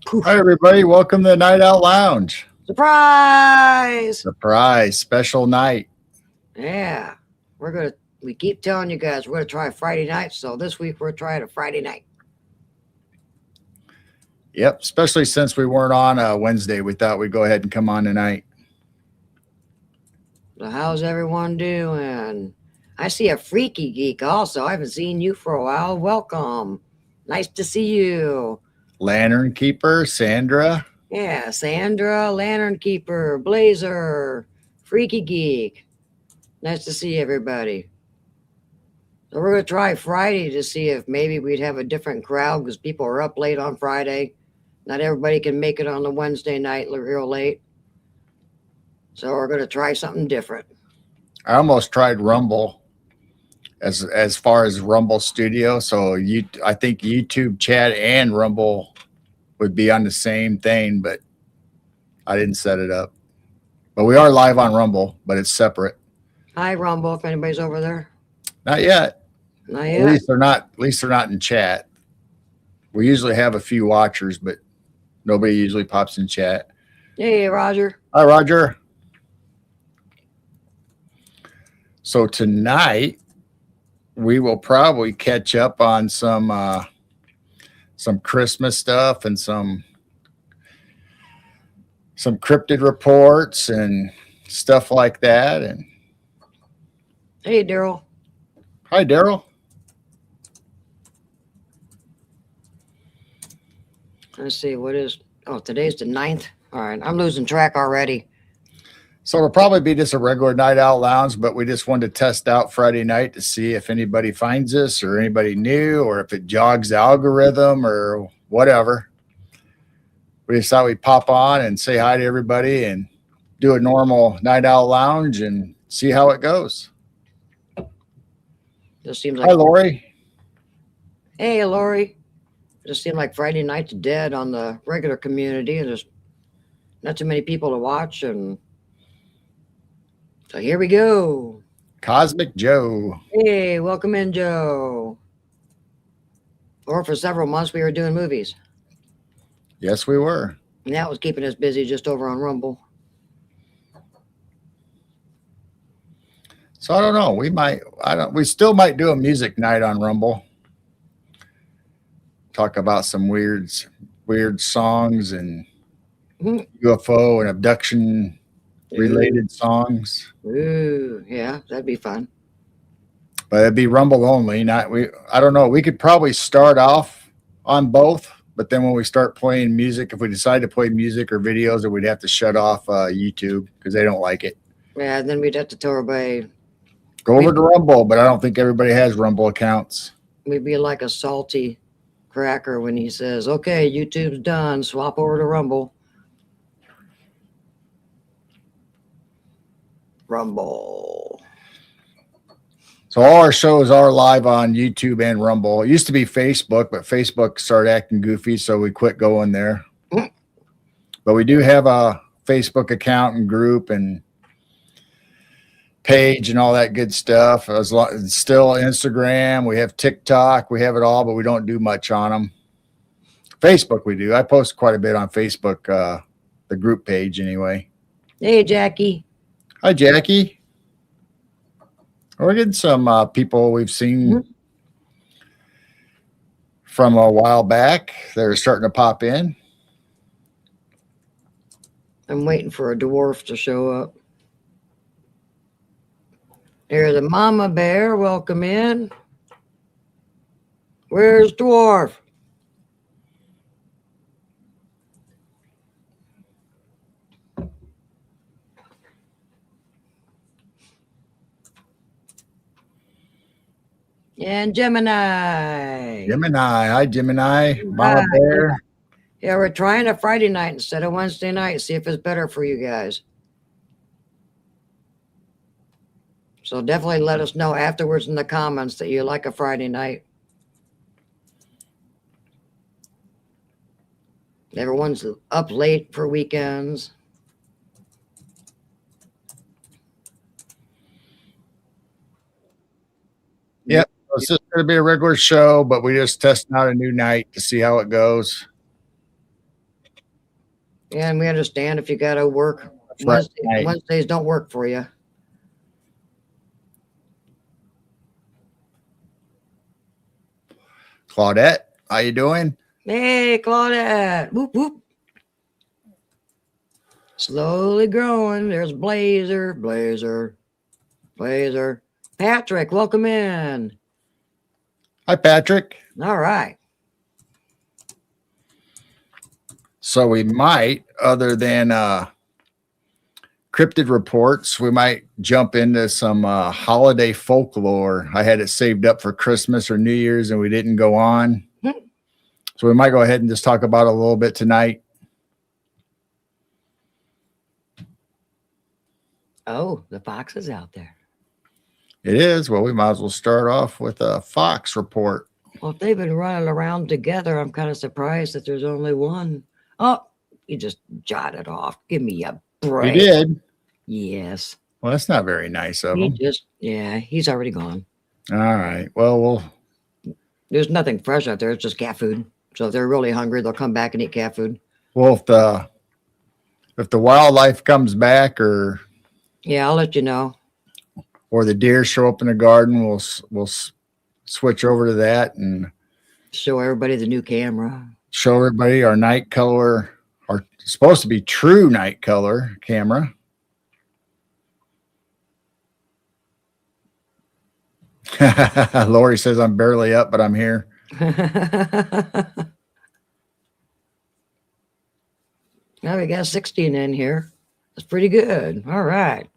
Poof. Hi, everybody. Welcome to the Night Out Lounge. Surprise! Surprise, special night. Yeah. We keep telling you guys we're gonna try Friday night, so this week we're trying a Friday night. Yep, especially since we weren't on Wednesday. We thought we'd go ahead and come on tonight. So how's everyone doing? I see a freaky geek also. I haven't seen you for a while. Welcome. Nice to see you. Lantern Keeper, Sandra. Yeah, Sandra, Lantern Keeper, Blazer, Freaky Geek. Nice to see everybody. So we're gonna try Friday to see if maybe we'd have a different crowd because people are up late on Friday. Not everybody can make it on the Wednesday night real late. So we're gonna try something different. I almost tried Rumble as far as Rumble Studio. So I think YouTube chat and Rumble would be on the same thing, but I didn't set it up. But we are live on Rumble, but it's separate. Hi Rumble, if anybody's over there. Not yet. Not At yet. least they're not. At least they're not in chat. We usually have a few watchers, but nobody usually pops in chat. Hey Roger. Hi, Roger. So tonight we will probably catch up on some Christmas stuff and some cryptid reports and stuff like that. And Hey Daryl. hi, Daryl. Let's see, today's the 9th. All right, I'm losing track already. So it'll probably be just a regular Night Out Lounge, but we just wanted to test out Friday night to see if anybody finds us or anybody new or if it jogs the algorithm or whatever. We just thought we'd pop on and say hi to everybody and do a normal Night Out Lounge and see how it goes. Just seems like Hi, Lori. Hey Lori. It just seemed like Friday night's dead on the regular community and there's not too many people to watch, and so here we go. Cosmic Joe. Hey, welcome in, Joe. Or for several months we were doing movies. Yes, we were. And that was keeping us busy just over on Rumble. So I don't know. We still might do a music night on Rumble. Talk about some weird songs and UFO and abduction related songs. Ooh, yeah, that'd be fun. But it'd be Rumble only. I don't know. We could probably start off on both, but then when we start playing music, if we decide to play music or videos, then we'd have to shut off YouTube because they don't like it. Yeah, then we'd have to tell everybody. Go over to Rumble, but I don't think everybody has Rumble accounts. We'd be like a salty cracker when he says, okay, YouTube's done, swap over to Rumble. Rumble. So all our shows are live on YouTube and Rumble. It used to be Facebook, but Facebook started acting goofy, so we quit going there. But we do have a Facebook account and group and page and all that good stuff. Still Instagram. We have TikTok. We have it all, but we don't do much on them. Facebook we do. I post quite a bit on Facebook, the group page anyway. Hey, Jackie. Hi, Jackie. We're getting some people we've seen from a while back. They're starting to pop in. I'm waiting for a dwarf to show up. There's a mama bear. Welcome in. Where's dwarf? And Gemini. Hi, Gemini. Mama Bear. Yeah, we're trying a Friday night instead of Wednesday night. See if it's better for you guys. So definitely let us know afterwards in the comments that you like a Friday night. Everyone's up late for weekends. Yep. It's just going to be a regular show, but we're just testing out a new night to see how it goes. And we understand if you got to work. Friday night. Wednesdays don't work for you. Claudette, how you doing? Hey, Claudette. Whoop, whoop. Slowly growing. There's Blazer. Patrick, welcome in. Hi, Patrick. All right. So we might, other than cryptid reports, we might jump into some holiday folklore. I had it saved up for Christmas or New Year's and we didn't go on. So we might go ahead and just talk about it a little bit tonight. Oh, the fox is out there. It is. Well, we might as well start off with a fox report. Well, if they've been running around together, I'm kind of surprised that there's only one. Oh, you just jotted off. Give me a break. He did. Yes. Well, that's not very nice of him. He's already gone. All right. Well, there's nothing fresh out there. It's just cat food. So if they're really hungry, they'll come back and eat cat food. Well, if the wildlife comes back, or yeah, I'll let you know. Or the deer show up in the garden, we'll switch over to that and show everybody the new camera. Show everybody our night color, our supposed to be true night color camera. Lori says I'm barely up, but I'm here. Now we got 16 in here. That's pretty good. All right.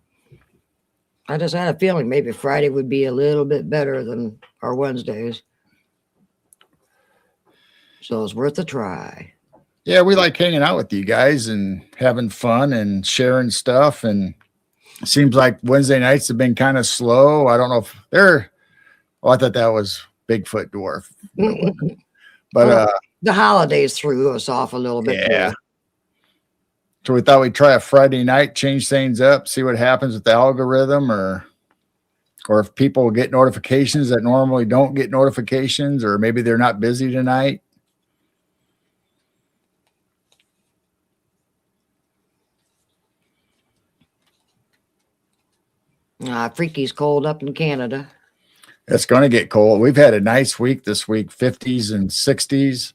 I just had a feeling maybe Friday would be a little bit better than our Wednesdays. So it's worth a try. Yeah, we like hanging out with you guys and having fun and sharing stuff. And it seems like Wednesday nights have been kind of slow. I don't know if they're. Oh, I thought that was Bigfoot Dwarf. But the holidays threw us off a little bit. Yeah. So we thought we'd try a Friday night, change things up, see what happens with the algorithm, or if people get notifications that normally don't get notifications, or maybe they're not busy tonight. Freaky's cold up in Canada. It's going to get cold. We've had a nice week this week, 50s and 60s.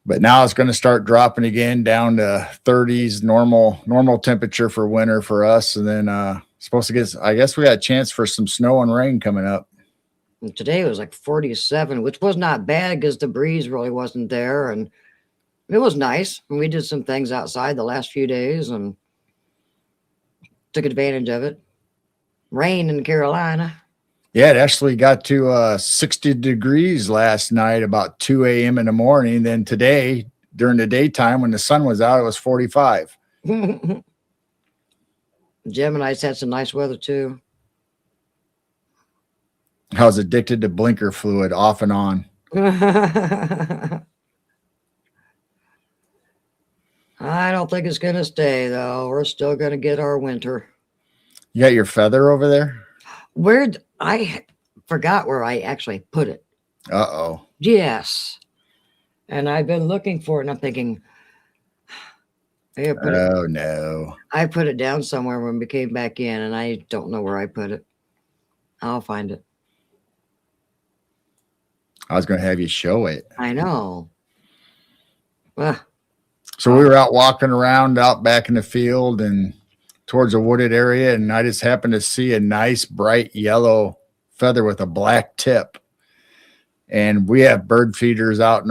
But now it's going to start dropping again down to 30s, normal temperature for winter for us. And then supposed to get, I guess we got a chance for some snow and rain coming up. And today it was like 47, which was not bad because the breeze really wasn't there. And it was nice. And we did some things outside the last few days and took advantage of it. Rain in Carolina. Yeah, it actually got to 60 degrees last night, about 2 a.m. in the morning. Then today, during the daytime, when the sun was out, it was 45. Gemini's had some nice weather, too. I was addicted to blinker fluid off and on. I don't think it's going to stay, though. We're still going to get our winter. You got your feather over there? I forgot where I actually put it. Uh-oh. Yes. And I've been looking for it, and I'm thinking, no. I put it down somewhere when we came back in, and I don't know where I put it. I'll find it. I was going to have you show it. I know. So we were out walking around out back in the field and towards a wooded area, and I just happened to see a nice bright yellow feather with a black tip. And we have bird feeders out in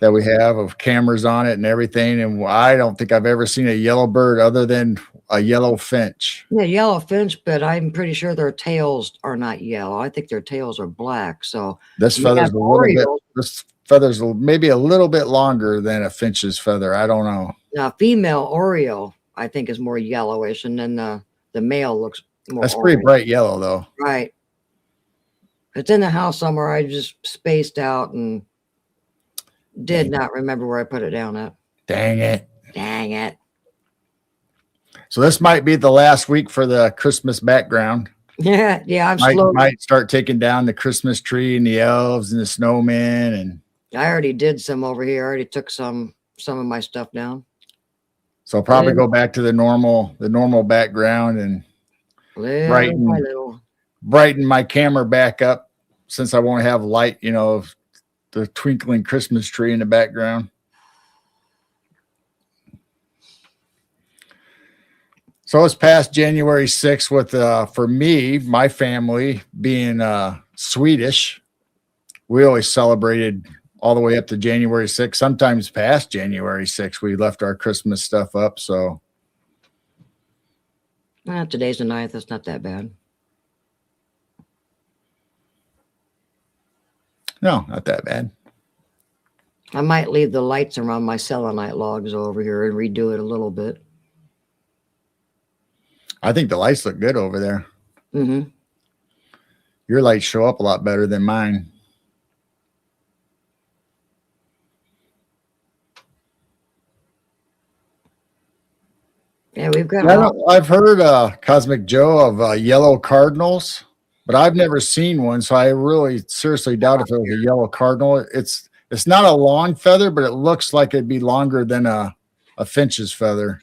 that we have of cameras on it and everything. And I don't think I've ever seen a yellow bird other than a yellow finch. Yeah, yellow finch, but I'm pretty sure their tails are not yellow. I think their tails are black. So this feather's maybe a little bit longer than a finch's feather. I don't know. Now, female Oriole, I think, is more yellowish, and then the male looks more That's pretty bright yellow, though. Right. It's in the house somewhere. I just spaced out and did not remember where I put it down at. Dang it. Dang it. So this might be the last week for the Christmas background. Yeah, I'm might start taking down the Christmas tree and the elves and the snowmen. And I already did some over here. I already took some some of my stuff down. So I'll probably go back to the normal background and Little by little. brighten my camera back up since I won't have light, the twinkling Christmas tree in the background. So it's past January 6th with, for me, my family being Swedish, we always celebrated all the way up to January 6th. Sometimes past January 6th, we left our Christmas stuff up. So Today's the 9th. That's not that bad. no, not that bad. I might leave the lights around my selenite logs over here and redo it a little bit. I think the lights look good over there. Mm-hmm. Your lights show up a lot better than mine. Yeah, we've got. I've heard Cosmic Joe of yellow cardinals, but I've never seen one, so I really seriously doubt if it was a yellow cardinal. It's not a long feather, but it looks like it'd be longer than a finch's feather.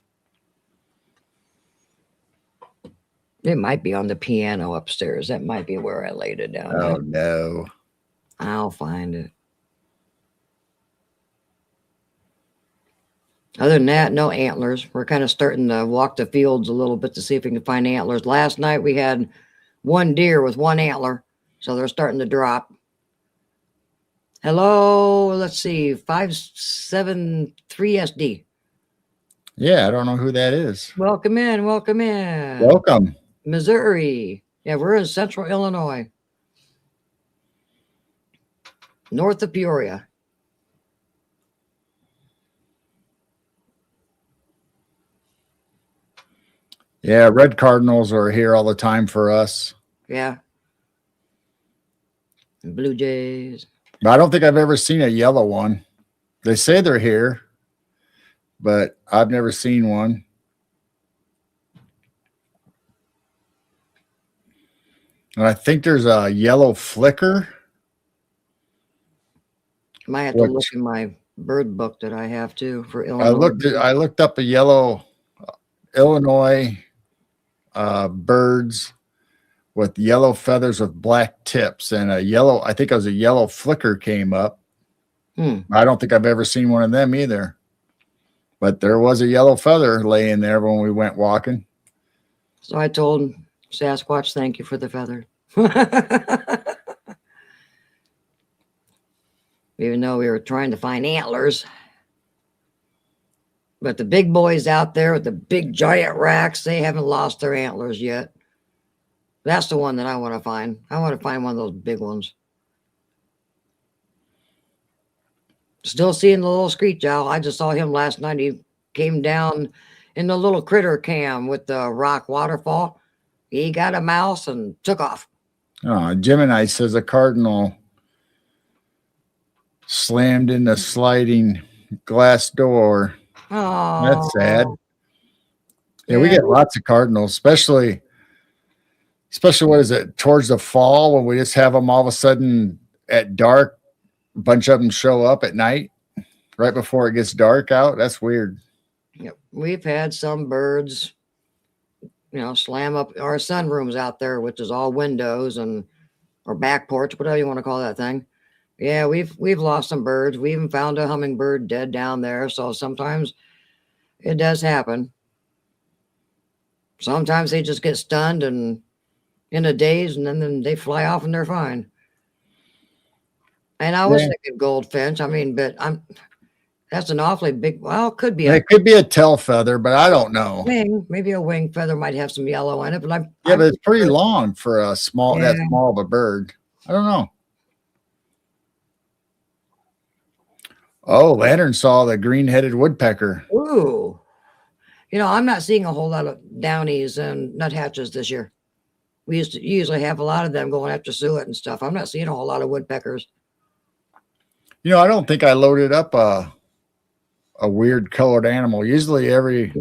It might be on the piano upstairs. That might be where I laid it down. Oh no. I'll find it. Other than that, no antlers. We're kind of starting to walk the fields a little bit to see if we can find antlers. Last night we had one deer with one antler, so they're starting to drop. Hello, let's see, 573 SD. Yeah, I don't know who that is. Welcome in, welcome in. Welcome. Missouri. Yeah, we're in central Illinois. North of Peoria. Yeah, red cardinals are here all the time for us. Yeah. And blue jays. But I don't think I've ever seen a yellow one. They say they're here, but I've never seen one. And I think there's a yellow flicker. Might have to look in my bird book that I have too for Illinois. I looked up a yellow Illinois birds with yellow feathers with black tips, and I think it was a yellow flicker came up. I don't think I've ever seen one of them either. But there was a yellow feather laying there when we went walking. So I told Sasquatch, thank you for the feather. Even though we were trying to find antlers. But the big boys out there with the big giant racks, they haven't lost their antlers yet. That's the one that I want to find. I want to find one of those big ones. Still seeing the little screech owl. I just saw him last night. He came down in the little critter cam with the rock waterfall. He got a mouse and took off. Oh, Gemini says a cardinal slammed in the sliding glass door. Oh, that's sad. Yeah, we get lots of cardinals, especially what is it, towards the fall when we just have them all of a sudden at dark. A bunch of them show up at night right before it gets dark out. That's weird. Yep. We've had some birds, slam up our sunrooms out there, which is all windows and or back porch, whatever you want to call that thing. Yeah, we've lost some birds. We even found a hummingbird dead down there. So sometimes it does happen. Sometimes they just get stunned and in a daze, and then they fly off and they're fine. And I was thinking goldfinch. I mean, but that's an awfully big. Well, it could be. It could be a tail feather, but I don't know. Wing, maybe a wing feather might have some yellow in it, but but it's pretty long for that small of a bird. I don't know. Oh, Lantern saw the green-headed woodpecker. Ooh. I'm not seeing a whole lot of downies and nuthatches this year. We used to usually have a lot of them going after suet and stuff. I'm not seeing a whole lot of woodpeckers. I don't think I loaded up a weird colored animal. Usually every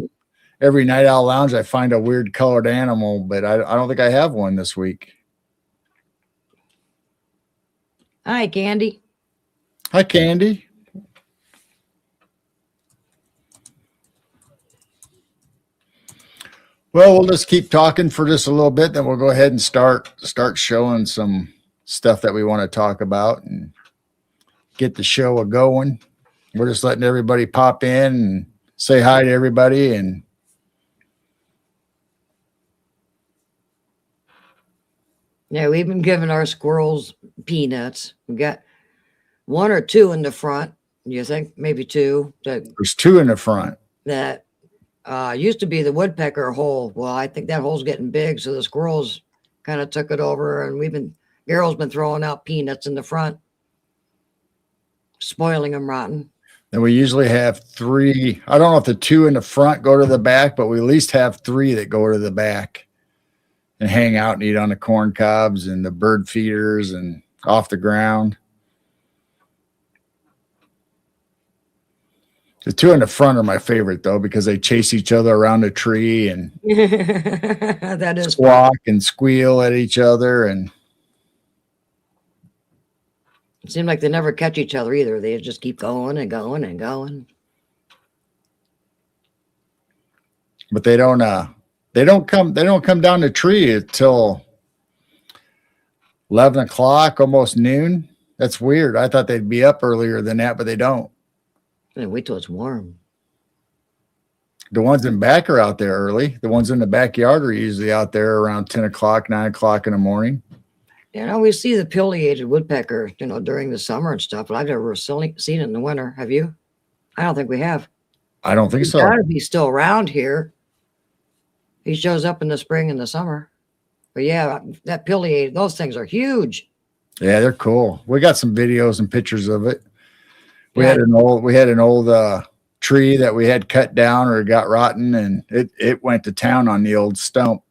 night owl lounge I find a weird colored animal, but I don't think I have one this week. Hi, Candy. Hi, Candy. Well, we'll just keep talking for just a little bit, then we'll go ahead and start showing some stuff that we want to talk about and get the show a going. We're just letting everybody pop in and say hi to everybody. And Yeah, we've been giving our squirrels peanuts. We got one or two in the front. You think maybe two there's two in the front. that used to be the woodpecker hole. Well, I think that hole's getting big, so the squirrels kind of took it over, and Daryl's been throwing out peanuts in the front, spoiling them rotten. And we usually have three. I don't know if the two in the front go to the back, but we at least have three that go to the back and hang out and eat on the corn cobs and the bird feeders and off the ground. The two in the front are my favorite, though, because they chase each other around the tree and That is squawk and squeal at each other. And it seemed like they never catch each other either. They just keep going and going and going. But they don't come down the tree until 11 o'clock, almost noon. That's weird. I thought they'd be up earlier than that, but they don't. And wait till it's warm. The ones in back are out there early. The ones in the backyard are usually out there around 10 o'clock, 9 o'clock in the morning. And I always see the pileated woodpecker, during the summer and stuff, but I've never seen it in the winter. Have you? I don't think we have. I don't think He's so. got to be still around here. He shows up in the spring and the summer. But yeah, that pileated, those things are huge. Yeah, they're cool. We got some videos and pictures of it. We Yeah. had an old tree that we had cut down or it got rotten, and it went to town on the old stump.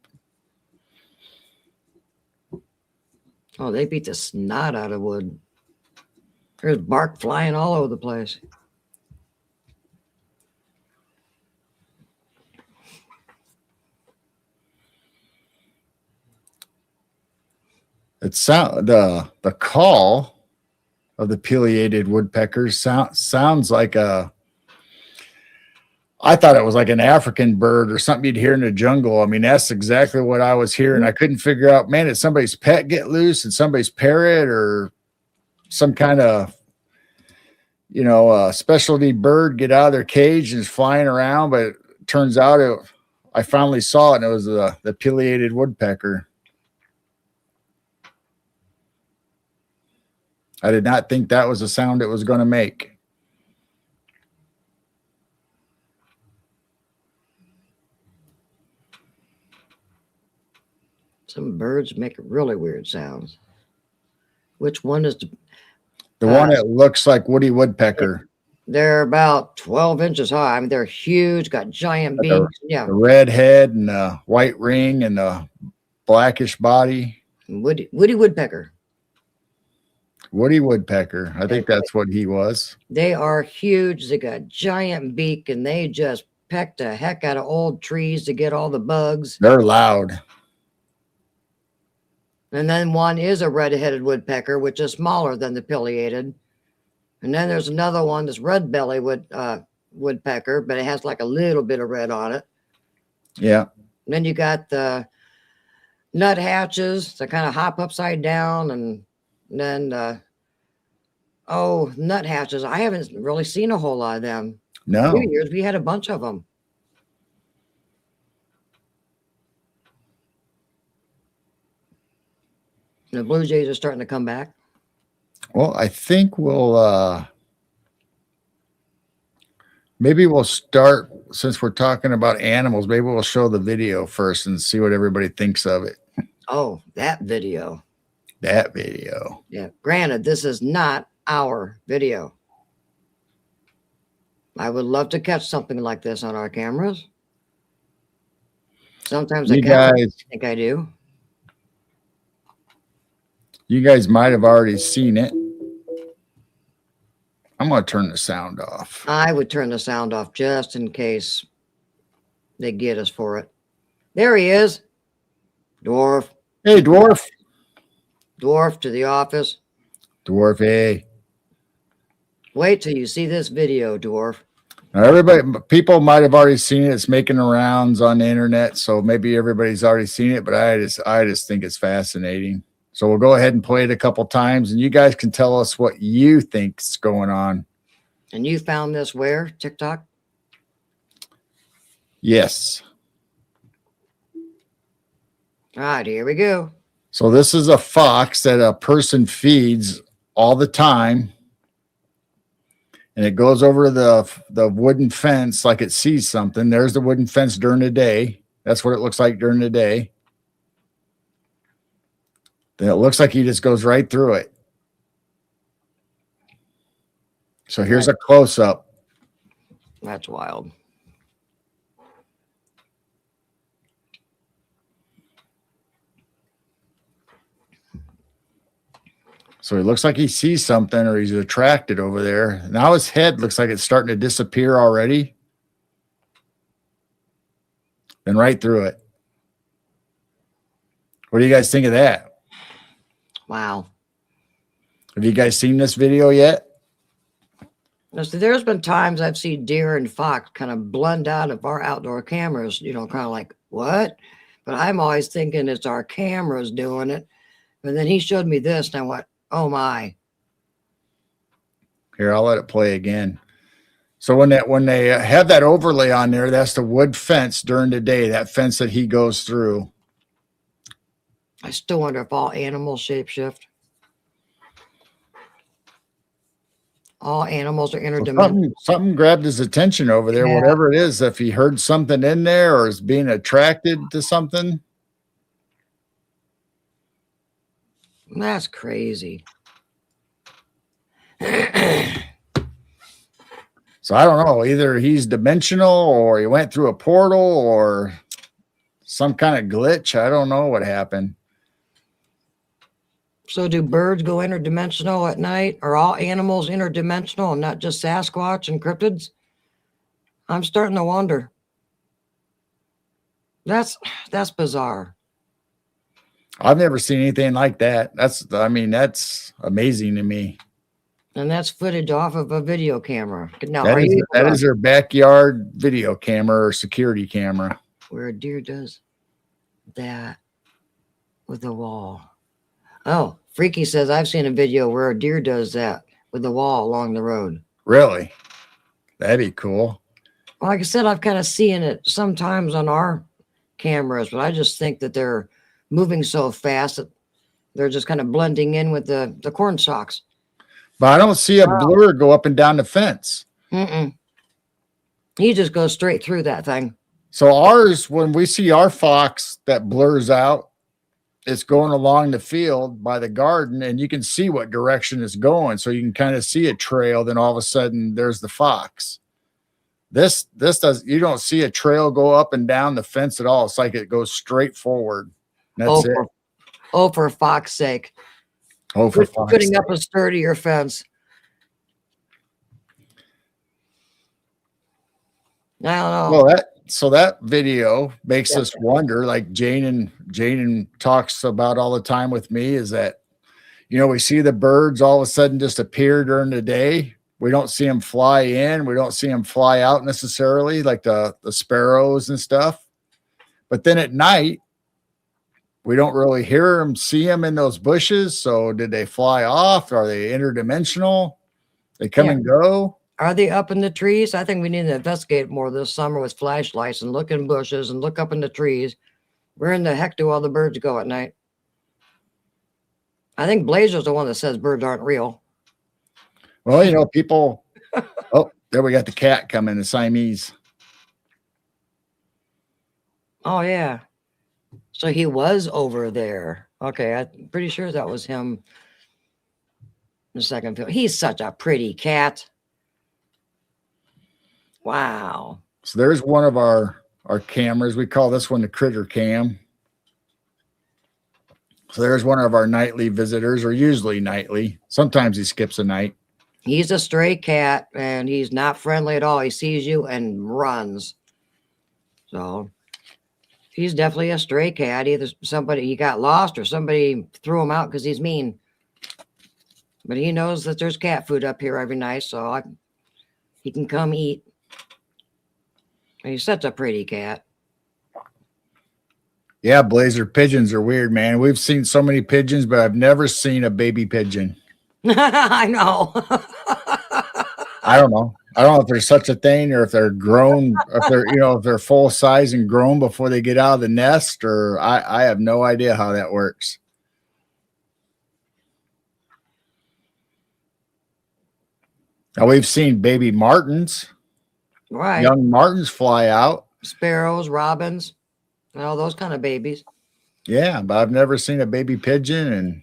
Oh, they beat the snot out of wood. There's bark flying all over the place. The call of the pileated woodpeckers sounds like I thought it was like an African bird or something you'd hear in the jungle. I mean, that's exactly what I was hearing. I couldn't figure out, man, did somebody's pet get loose and somebody's parrot or some kind of, specialty bird get out of their cage and is flying around. But it turns out I finally saw it, and it was the pileated woodpecker. I did not think that was the sound it was going to make. Some birds make really weird sounds. Which one is The one that looks like Woody Woodpecker. They're about 12 inches high. I mean, they're huge, got giant beaks. Yeah. The red head and the white ring and the blackish body. Woody Woodpecker. Woody Woodpecker. I think that's what he was. They are huge. They got giant beak, and they just peck the heck out of old trees to get all the bugs. They're loud. And then one is a red-headed woodpecker, which is smaller than the pileated. And then there's another one, this red-belly woodpecker, but it has like a little bit of red on it. Yeah. And then you got the nuthatches that kind of hop upside down, and then nuthatches. I haven't really seen a whole lot of them. No. A few years we had a bunch of them. The blue jays are starting to come back. Well, I think maybe we'll start, since we're talking about animals, maybe we'll show the video first and see what everybody thinks of it. Oh, that video. That video. Yeah. Granted, this is not our video. I would love to catch something like this on our cameras. Sometimes I think I do. You guys might have already seen it. I'm going to turn the sound off. I would turn the sound off just in case they get us for it. There he is. Dwarf. Hey, Dwarf. Dwarf to the office. Dwarf, hey. Wait till you see this video, Dwarf. Now, everybody, people might have already seen it. It's making the rounds on the internet, so maybe everybody's already seen it. But I just think it's fascinating. So we'll go ahead and play it a couple times, and you guys can tell us what you think's going on. And you found this where? TikTok? Yes. All right, here we go. So this is a fox that a person feeds all the time. And it goes over the wooden fence like it sees something. There's the wooden fence during the day. That's what it looks like during the day. Then it looks like he just goes right through it. So here's a close-up. That's wild. So it looks like he sees something or he's attracted over there. Now his head looks like it's starting to disappear already. And right through it. What do you guys think of that? Wow. Have you guys seen this video yet? Now, see, there's been times I've seen deer and fox kind of blend out of our outdoor cameras, kind of like, what? But I'm always thinking it's our cameras doing it. But then he showed me this and I went, oh my. Here, I'll let it play again. So when they have that overlay on there, that's the wood fence during the day, that fence that he goes through. I still wonder if all animals shapeshift. All animals are interdimensional. Something grabbed his attention over there, Yeah. whatever it is, if he heard something in there or is being attracted to something. That's crazy. So I don't know, either he's dimensional or he went through a portal or some kind of glitch. I don't know what happened. So do birds go interdimensional at night? Are all animals interdimensional and not just Sasquatch and cryptids? I'm starting to wonder. That's bizarre. I've never seen anything like that. That's amazing to me. And that's footage off of a video camera. Now, That is their backyard video camera or security camera. Where a deer does that with the wall. Oh, Freaky says, I've seen a video where a deer does that with the wall along the road. Really? That'd be cool. Well, like I said, I've kind of seen it sometimes on our cameras, but I just think that they're moving so fast that they're just kind of blending in with the corn stalks. But I don't see a blur go up and down the fence. He just goes straight through that thing. So ours, when we see our fox that blurs out, it's going along the field by the garden and you can see what direction it's going. So you can kind of see a trail. Then all of a sudden there's the fox. This you don't see a trail go up and down the fence at all. It's like it goes straight forward. That's it. For fox's sake. Oh, for fox's putting sake. up a sturdier fence. I don't know. Well, that video makes us wonder, like Jane talks about all the time with me, is that, we see the birds all of a sudden just appear during the day. We don't see them fly in. We don't see them fly out necessarily, like the sparrows and stuff. But then at night, we don't really hear them, see them in those bushes. So did they fly off? Are they interdimensional? They come and go? Are they up in the trees? I think we need to investigate more this summer with flashlights and look in bushes and look up in the trees. Where in the heck do all the birds go at night? I think Blazer's the one that says birds aren't real. Well, people. Oh, there we got the cat coming, the Siamese. Oh, yeah. So he was over there. Okay, I'm pretty sure that was him in the second film. He's such a pretty cat. Wow. So there's one of our cameras. We call this one the critter cam. So there's one of our nightly visitors, or usually nightly. Sometimes he skips a night. He's a stray cat, and he's not friendly at all. He sees you and runs. So he's definitely a stray cat. Either he got lost or somebody threw him out because he's mean. But he knows that there's cat food up here every night, so he can come eat. He's such a pretty cat. Yeah, blazer pigeons are weird, man. We've seen so many pigeons, but I've never seen a baby pigeon. I know. I don't know. I don't know if there's such a thing, or if they're grown, if they're if they're full size and grown before they get out of the nest, or I have no idea how that works. Now we've seen baby martins, Right. young martins fly out. Sparrows, robins, all those kind of babies. Yeah, but I've never seen a baby pigeon, and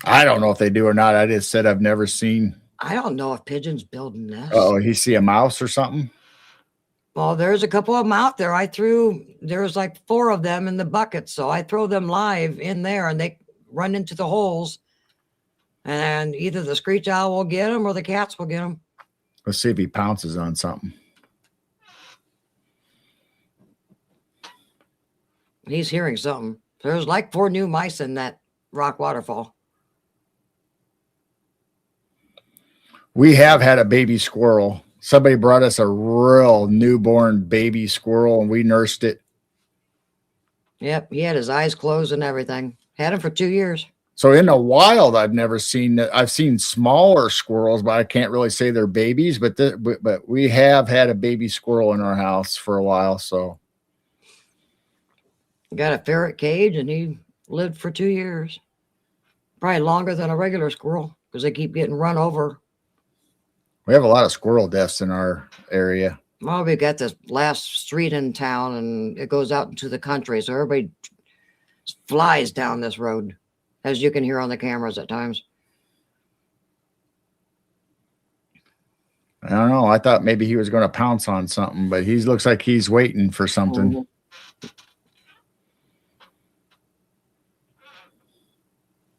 I don't know if they do or not. I just said I've never seen. I don't know if pigeons build nests. Oh, he see a mouse or something? Well, there's a couple of them out there. There's like 4 of them in the bucket. So I throw them live in there and they run into the holes. And either the screech owl will get them or the cats will get them. Let's see if he pounces on something. He's hearing something. There's like 4 new mice in that rock waterfall. We have had a baby squirrel. Somebody brought us a real newborn baby squirrel and we nursed it. Yep, he had his eyes closed and everything. Had him for 2 years. So in the wild, I've never seen that. I've seen smaller squirrels, but I can't really say they're babies. But we have had a baby squirrel in our house for a while. So Got a ferret cage and he lived for 2 years. Probably longer than a regular squirrel because they keep getting run over. we have a lot of squirrel deaths in our area. Well, we got this last street in town and it goes out into the country. So everybody flies down this road, as you can hear on the cameras at times. I don't know. I thought maybe he was going to pounce on something, but he looks like he's waiting for something. Mhm.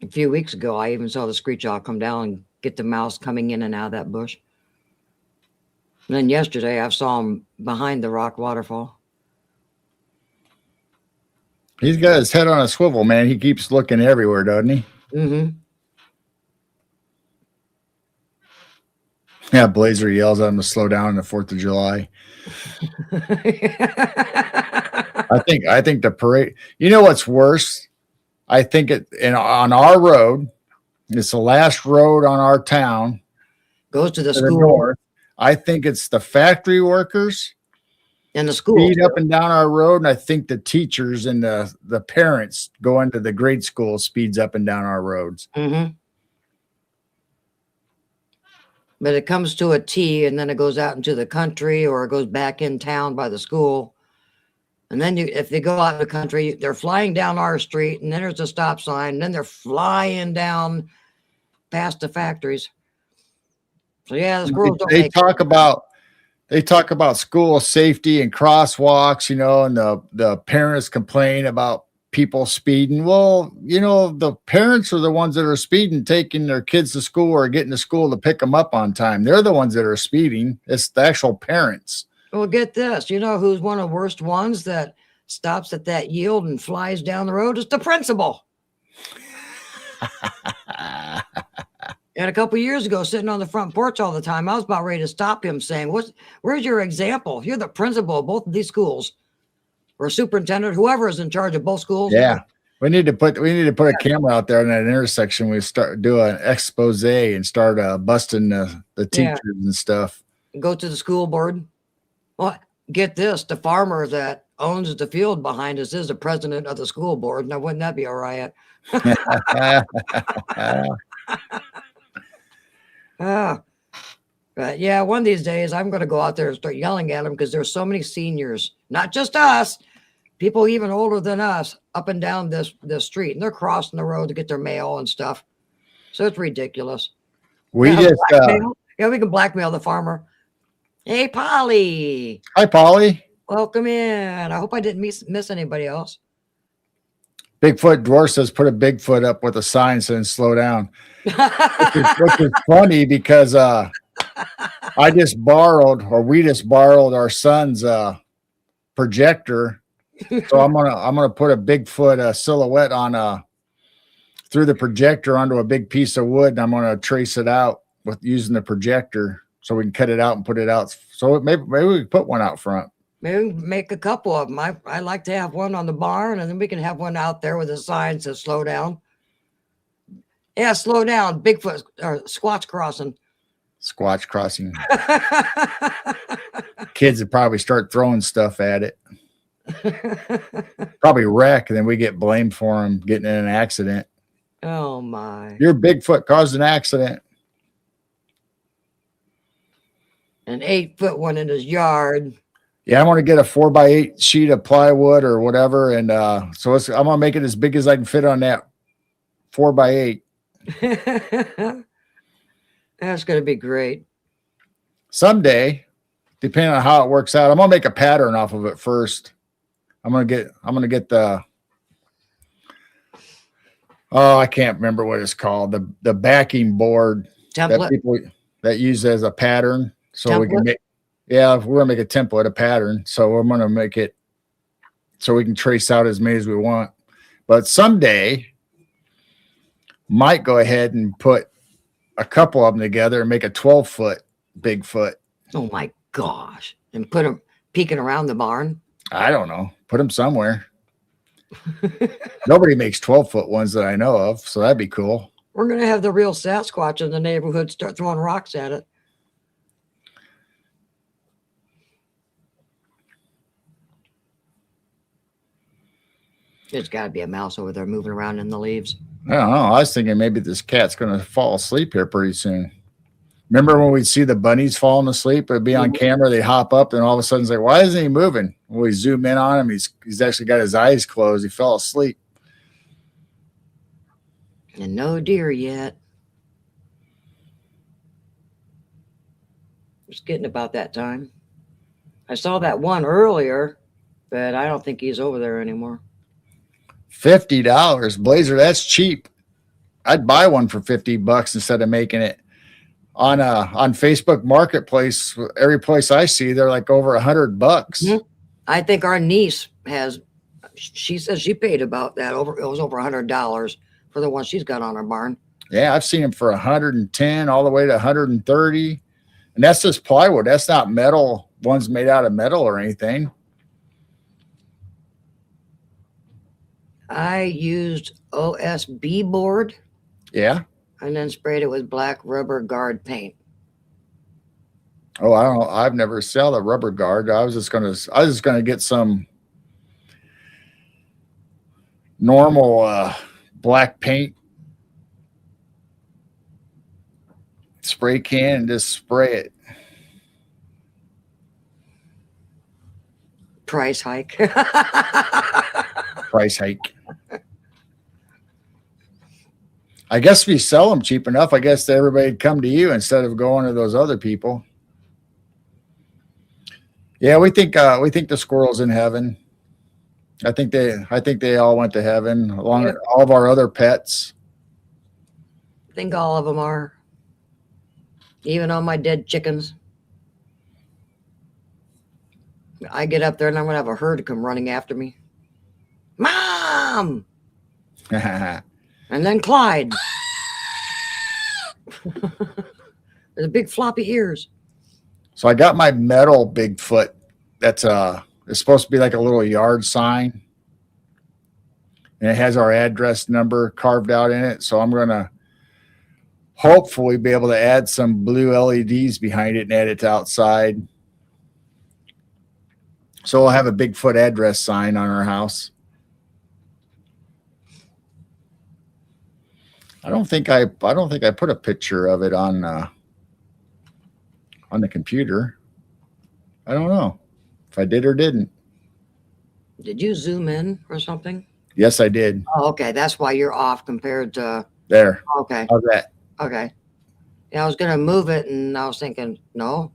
A few weeks ago, I even saw the screech owl come down and get the mouse coming in and out of that bush. And then yesterday, I saw him behind the rock waterfall. He's got his head on a swivel, man. He keeps looking everywhere, doesn't he? Mm-hmm. Yeah, Blazer yells at him to slow down on the 4th of July. I think the parade. You know what's worse? I think on our road, it's the last road on our town. Goes to the to the school north. I think it's the factory workers and the school. speed up and down our road, and I think the teachers and the parents going to the grade school speeds up and down our roads. Mm-hmm. But it comes to a T and then it goes out into the country or it goes back in town by the school. And then if they go out in the country, they're flying down our street and then there's a stop sign and then they're flying down past the factories. So yeah, the squirrels don't They talk about school safety and crosswalks, and the parents complain about people speeding. Well, the parents are the ones that are speeding, taking their kids to school or getting to school to pick them up on time. They're the ones that are speeding. It's the actual parents. Well, get this. You know who's one of the worst ones that stops at that yield and flies down the road? It's the principal. And a couple of years ago, sitting on the front porch all the time, I was about ready to stop him saying, where's your example? You're the principal of both of these schools, or superintendent, whoever is in charge of both schools. Yeah. We need to put a camera out there in that intersection. We do an expose and start busting the teachers and stuff. Go to the school board. Well, get this, the farmer that owns the field behind us is the president of the school board. Now, wouldn't that be a riot? But yeah, one of these days I'm going to go out there and start yelling at them because there's so many seniors, not just us, people even older than us, up and down this street, and they're crossing the road to get their mail and stuff. So it's ridiculous. We can blackmail the farmer. Hey, Polly. Hi, Polly. Welcome in. I hope I didn't miss anybody else. Bigfoot Dwarf says put a Bigfoot up with a sign saying slow down. which is funny because we just borrowed our son's projector. So I'm gonna put a Bigfoot silhouette on through the projector onto a big piece of wood, and I'm going to trace it out with using the projector so we can cut it out and put it out. So maybe we can put one out front. Maybe make a couple of them. I like to have one on the barn, and then we can have one out there with a sign that says slow down. Yeah, slow down. Bigfoot or Squatch crossing. Squatch crossing. Kids would probably start throwing stuff at it. Probably wreck, and then we get blamed for them getting in an accident. Oh my. Your Bigfoot caused an accident. An 8-foot one in his yard. Yeah, I want to get a 4x8 sheet of plywood or whatever, and so I'm gonna make it as big as I can fit on that 4x8. That's gonna be great. Someday, depending on how it works out, I'm gonna make a pattern off of it first. I'm gonna get the I can't remember what it's called, the backing board Template. that people that use as a pattern, so Template? we can make. Yeah, we're gonna make a template, a pattern. So I'm gonna make it so we can trace out as many as we want. But someday, might go ahead and put a couple of them together and make a 12-foot Bigfoot. Oh my gosh. And put them peeking around the barn. I don't know. Put them somewhere. Nobody makes 12-foot ones that I know of, so that'd be cool. We're gonna have the real Sasquatch in the neighborhood start throwing rocks at it. There's got to be a mouse over there moving around in the leaves. I don't know. I was thinking maybe this cat's going to fall asleep here pretty soon. Remember when we'd see the bunnies falling asleep? It'd be on camera. They'd hop up, and all of a sudden, it's like, why isn't he moving? Well, we zoom in on him. He's actually got his eyes closed. He fell asleep. And no deer yet. It's getting about that time. I saw that one earlier, but I don't think he's over there anymore. $50, Blazer. That's cheap. I'd buy one for $50 instead of making it on Facebook Marketplace. Every place I see, they're like over $100. Mm-hmm. I think our niece has. She says she paid about that. It was over $100 for the one she's got on her barn. Yeah, I've seen them for 110 all the way to 130, and that's just plywood. That's not metal. One's made out of metal or anything. I used OSB board. Yeah. And then sprayed it with black rubber guard paint. Oh, I don't know. I've never sell a rubber guard. I was just gonna get some normal black paint spray can and just spray it. Price hike. Price hike. I guess if you sell them cheap enough, I guess everybody'd come to you instead of going to those other people. Yeah, we think the squirrel's in heaven. I think they all went to heaven along with all of our other pets. I think all of them are. Even all my dead chickens. I get up there and I'm gonna have a herd come running after me. Mom! And then Clyde. There's big floppy ears. So I got my metal Bigfoot. That's it's supposed to be like a little yard sign. And it has our address number carved out in it. So I'm gonna hopefully be able to add some blue LEDs behind it and add it to outside. So we'll have a Bigfoot address sign on our house. I don't think I put a picture of it on the computer. I don't know if I did or didn't. Did you zoom in or something? Yes, I did. Oh, okay. That's why you're off compared to There. Okay. How's that? Okay. Yeah, I was gonna move it and I was thinking, no.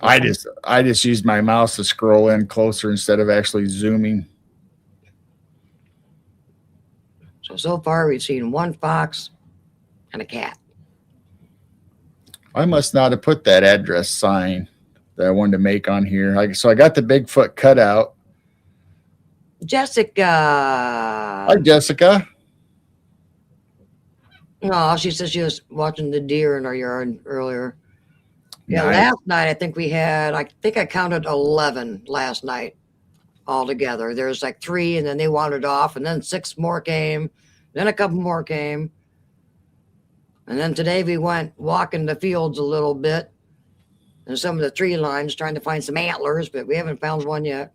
I just used my mouse to scroll in closer instead of actually zooming. So far we've seen one fox and a cat. I must not have put that address sign that I wanted to make on here. So I got the Bigfoot cutout. Jessica. Hi, Jessica. No, she said she was watching the deer in our yard earlier. Yeah, Nice. last night I think I counted 11 last night altogether. There's like 3, and then they wandered off, and then 6 more came, then a couple more came. And then today we went walking the fields a little bit and some of the tree lines trying to find some antlers, but we haven't found one yet.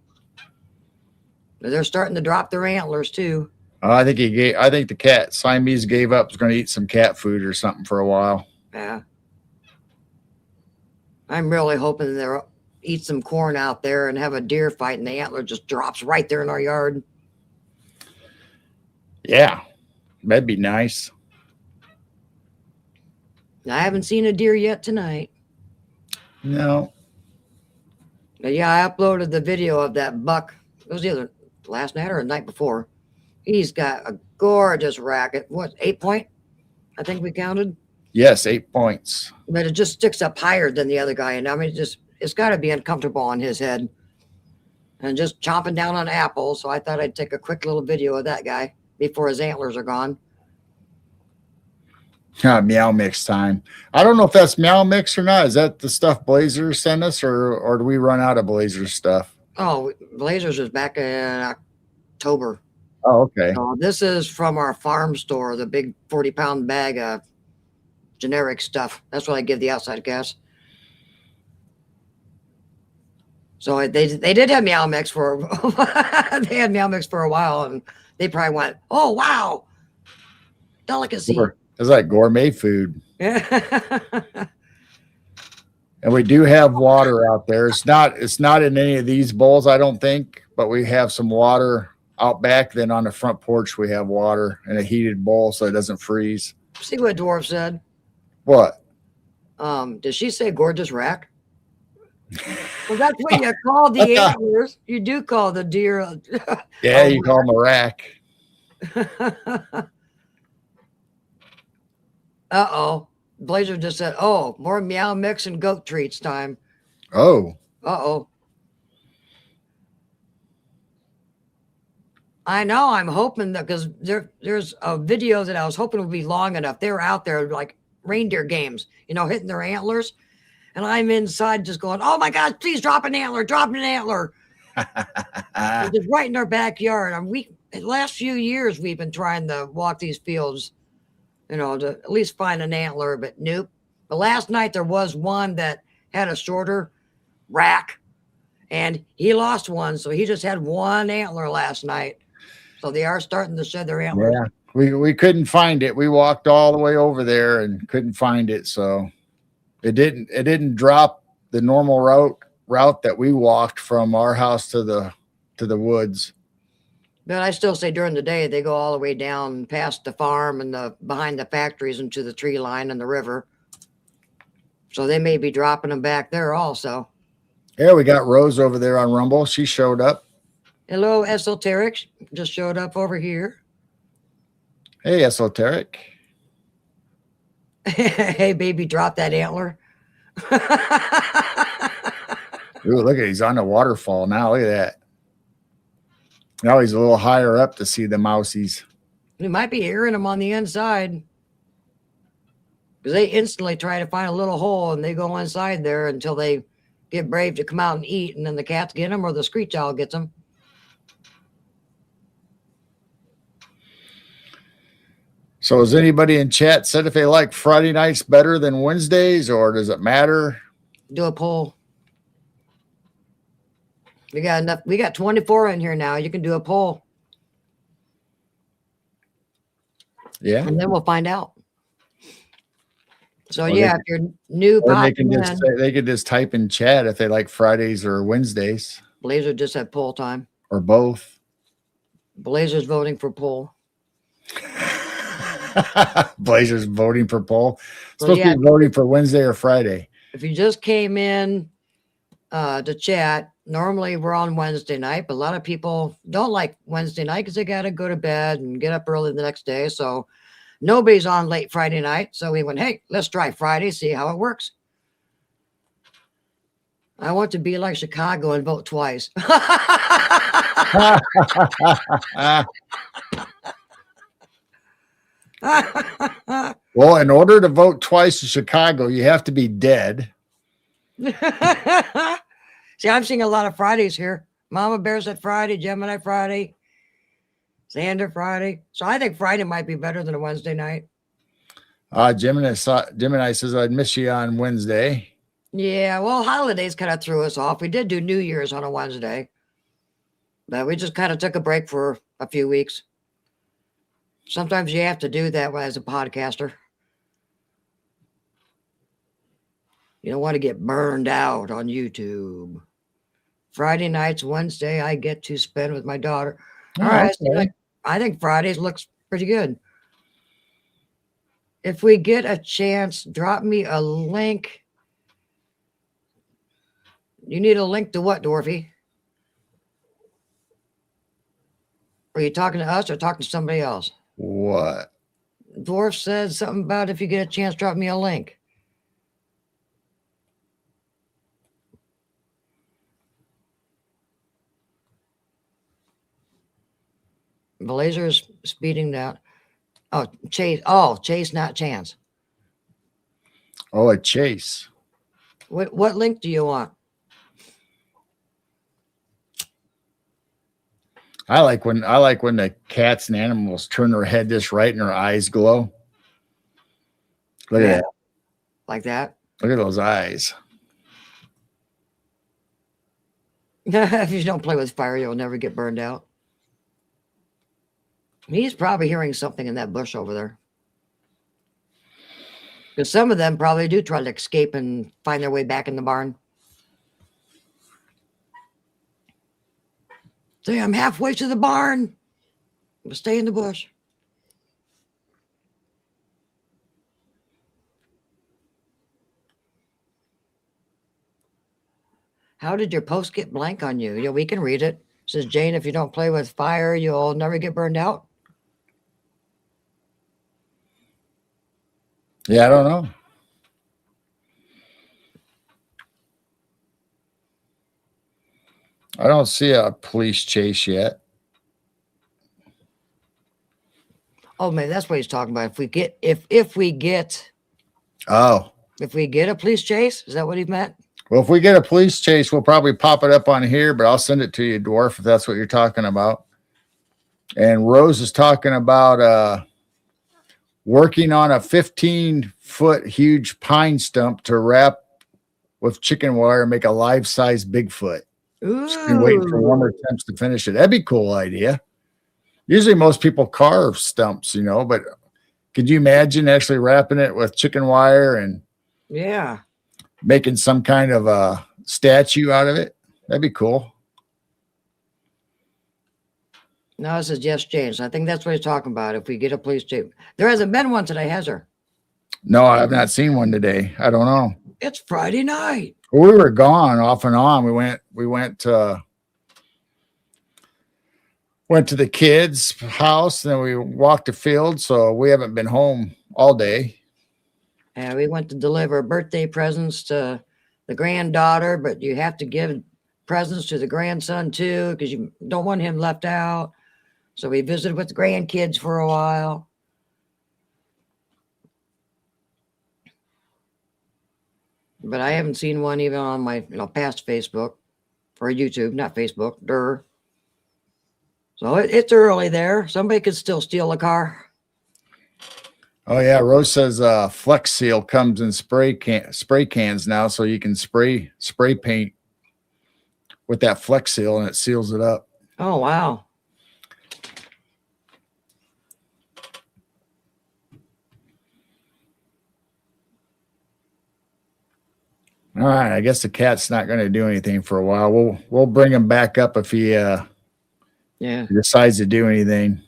But they're starting to drop their antlers too. I think I think the cat Siamese gave up. Was going to eat some cat food or something for a while. Yeah. I'm really hoping they'll eat some corn out there and have a deer fight, and the antler just drops right there in our yard. Yeah, that'd be nice. I haven't seen a deer yet tonight. No. But yeah, I uploaded the video of that buck. It was either last night or the night before. He's got a gorgeous racket. What, 8 point? I think we counted. Yes, 8 points. But it just sticks up higher than the other guy. And I mean, it's got to be uncomfortable on his head. And just chomping down on apples. So I thought I'd take a quick little video of that guy before his antlers are gone. Meow mix time. I don't know if that's meow mix or not. Is that the stuff Blazer sent us, or do we run out of Blazer stuff? Oh, Blazers is back in October. Oh, okay. So this is from our farm store, the big 40-pound bag of generic stuff. That's what I give the outside cast. So they did have meow mix for they had meow mix for a while, and they probably went, "Oh wow, delicacy." It's like gourmet food. Yeah. And we do have water out there. It's not in any of these bowls, I don't think, but we have some water out back. Then on the front porch, we have water in a heated bowl so it doesn't freeze. See what Dwarf said? What? Did she say gorgeous rack? Well, that's what you call the antlers. You do call the deer. Yeah, you call them a rack. Uh-oh. Blazer just said, "Oh, more meow mix and goat treats time." Oh. Uh-oh. I know. I'm hoping that because there's a video that I was hoping would be long enough. They were out there like reindeer games, hitting their antlers. And I'm inside just going, "Oh my God, please drop an antler, drop an antler." Just right in our backyard. The last few years we've been trying to walk these fields, to at least find an antler, but nope. But last night there was one that had a shorter rack and he lost one. So he just had one antler last night. So they are starting to shed their antlers. Yeah, we couldn't find it. We walked all the way over there and couldn't find it. So it didn't drop the normal route that we walked from our house to the woods. But I still say during the day, they go all the way down past the farm and behind the factories into the tree line and the river. So they may be dropping them back there also. Yeah, we got Rose over there on Rumble. She showed up. Hello, Esoteric. Just showed up over here. Hey, Esoteric. Hey, baby, drop that antler. Ooh, look at he's on the waterfall now. Look at that. Now he's a little higher up to see the mousies. You might be hearing them on the inside. Because they instantly try to find a little hole and they go inside there until they get brave to come out and eat. And then the cats get them or the screech owl gets them. So has anybody in chat said if they like Friday nights better than Wednesdays, or does it matter? Do a poll. We got enough. We got 24 in here now. You can do a poll. Yeah. And then we'll find out. So, Or yeah, if you're new, they can just type in chat if they like Fridays or Wednesdays. Blazer just had poll time. Or both. Blazer's voting for poll. Blazer's voting for poll. So, Supposed to be voting for Wednesday or Friday. If you just came in to chat, normally we're on Wednesday night, but a lot of people don't like Wednesday night because they got to go to bed and get up early the next day. So nobody's on late Friday night. So we went, hey, let's try Friday, see how it works. I want to be like Chicago and vote twice. Well, in order to vote twice in Chicago, you have to be dead. See, I'm seeing a lot of Fridays here. Mama Bear said Friday, Gemini Friday, Xander Friday. So I think Friday might be better than a Wednesday night. Gemini says I'd miss you on Wednesday. Yeah, well, holidays kind of threw us off. We did do New Year's on a Wednesday, but we just kind of took a break for a few weeks. Sometimes you have to do that as a podcaster. You don't want to get burned out on YouTube. Friday nights, Wednesday, I get to spend with my daughter. All right, Okay. I think Fridays looks pretty good. If we get a chance, drop me a link. You need a link to what, Dorothy? Are you talking to us or talking to somebody else? What? Dwarf said something about if you get a chance, drop me a link. Blazer is speeding down. Oh, Chase. Oh, Chase, not Chance. Oh, a chase. What link do you want? I like when the cats and animals turn their head just right and their eyes glow. Look at that. Like that. Look at those eyes. If you don't play with fire, you'll never get burned out. He's probably hearing something in that bush over there. Because some of them probably do try to escape and find their way back in the barn. Say, I'm halfway to the barn. But stay in the bush. How did your post get blank on you? Yeah, we can read it. It says, Jane, if you don't play with fire, you'll never get burned out. Yeah, I don't know. I don't see a police chase yet. Oh man, that's what he's talking about. If we get Oh. if we get a police chase, is that what he meant? Well, if we get a police chase, we'll probably pop it up on here, but I'll send it to you, Dwarf, if that's what you're talking about. And Rose is talking about working on a 15-foot huge pine stump to wrap with chicken wire and make a life-size Bigfoot. Just been waiting for warmer temps to finish it. That'd be a cool idea. Usually most people carve stumps, but could you imagine actually wrapping it with chicken wire and making some kind of a statue out of it? That'd be cool. No, it says yes, James. I think that's what he's talking about. If we get a police chase, there hasn't been one today, has there? No, I've not seen one today. I don't know. It's Friday night. Well, we were gone off and on. We went to the kids' house, and then we walked the field. So we haven't been home all day. Yeah, we went to deliver birthday presents to the granddaughter, but you have to give presents to the grandson too, because you don't want him left out. So we visited with the grandkids for a while. But I haven't seen one even on my past Facebook or YouTube, not Facebook. So it's early there. Somebody could still steal a car. Oh yeah, Rose says Flex Seal comes in spray cans now, so you can spray paint with that Flex Seal and it seals it up. Oh wow. All right, I guess the cat's not going to do anything for a while. We'll bring him back up if he decides to do anything.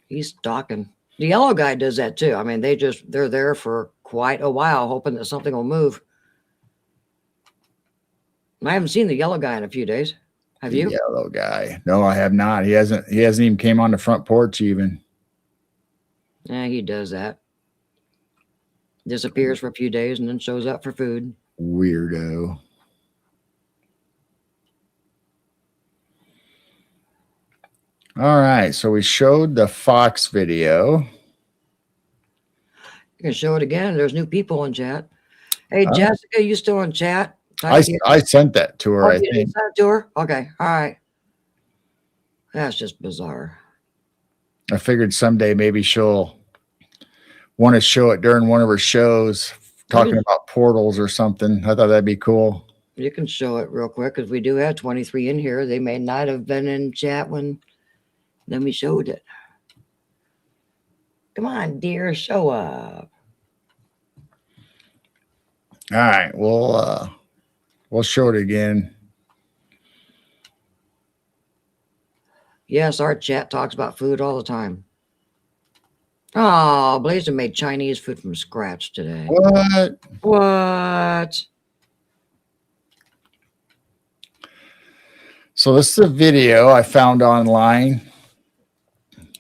He's stalking. The yellow guy does that too. I mean, they're there for quite a while, hoping that something will move. I haven't seen the yellow guy in a few days. Have you? The yellow guy? No, I have not. He hasn't even came on the front porch even. Yeah, he does that. Disappears for a few days and then shows up for food. Weirdo. All right, so we showed the fox video. You can show it again. There's new people in chat. Hey, Huh? Jessica, you still in chat? I sent that to her, Oh, I you didn't think. send it to her? Okay. All right. That's just bizarre. I figured someday maybe she'll want to show it during one of her shows, talking about portals or something. I thought that'd be cool. You can show it real quick because we do have 23 in here. They may not have been in chat when then we showed it. Come on, dear, show up. All right, we'll show it again. Yes, our chat talks about food all the time. Oh, Blazer made Chinese food from scratch today. What? What? So this is a video I found online,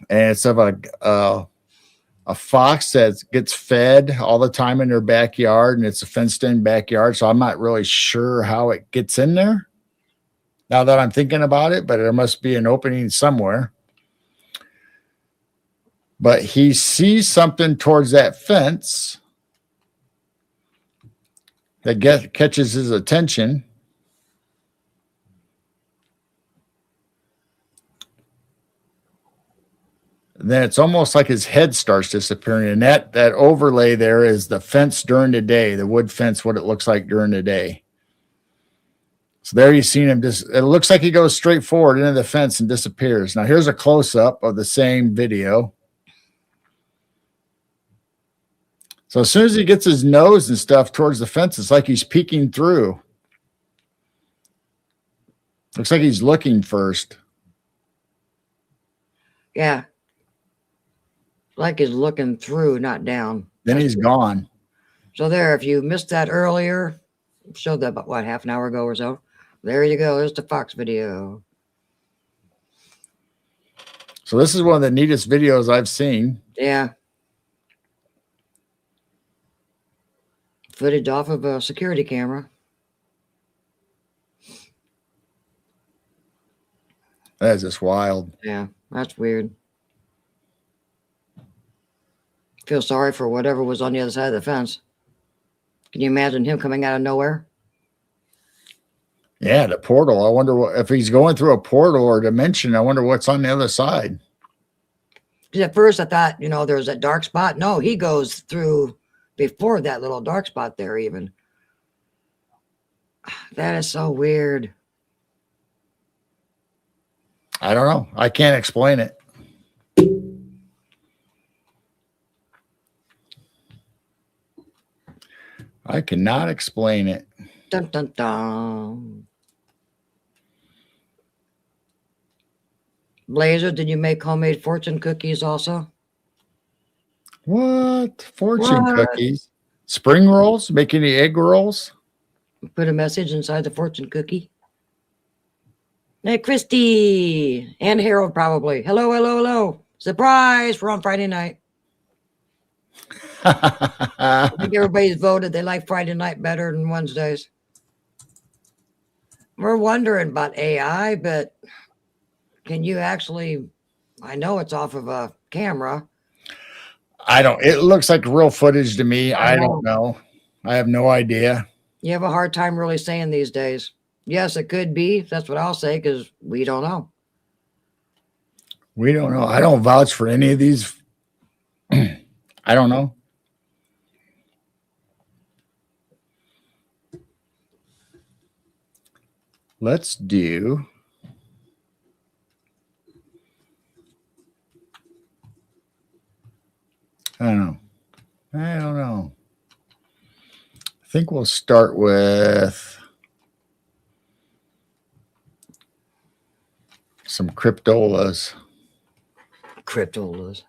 and it's of a fox that gets fed all the time in their backyard, and it's a fenced-in backyard. So I'm not really sure how it gets in there now that I'm thinking about it, but there must be an opening somewhere. But he sees something towards that fence that catches his attention. Then it's almost like his head starts disappearing. And that overlay there is the fence during the day, the wood fence, what it looks like during the day. So there you've seen him it looks like he goes straight forward into the fence and disappears. Now here's a close-up of the same video. So as soon as he gets his nose and stuff towards the fence, it's like he's peeking through. Looks like he's looking first. Yeah. Like he's looking through, not down. Then he's gone. So there, if you missed that earlier, showed that about, what, half an hour ago or so? There you go. There's the fox video. So this is one of the neatest videos I've seen. Yeah. Footage off of a security camera. That is just wild. Yeah, that's weird. Feel sorry for whatever was on the other side of the fence. Can you imagine him coming out of nowhere? Yeah, the portal. I wonder if he's going through a portal or dimension. I wonder what's on the other side. Because at first I thought, there's that dark spot. No, he goes through before that little dark spot there even. That is so weird. I don't know. I can't explain it. I cannot explain it. Dun, dun, dun. Blazer, did you make homemade fortune cookies also? What? Fortune cookies? Spring rolls? Make any egg rolls? Put a message inside the fortune cookie. Hey, Christy and Harold probably. Hello, hello, hello. Surprise! We're on Friday night. I think everybody's voted. They like Friday night better than Wednesdays. We're wondering about AI, but can you actually, I know it's off of a camera. It looks like real footage to me. I don't know. I have no idea. You have a hard time really saying these days. Yes, it could be. That's what I'll say because we don't know. We don't know. I don't vouch for any of these. I don't know. Let's do. I don't know. I think we'll start with some cryptolas. Cryptolas.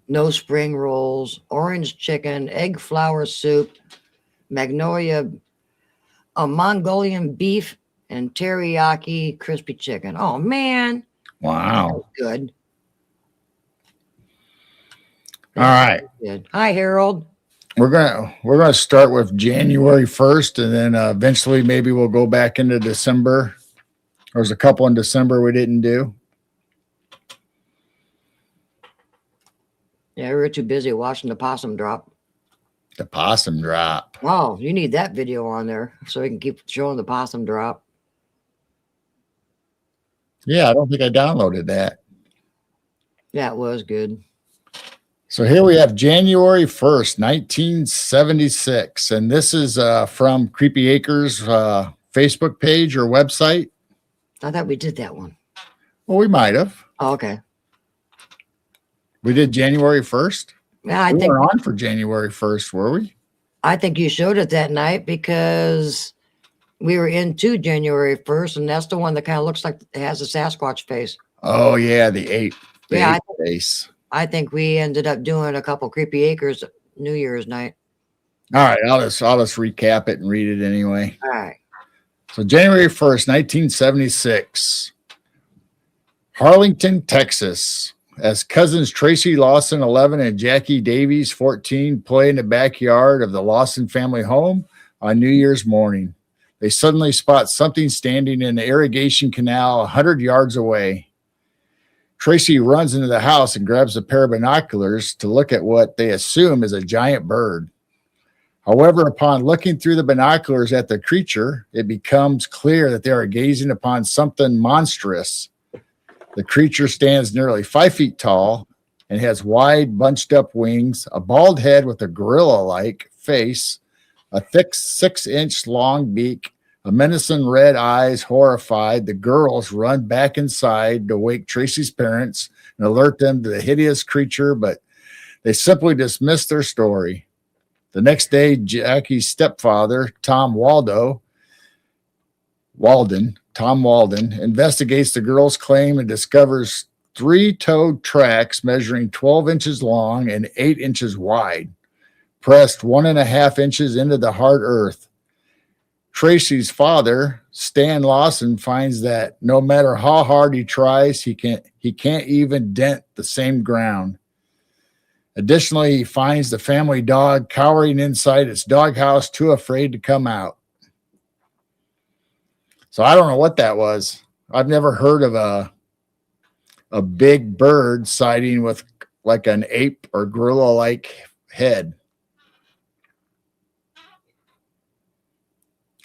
No spring rolls, orange chicken, egg flour soup, magnolia, a Mongolian beef, and teriyaki crispy chicken. Oh, man. Wow. Good. All right. Good. Hi, Harold. We're gonna start with January 1st, and then eventually maybe we'll go back into December. There's a couple in December we didn't do. Yeah, we were too busy watching the possum drop. The possum drop. Oh, you need that video on there so we can keep showing the possum drop. Yeah, I don't think I downloaded that. Yeah, it was good. So here we have January 1st, 1976. And this is from Creepy Acres Facebook page or website. I thought we did that one. Well, we might have. Oh, okay. We did January 1st. Yeah, We weren't on for January 1st, were we? I think you showed it that night because we were into January 1st, and that's the one that kind of looks like it has a Sasquatch face. Oh, yeah, the ape face. I think we ended up doing a couple Creepy Acres New Year's night. All right, I'll just recap it and read it anyway. All right. So January 1st, 1976, Harlington, Texas. As cousins Tracy Lawson, 11, and Jackie Davies, 14, play in the backyard of the Lawson family home on New Year's morning, they suddenly spot something standing in the irrigation canal 100 yards away. Tracy runs into the house and grabs a pair of binoculars to look at what they assume is a giant bird. However, upon looking through the binoculars at the creature, it becomes clear that they are gazing upon something monstrous. The creature stands nearly 5 feet tall and has wide, bunched up wings, a bald head with a gorilla-like face, a thick 6-inch long beak, a menacing red eyes. Horrified, the girls run back inside to wake Tracy's parents and alert them to the hideous creature, but they simply dismiss their story. The next day, Jackie's stepfather, Tom Walden, investigates the girl's claim and discovers 3-toed tracks measuring 12 inches long and 8 inches wide, pressed 1.5 inches into the hard earth. Tracy's father, Stan Lawson, finds that no matter how hard he tries, he can't even dent the same ground. Additionally, he finds the family dog cowering inside its doghouse, too afraid to come out. So I don't know what that was. I've never heard of a big bird sighting with like an ape or gorilla-like head.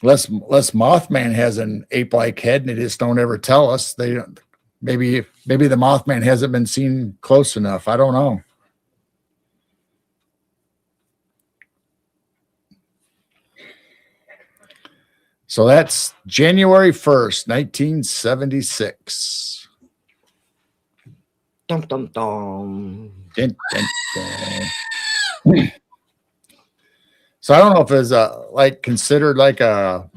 Unless Mothman has an ape-like head and they just don't ever tell us. They don't. Maybe the Mothman hasn't been seen close enough. I don't know. So that's January 1st, 1976. Dum, dum, dum. Dun, dun, dun. So I don't know if it's considered like a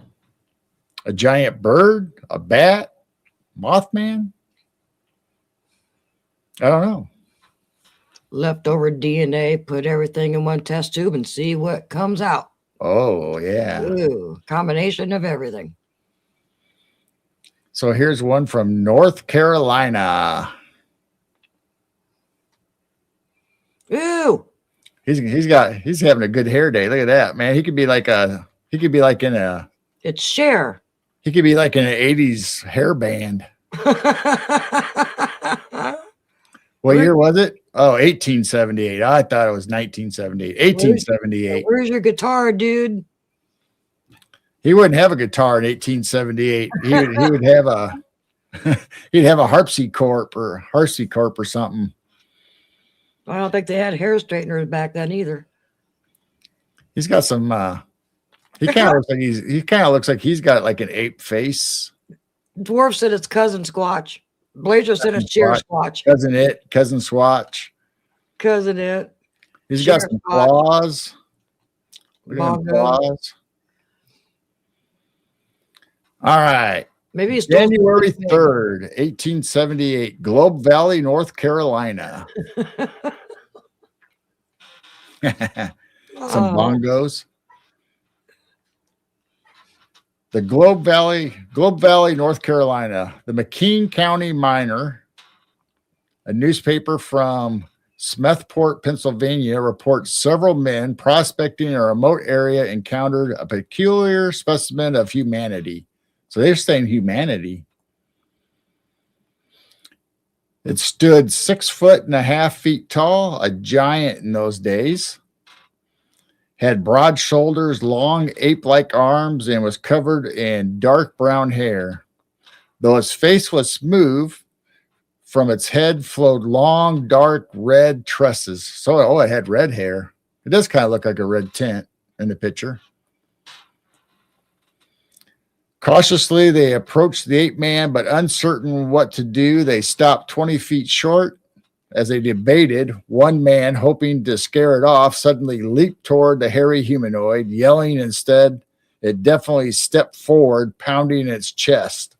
giant bird, a bat, Mothman. I don't know. Leftover DNA, put everything in one test tube and see what comes out. Oh, yeah. Ooh, combination of everything. So here's one from North Carolina. Ooh. He's having a good hair day. Look at that, man. He could be like in a It's Cher. He could be like in an 80s hair band. What year was it? Oh, 1878. I thought it was 1978. 1878. Where's your guitar, dude? He wouldn't have a guitar in 1878. He would have he'd have a harpsichord or something. I don't think they had hair straighteners back then either. He's got some he kind of looks like he's got like an ape face. Dwarf said it's cousin Squatch. Blazer said it's Cher Squatch. Cousin Swatch. Cousin it. He's got some claws. Look at them claws. All right. Maybe it's January 3rd, 1878, Globe Valley, North Carolina. Some bongos. The Globe Valley, North Carolina. The McKean County Miner, a newspaper from Smethport, Pennsylvania, reports several men prospecting in a remote area encountered a peculiar specimen of humanity. So they're saying humanity. It stood 6.5 feet tall, a giant in those days. had broad shoulders, long ape-like arms, and was covered in dark brown hair. Though its face was smooth, from its head flowed long, dark red tresses. So, oh, it had red hair. It does kind of look like a red tint in the picture. Cautiously, they approached the ape man, but uncertain what to do, they stopped 20 feet short. As they debated, one man, hoping to scare it off, suddenly leaped toward the hairy humanoid, yelling instead. It definitely stepped forward, pounding its chest.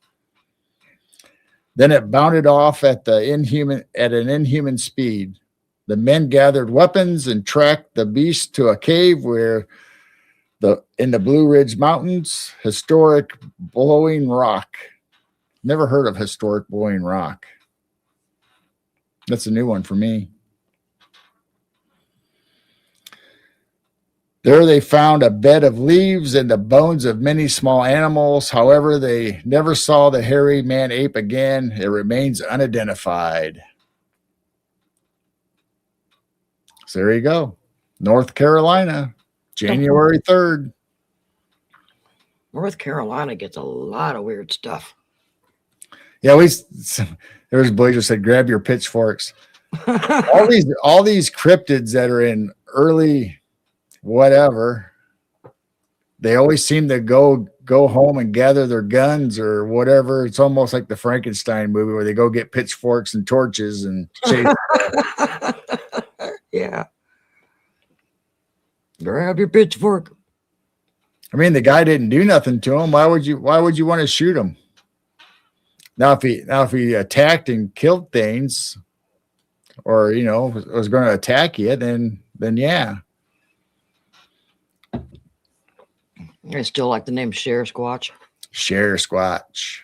Then it bounded off at an inhuman speed. The men gathered weapons and tracked the beast to a cave where in the Blue Ridge Mountains, historic Blowing Rock. Never heard of historic Blowing Rock. That's a new one for me. There they found a bed of leaves and the bones of many small animals. However, they never saw the hairy man ape again. It remains unidentified. So there you go. North Carolina, January 3rd. North Carolina gets a lot of weird stuff. Yeah, there's Blazer said, grab your pitchforks. all these cryptids that are in early whatever, they always seem to go home and gather their guns or whatever. It's almost like the Frankenstein movie where they go get pitchforks and torches and chase. Yeah. Grab your pitchfork. I mean, the guy didn't do nothing to him. Why would you want to shoot him? Now if he attacked and killed things, or was going to attack you, then yeah. I still like the name Share Squatch. Share Squatch.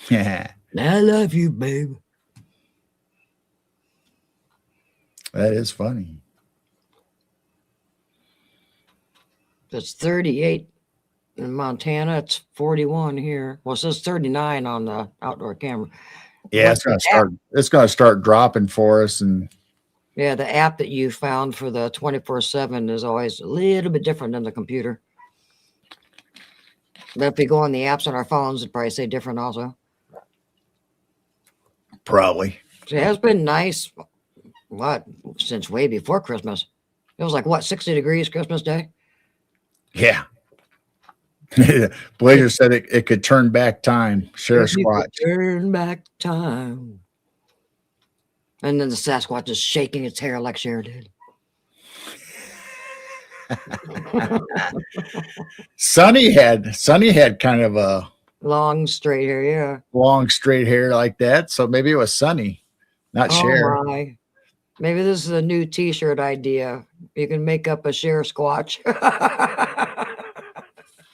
Yeah. I love you, babe. That is funny. It's 38 in Montana. It's 41 here. Well, it says 39 on the outdoor camera. Yeah, it's gonna start dropping for us. And yeah, the app that you found for the 24/7 is always a little bit different than the computer. But if we go on the apps on our phones, it'd probably say different also. Probably. So it has been nice. Since way before Christmas. It was like 60 degrees Christmas Day. Yeah. Blazer said it could turn back time. Share Squatch. Turn back time. And then the Sasquatch is shaking its hair like Cher did. Sonny had kind of a long straight hair, yeah. Long straight hair like that. So maybe it was Sonny, not Cher. My. Maybe this is a new t-shirt idea. You can make up a Share Squatch.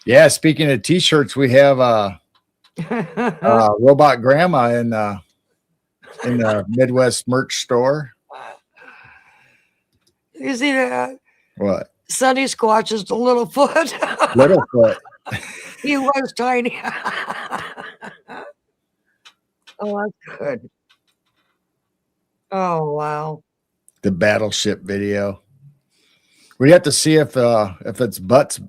Yeah, speaking of t-shirts, we have Robot Grandma in the Midwest merch store. You see that? What? Sonny Squatch is the little foot. Little foot. He was tiny. Oh, that's good. Oh, wow. The battleship video. We'd have to see if it's butts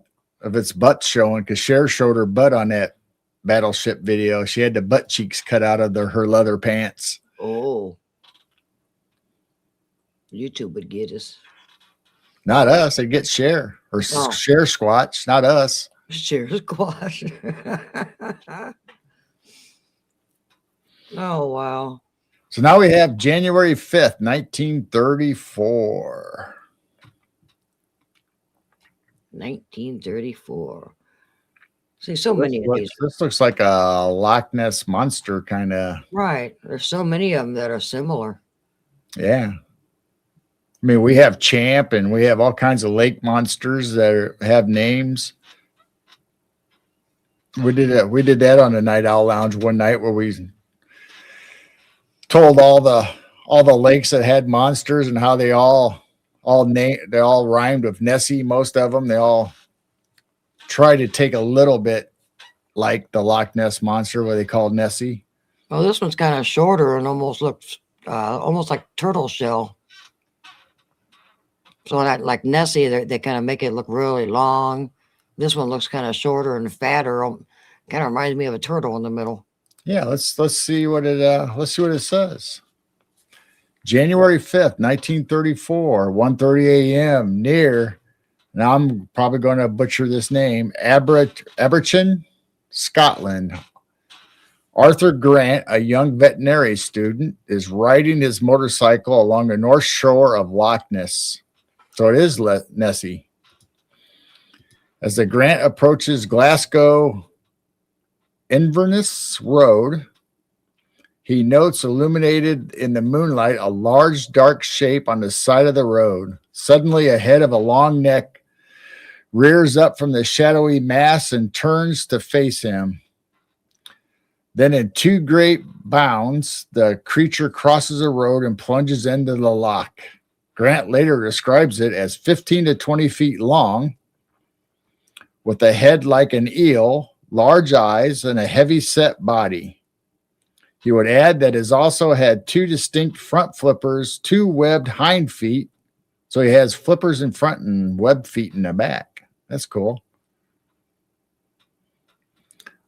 showing, because Cher showed her butt on that battleship video. She had the butt cheeks cut out of her leather pants. Oh. YouTube would get us. Not us. They'd get Cher or Share Squatch, not us. Share Squatch. Oh, wow. So now we have January 5th, 1934. 1934. See, so many of these. This looks like a Loch Ness monster kind of. Right. There's so many of them that are similar. Yeah. I mean, we have Champ and we have all kinds of lake monsters that have names. We did that on the Night Owl Lounge one night where we told all the lakes that had monsters and how they all rhymed with Nessie. Most of them, they all try to take a little bit like the Loch Ness monster, what they call Nessie. Well, this one's kind of shorter and almost looks almost like turtle shell. So like Nessie, they kind of make it look really long. This one looks kind of shorter and fatter. Kind of reminds me of a turtle in the middle. Yeah, let's see what it says. January 5th, 1934, 1:30 a.m. near, now I'm probably going to butcher this name, Aberchin, Scotland. Arthur Grant, a young veterinary student, is riding his motorcycle along the north shore of Loch Ness. So it is Nessie. As the Grant approaches Glasgow Inverness Road, he notes illuminated in the moonlight a large dark shape on the side of the road. Suddenly, a head of a long neck rears up from the shadowy mass and turns to face him. Then, in two great bounds, the creature crosses a road and plunges into the loch. Grant later describes it as 15 to 20 feet long, with a head like an eel, large eyes, and a heavy-set body. He would add that it also had two distinct front flippers, two webbed hind feet. So he has flippers in front and webbed feet in the back. That's cool.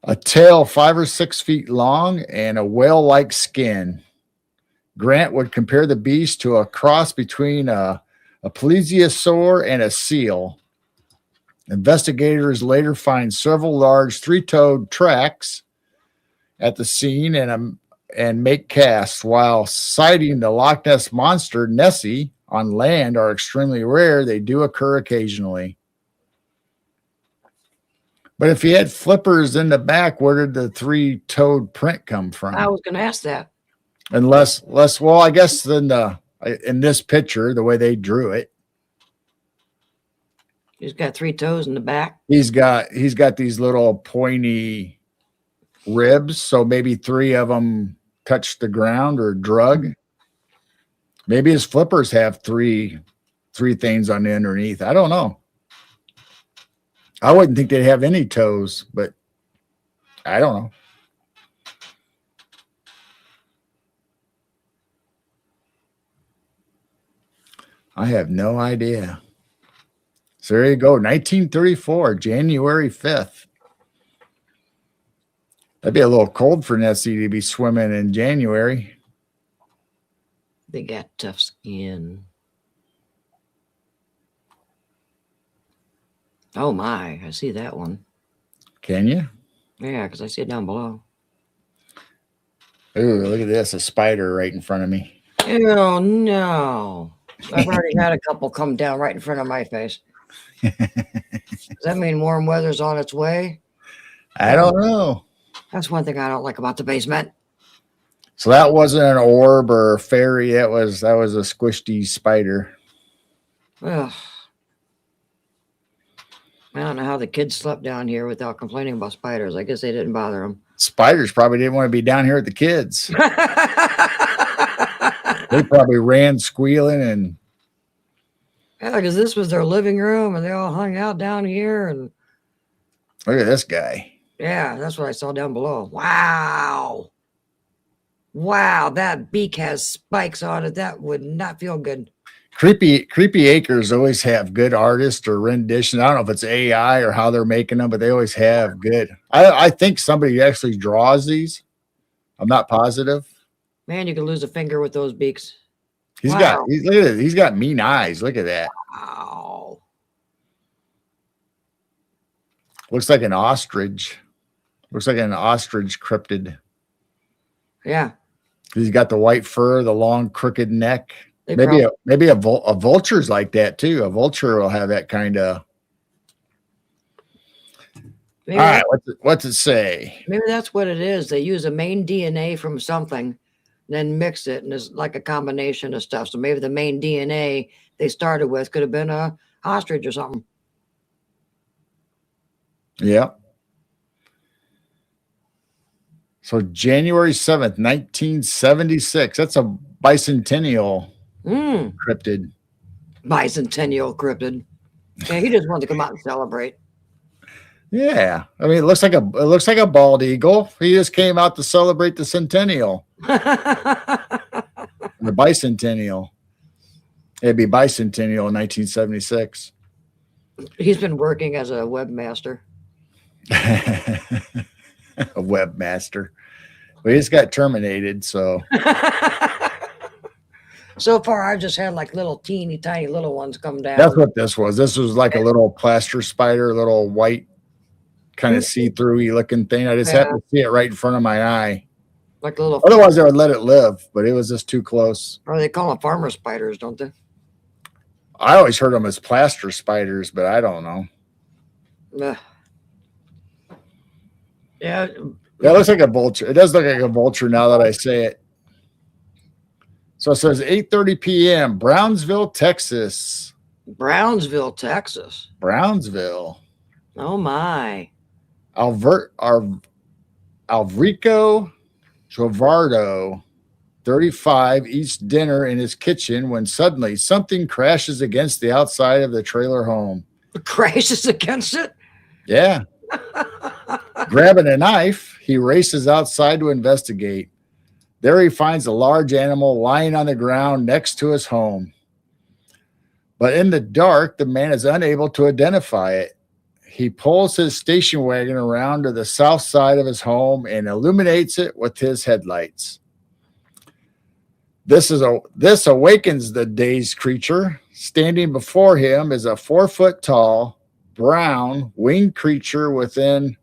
A tail 5 or 6 feet long and a whale-like skin. Grant would compare the beast to a cross between a plesiosaur and a seal. Investigators later find several large three-toed tracks at the scene and make casts. While sighting the Loch Ness monster Nessie on land are extremely rare, they do occur occasionally. But if he had flippers in the back, where did the three-toed print come from? I was going to ask that. Unless, well, I guess in this picture, the way they drew it, he's got 3 toes in the back. He's got these little pointy ribs, so maybe 3 of them touched the ground or drug. Maybe his flippers have three things on the underneath. I don't know. I wouldn't think they'd have any toes, but I don't know. I have no idea. So there you go. 1934, January 5th. That'd be a little cold for Nessie to be swimming in January. They got tough skin. Oh my, I see that one. Can you? Yeah, because I see it down below. Ooh, look at this, a spider right in front of me. Oh no. I've already had a couple come down right in front of my face. Does that mean warm weather's on its way? I don't know. That's one thing I don't like about the basement. So that wasn't an orb or a fairy. That was a squishy spider. Ugh. I don't know how the kids slept down here without complaining about spiders. I guess they didn't bother them. Spiders probably didn't want to be down here with the kids. They probably ran squealing and. Yeah, because this was their living room and they all hung out down here. And look at this guy. Yeah, that's what I saw down below. Wow. Wow, that beak has spikes on it. That would not feel good. Creepy Acres always have good artists or rendition. I don't know if it's AI or how they're making them, but they always have good. I think somebody actually draws these. I'm not positive. Man, you could lose a finger with those beaks. Look at it. He's got mean eyes. Look at that. Wow. Looks like an ostrich. Looks like an ostrich cryptid. Yeah. He's got the white fur, the long crooked neck. Maybe A vulture's like that too. A vulture will have that kind of. All right, what's it say? Maybe that's what it is. They use a main DNA from something, then mix it, and it's like a combination of stuff. So maybe the main DNA they started with could have been a ostrich or something. Yeah. So January 7th, 1976. That's a bicentennial cryptid. Bicentennial cryptid. Yeah, he just wanted to come out and celebrate. Yeah. I mean, it looks like a bald eagle. He just came out to celebrate the centennial. The bicentennial. It'd be bicentennial in 1976. He's been working as a webmaster. A webmaster. We just got terminated, so So far, I've just had like little teeny tiny little ones come down. that's what this was. This was like a little plaster spider, little white, kind of see-through-y looking thing. I just happened to see it right in front of my eye. Like a little. Otherwise, I would let it live, but it was just too close. Or they call them farmer spiders, don't they? I always heard them as plaster spiders, but I don't know. Yeah. Yeah, it looks like a vulture. It does look like a vulture now that I say it. So it says 8:30 p.m. Brownsville, Texas. Brownsville, Texas. Brownsville. Oh my. Alvrico Trovardo, 35, eats dinner in his kitchen when suddenly something crashes against the outside of the trailer home. Crashes against it? Yeah. Grabbing a knife, he races outside to investigate. There he finds a large animal lying on the ground next to his home. But in the dark, the man is unable to identify it. He pulls his station wagon around to the south side of his home and illuminates it with his headlights. This awakens the dazed creature. Standing before him is a 4-foot tall, brown, winged creature with a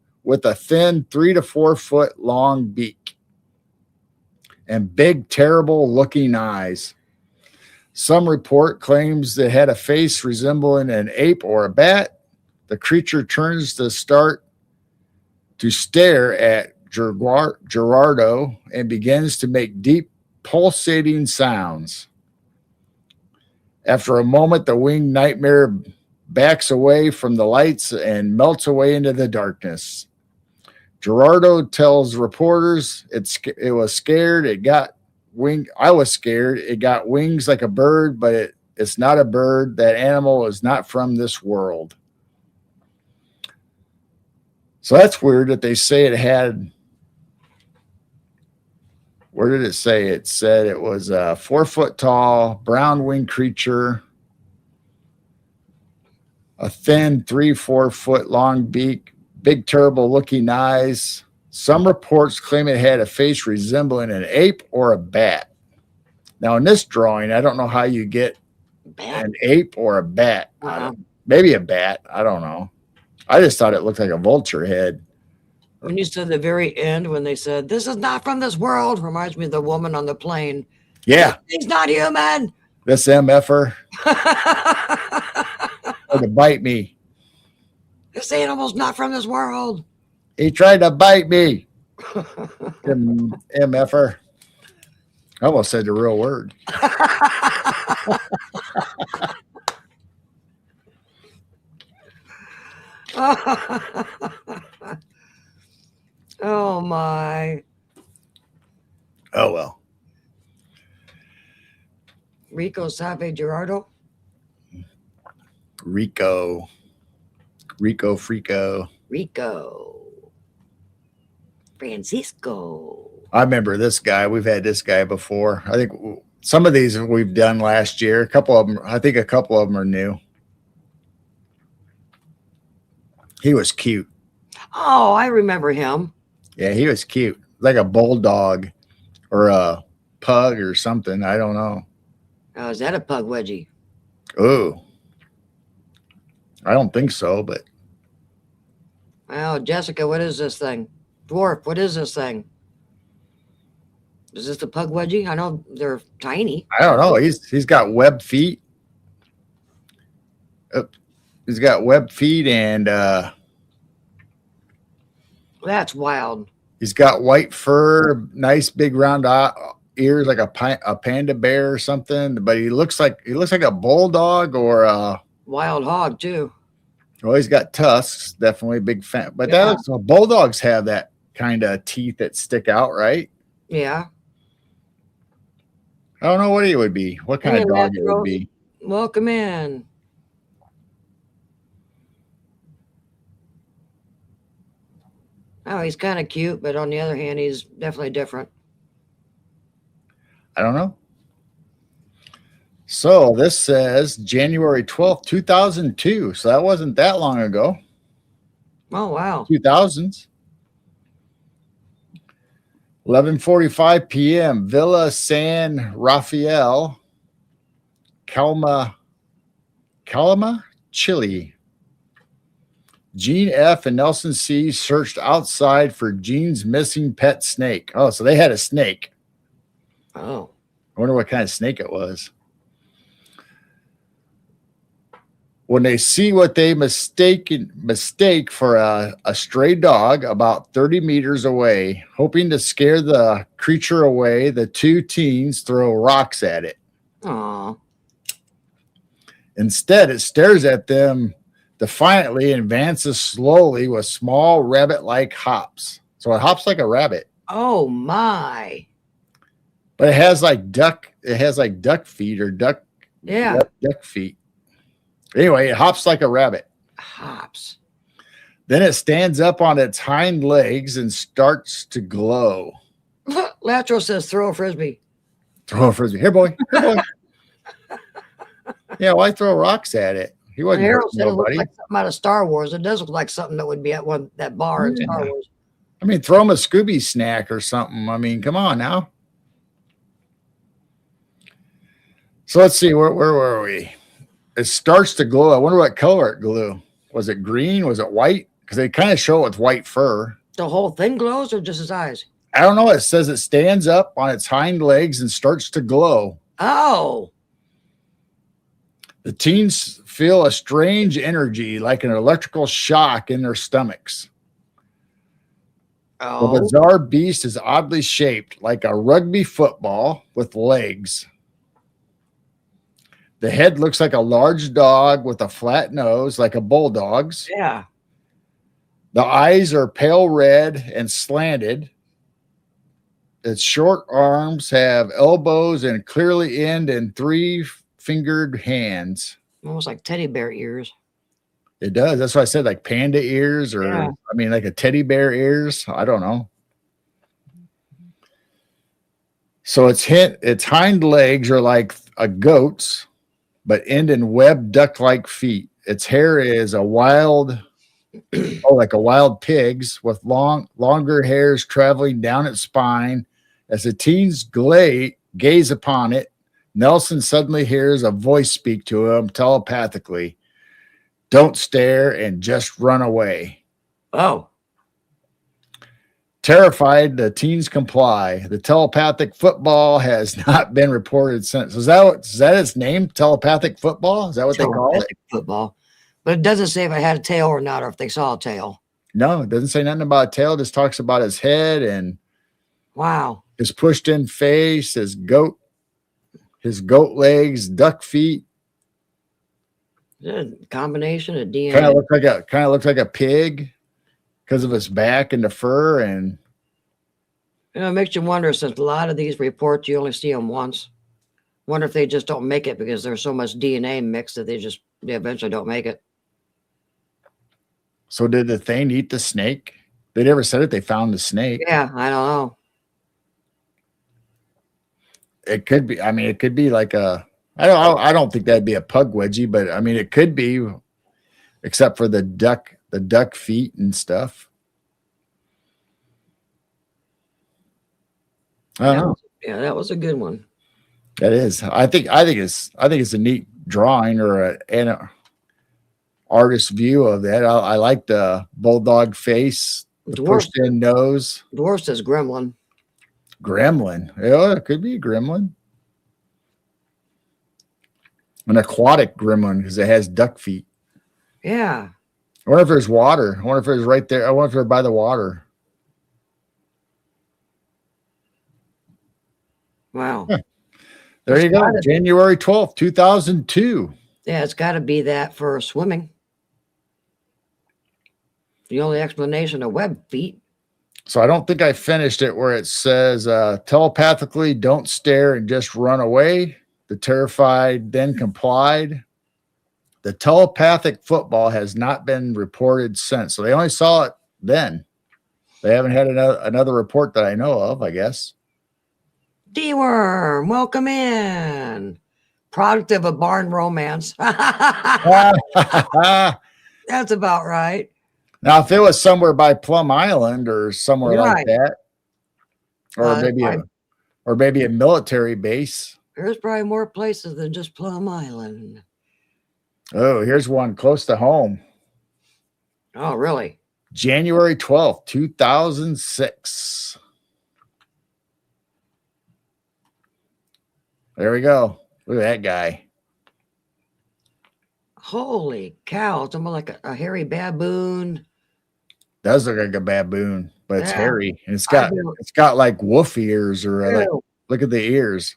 thin 3 to 4 foot long beak and big, terrible looking eyes. Some report claims it had a face resembling an ape or a bat. The creature turns to stare at Gerardo and begins to make deep, pulsating sounds. After a moment, the winged nightmare backs away from the lights and melts away into the darkness. Gerardo tells reporters it was scared. It got wing. I was scared. It got wings like a bird, but it's not a bird. That animal is not from this world. So that's weird that they say it had. Where did it say? It said it was a 4-foot tall, brown winged creature, a thin 3-4 foot long beak, big, terrible looking eyes. Some reports claim it had a face resembling an ape or a bat. Now, in this drawing, I don't know how you get an ape or a bat. Maybe a bat. I don't know. I just thought it looked like a vulture head. When you said the very end, when they said, "This is not from this world," reminds me of the woman on the plane. Yeah. He's not human. This MFer. Tried to bite me. This animal's not from this world. He tried to bite me. MFer. I almost said the real word. Oh my. Oh well. Rico Save Gerardo. Rico Frico. Francisco. I remember this guy. We've had this guy before. I think some of these we've done last year. I think a couple of them are new. He was cute. Oh, I remember him. Yeah, he was cute. Like a bulldog or a pug or something. I don't know. Oh, is that a pug wedgie? Oh, I don't think so, but. Oh, Jessica, what is this thing? Dwarf, what is this thing? Is this the pug wedgie? I know they're tiny. I don't know. He's got webbed feet. He's got webbed feet and That's wild. He's got white fur, nice big round ears, like a panda bear or something. But he looks like a bulldog or a wild hog too. Well, he's got tusks, definitely big fan. But yeah. Bulldogs have that kind of teeth that stick out, right? Yeah. I don't know what he would be. What kind of dog it would be. Welcome in. Oh, he's kind of cute, but on the other hand, he's definitely different. I don't know. So this says January 12th, 2002. So that wasn't that long ago. Oh, wow. 2000s. 11:45 p.m. Villa San Rafael, Calama, Chile. Gene F. and Nelson C. searched outside for Gene's missing pet snake. Oh, so they had a snake. Oh. I wonder what kind of snake it was. When they see what they mistake for a stray dog about 30 meters away, hoping to scare the creature away, the two teens throw rocks at it. Aw. Instead, it stares at them defiantly and advances slowly with small rabbit-like hops. So it hops like a rabbit. Oh, my. But it has like duck feet or duck Yeah. duck feet. Anyway, it hops like a rabbit. Hops. Then it stands up on its hind legs and starts to glow. Latro says throw a frisbee. Throw a frisbee. Here, boy. Here, boy. Yeah, why throw rocks at it? He wasn't Harold hurting said it looks nobody. like something out of Star Wars. It does look like something that would be at that bar in Star Yeah. Wars. I mean, throw him a Scooby snack or something. I mean, come on now. So let's see, where were we? It starts to glow. I wonder what color it glue. Was it green? Was it white? Because they kind of show it with white fur. The whole thing glows or just his eyes? I don't know. It says it stands up on its hind legs and starts to glow. Oh. The teens feel a strange energy, like an electrical shock in their stomachs. The Oh. bizarre beast is oddly shaped, like a rugby football with legs. The head looks like a large dog with a flat nose, like a bulldog's. Yeah. The eyes are pale red and slanted. Its short arms have elbows and clearly end in three-fingered hands. Almost like teddy bear ears. It does. That's why I said like panda ears or, Yeah. I mean, like a teddy bear ears. I don't know. So its hind legs are like a goat's, but end in webbed duck-like feet. Its hair is like a wild pig's with longer hairs traveling down its spine. As the teens gaze upon it, Nelson suddenly hears a voice speak to him telepathically. Don't stare and just run away. Oh. Terrified, the teens comply. The telepathic football has not been reported since. Is that its name? Telepathic football? Is that what they call it? Telepathic football. But it doesn't say if it had a tail or not, or if they saw a tail. No, it doesn't say nothing about a tail. It just talks about his head and Wow. his pushed in face, his goat legs, duck feet. Is it a combination of DNA. Kind of looks like a pig because of its back and the fur. And It makes you wonder, since a lot of these reports you only see them once. Wonder if they just don't make it because there's so much DNA mixed that they eventually don't make it. so did the thing eat the snake? They never said it. They found the snake. Yeah, I don't know. It could be. I mean, it could be like a. I don't think that'd be a pug wedgie, but I mean, it could be, except for the duck feet and stuff. I don't know. Yeah, that was a good one. That is. I think it's a neat drawing or an artist view of that. I like the bulldog face, the Dwarf, pushed in nose. Dwarf says gremlin. Gremlin. Yeah, it could be a gremlin. An aquatic gremlin because it has duck feet. Yeah. I wonder if there's water. I wonder if it's right there. I wonder if they're by the water. Wow. Huh. There you go. January 12th, 2002. Yeah, it's got to be that for swimming. The only explanation of web feet. So I don't think I finished it where it says telepathically, don't stare and just run away. The terrified then complied. The telepathic football has not been reported since. So they only saw it then. They haven't had another report that I know of, I guess. D-Worm, welcome in. Product of a barn romance. now, That's about right. if it was somewhere by Plum Island or somewhere You're like right. that, or maybe a military base. There's probably more places than just Plum Island. Oh, here's one close to home. Oh, really? January 12th, 2006. There we go. Look at that guy. Holy cow. It's almost like a hairy baboon. Does look like a baboon, but it's Yeah. hairy. And it's I got like wolf ears or like, do. look at the ears.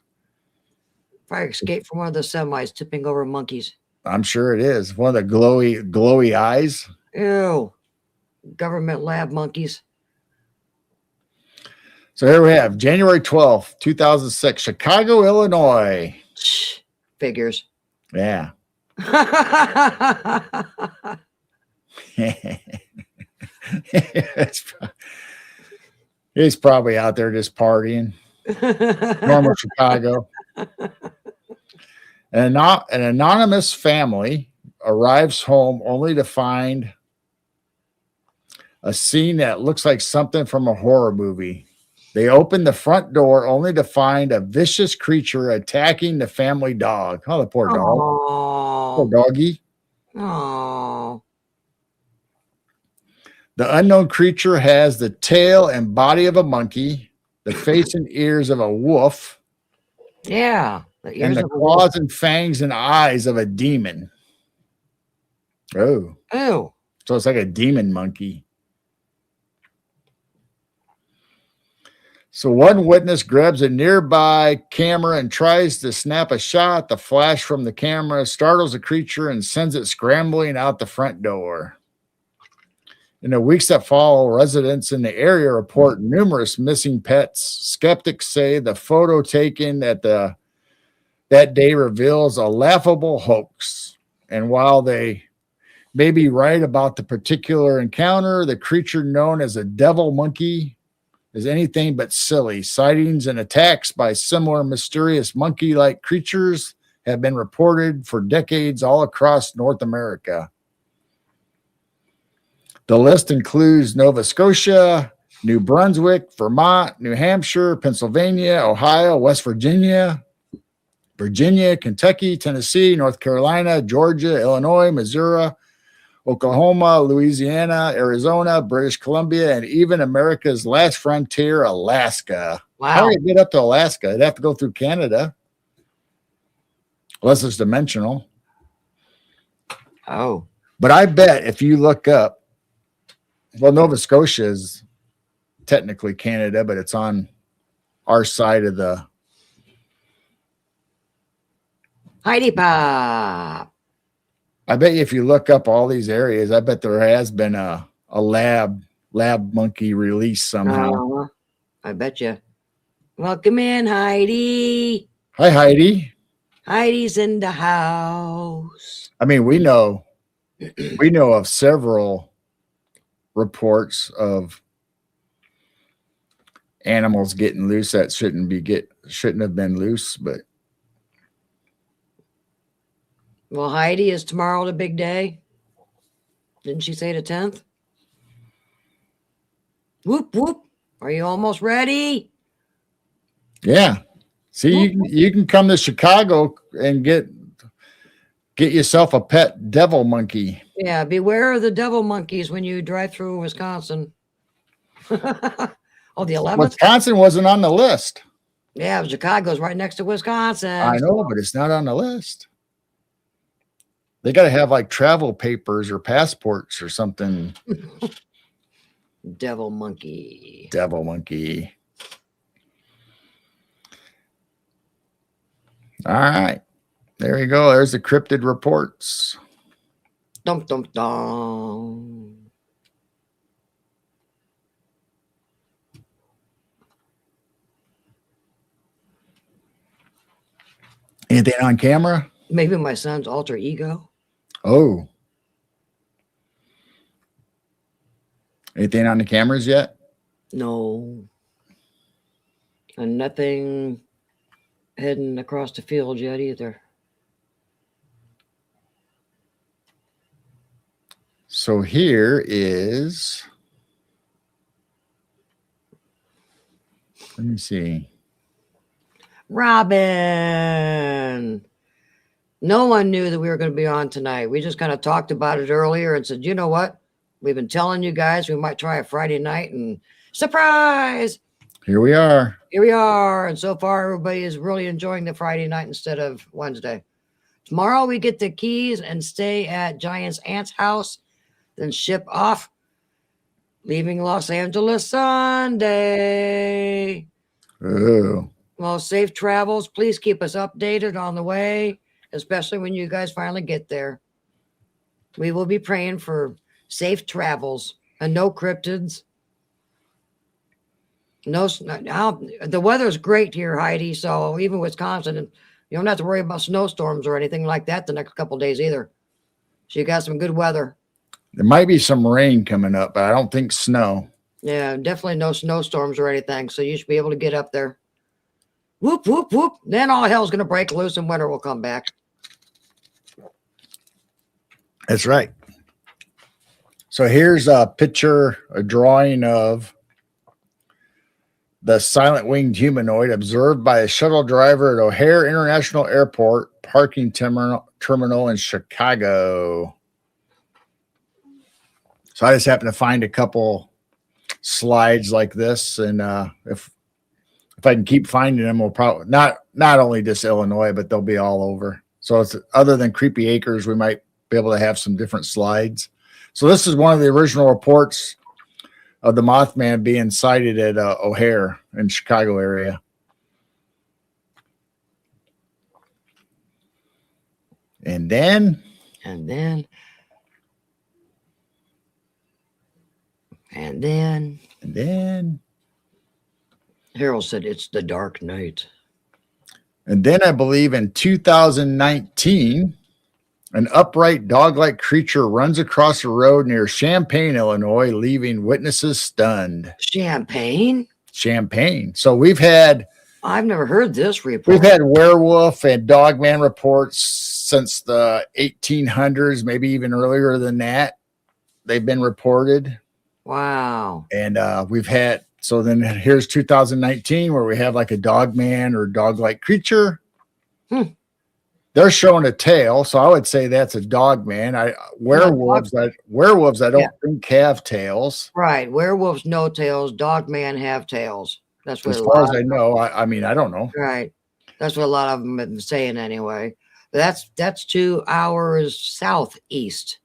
Probably escaped from one of the semis tipping over monkeys. I'm sure it is. One of the glowy eyes. Ew. Government lab monkeys. So here we have January 12th, 2006, Chicago, Illinois. Figures. Yeah. He's probably out there just partying. Normal Chicago. An anonymous family arrives home only to find a scene that looks like something from a horror movie. They open the front door only to find a vicious creature attacking the family dog. Oh, the poor dog. Poor Oh. doggy. Oh. The unknown creature has the tail and body of a monkey, the face and ears of a wolf, Yeah. and the claws and fangs and eyes of a demon. Oh. Ew. So it's like a demon monkey. So one witness grabs a nearby camera and tries to snap a shot. The flash from the camera startles the creature and sends it scrambling out the front door. In the weeks that follow, residents in the area report numerous missing pets. Skeptics say the photo taken at that day reveals a laughable hoax. And while they may be right about the particular encounter, the creature known as a devil monkey is anything but silly. Sightings and attacks by similar mysterious monkey-like creatures have been reported for decades all across North America. The list includes Nova Scotia, New Brunswick, Vermont, New Hampshire, Pennsylvania, Ohio, West Virginia, Kentucky, Tennessee, North Carolina, Georgia, Illinois, Missouri, Oklahoma, Louisiana, Arizona, British Columbia, and even America's last frontier, Alaska. Wow. How do you get up to Alaska? It'd have to go through Canada, unless it's dimensional. Oh. But I bet if you look up, well, Nova Scotia is technically Canada, but it's on our side of the Heidi Pop. I bet you if you look up all these areas, I bet there has been a lab monkey release somehow. I bet you. Welcome in, Heidi. Hi, Heidi. Heidi's in the house. I mean, we know of several reports of animals getting loose that shouldn't have been loose, but well, Heidi, is tomorrow the big day? Didn't she say the 10th? Whoop whoop. Are you almost ready? Yeah. See, you can come to Chicago and get yourself a pet devil monkey. Yeah, beware of the devil monkeys when you drive through Wisconsin. Oh, the 11th? Wisconsin wasn't on the list. Yeah, Chicago's right next to Wisconsin. I know, but it's not on the list. They got to have like travel papers or passports or something. Devil monkey. Devil monkey. All right. There you go. There's the cryptid reports. Dum, dum, dum. Anything on camera? Maybe my son's alter ego. Oh. Anything on the cameras yet? No. And nothing heading across the field yet either. So here is, let me see. Robin. No one knew that we were going to be on tonight. We just kind of talked about it earlier and said, you know what? We've been telling you guys we might try a Friday night, and surprise! Here we are. Here we are. And so far, everybody is really enjoying the Friday night instead of Wednesday. Tomorrow, we get the keys and stay at Giant's Aunt's house, then ship off, leaving Los Angeles Sunday. Oh, Well, safe travels. Please keep us updated on the way, especially when you guys finally get there. We will be praying for safe travels and no cryptids. No, the weather's great here, Heidi. So even Wisconsin, you don't have to worry about snowstorms or anything like that the next couple of days either. So you got some good weather. there might be some rain coming up, but I don't think snow. Yeah, definitely no snowstorms or anything. So you should be able to get up there. Whoop, whoop, whoop. Then all hell's going to break loose and winter will come back. That's right. So here's a picture, a drawing of the silent winged humanoid observed by a shuttle driver at O'Hare International Airport parking terminal in Chicago. So I just happened to find a couple slides like this, and if I can keep finding them, we'll probably not only just Illinois, but they'll be all over. So it's other than Creepy Acres, we might be able to have some different slides. So this is one of the original reports of the Mothman being sighted at O'Hare in Chicago area. And then Harold said it's the dark night. And then I believe in 2019, an upright dog-like creature runs across the road near Champaign, Illinois, leaving witnesses stunned. Champagne? Champaign. So we've had I've never heard this report. We've had werewolf and dogman reports since the 1800s, maybe even earlier than that. They've been reported. Wow. And we've had, so then here's 2019 where we have like a dogman or dog-like creature. They're showing a tail, so I would say that's a dogman. Werewolves I don't think have tails. Right. Werewolves no tails, dogman have tails. That's what as far as I know. I mean, I don't know. Right. That's what a lot of them have been saying anyway. But that's 2 hours southeast.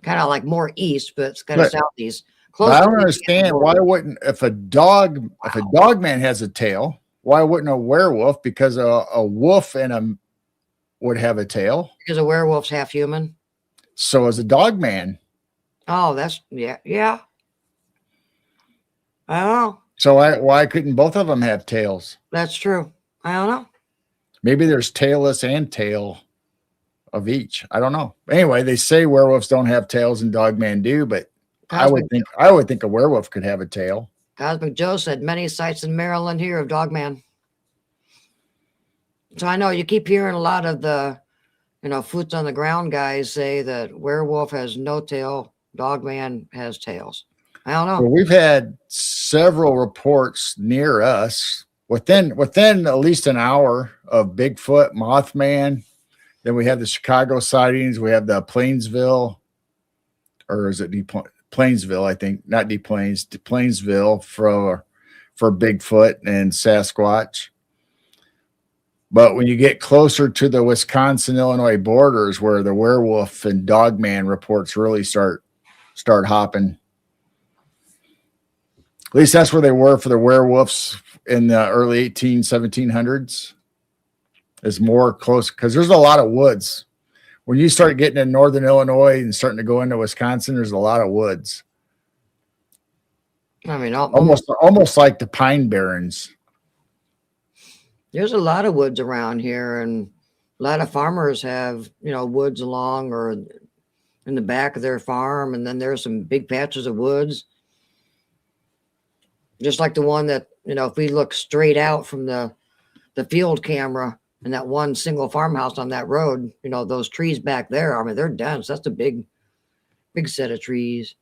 Kind of like more east, but it's kind of southeast. But I don't understand why wouldn't if a dogman has a tail, why wouldn't a werewolf? Because a wolf and a would have a tail. Because a werewolf's half human. So is a dogman. Oh, that's yeah. I don't know. So why couldn't both of them have tails? That's true. I don't know. Maybe there's tailless and tail of each. I don't know. Anyway, they say werewolves don't have tails and dogman do, but I would think a werewolf could have a tail. Cosmic Joe said many sites in Maryland here of dogman. So I know you keep hearing a lot of the, foots on the ground guys say that werewolf has no tail, dogman has tails. I don't know. Well, we've had several reports near us within at least an hour of Bigfoot, Mothman. Then we have the Chicago sightings. We have the Plainsville, or is it Plainsville? I think not Plainsville for Bigfoot and Sasquatch. But when you get closer to the Wisconsin-Illinois borders, where the werewolf and dogman reports really start hopping. At least that's where they were for the werewolves in the early 1700s. Is more close because there's a lot of woods. When you start getting in northern Illinois and starting to go into Wisconsin, there's a lot of woods. I mean, almost like the Pine Barrens. There's a lot of woods around here, and a lot of farmers have, woods along or in the back of their farm, and then there's some big patches of woods. Just like the one that, if we look straight out from the field camera and that one single farmhouse on that road, those trees back there, I mean, they're dense. That's a big Big set of trees.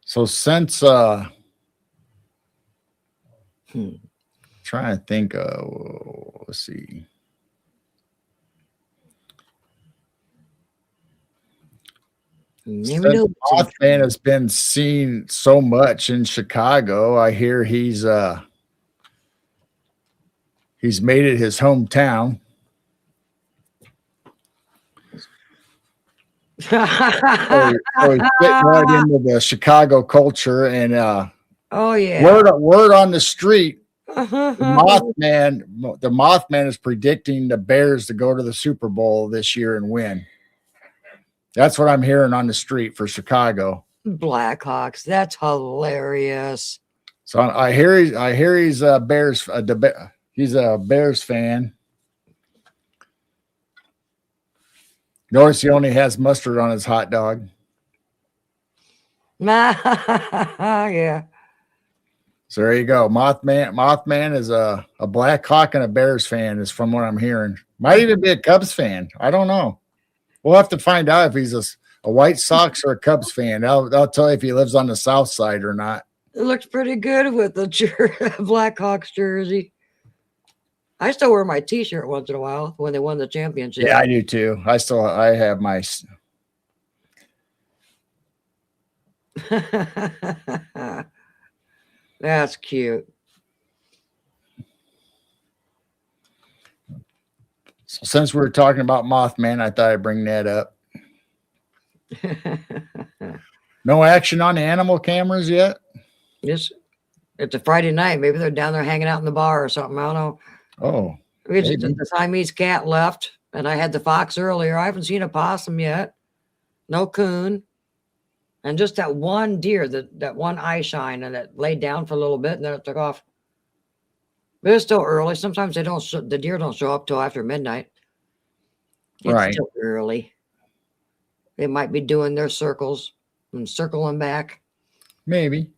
So since Hmm. trying to think, let's see. Never Since know what's in Mothman has been seen so much in Chicago, I hear he's made it his hometown. So he's fitting right into the Chicago culture, and Oh yeah. word on the street, the Mothman is predicting the Bears to go to the Super Bowl this year and win. That's what I'm hearing on the street for Chicago. Blackhawks. That's hilarious. So I hear he's a Bears. He's a Bears fan. Notice he only has mustard on his hot dog. Yeah. So there you go. Mothman is a Black Hawk and a Bears fan, is from what I'm hearing. Might even be a Cubs fan. I don't know. We'll have to find out if he's a White Sox or a Cubs fan. I'll tell you if he lives on the South Side or not. It looks pretty good with the Blackhawks jersey. I still wear my T-shirt once in a while when they won the championship. Yeah, I do too. I have my. That's cute. So since we were talking about Mothman, I thought I'd bring that up. No action on the animal cameras yet? It's a Friday night. Maybe they're down there hanging out in the bar or something. I don't know. Oh, The Siamese cat left, and I had the fox earlier. I haven't seen a possum yet. No coon. And just that one deer, that one eye shine, and it laid down for a little bit, and then it took off. But it's still early. Sometimes the deer don't show up till after midnight. It's right. still early. They might be doing their circles and circling back. Maybe.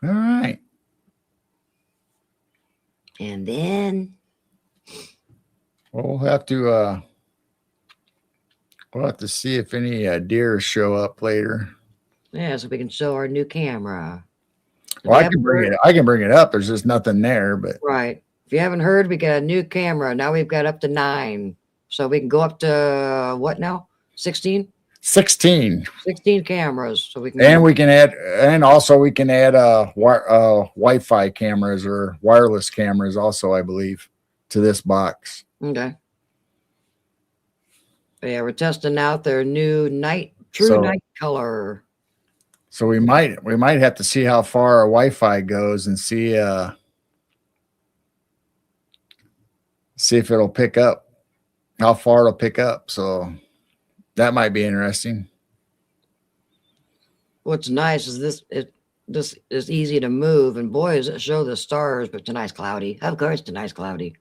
All right. And then we'll have to see if any deer show up later. Yeah, so we can show our new camera. Well, I can bring it up. There's just nothing there, but right. If you haven't heard, we got a new camera. Now we've got up to 9. So we can go up to what now? 16? 16 cameras. So we can also we can add Wi-Fi cameras or wireless cameras also, I believe, to this box. Okay. Yeah, we're testing out their new night color. So we might have to see how far our Wi-Fi goes and see if it'll pick up, how far it'll pick up. So that might be interesting. What's nice is this is easy to move, and boy, does it show the stars, but tonight's cloudy. Of course, tonight's cloudy.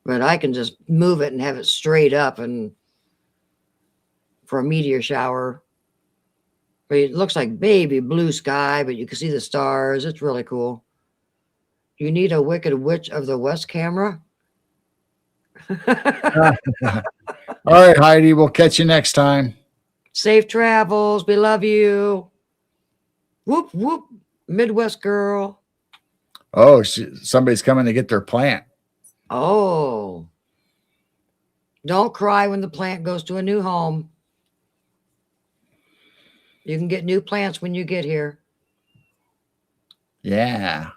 But I can just move it and have it straight up and for a meteor shower. It looks like baby blue sky, but you can see the stars. It's really cool. You need a Wicked Witch of the West camera? All right, Heidi, we'll catch you next time. Safe travels. We love you. Whoop, whoop. Midwest girl. Oh, somebody's coming to get their plant. Oh. Don't cry when the plant goes to a new home. You can get new plants when you get here. Yeah.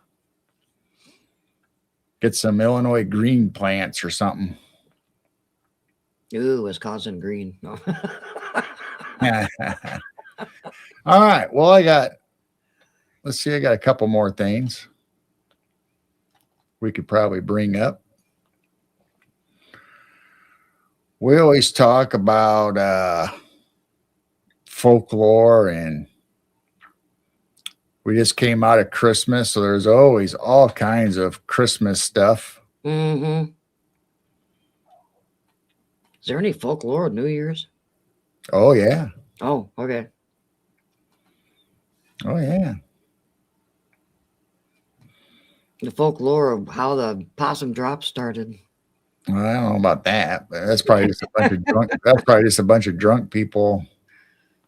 Get some Illinois green plants or something. Ooh, Wisconsin green. All right. Well, I got a couple more things we could probably bring up. We always talk about folklore, and we just came out of Christmas, so there's always all kinds of Christmas stuff. Mm-hmm. Is there any folklore at New Year's? Oh, yeah. Oh, okay. Oh, yeah. The folklore of how the possum drop started. Well, I don't know about that, but that's probably just a bunch of drunk. That's probably just a bunch of drunk people.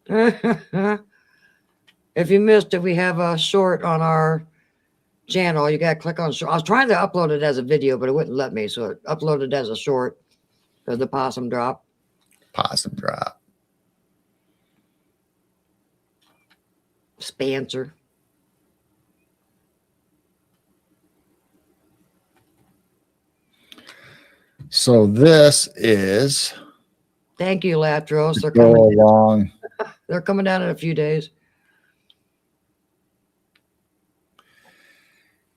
If you missed it, we have a short on our channel. You got to click on short. I was trying to upload it as a video, but it wouldn't let me. So it uploaded as a short for the possum drop. Possum drop. Spencer. So this is Thank you, Latros. They're go coming. along. They're coming down in a few days.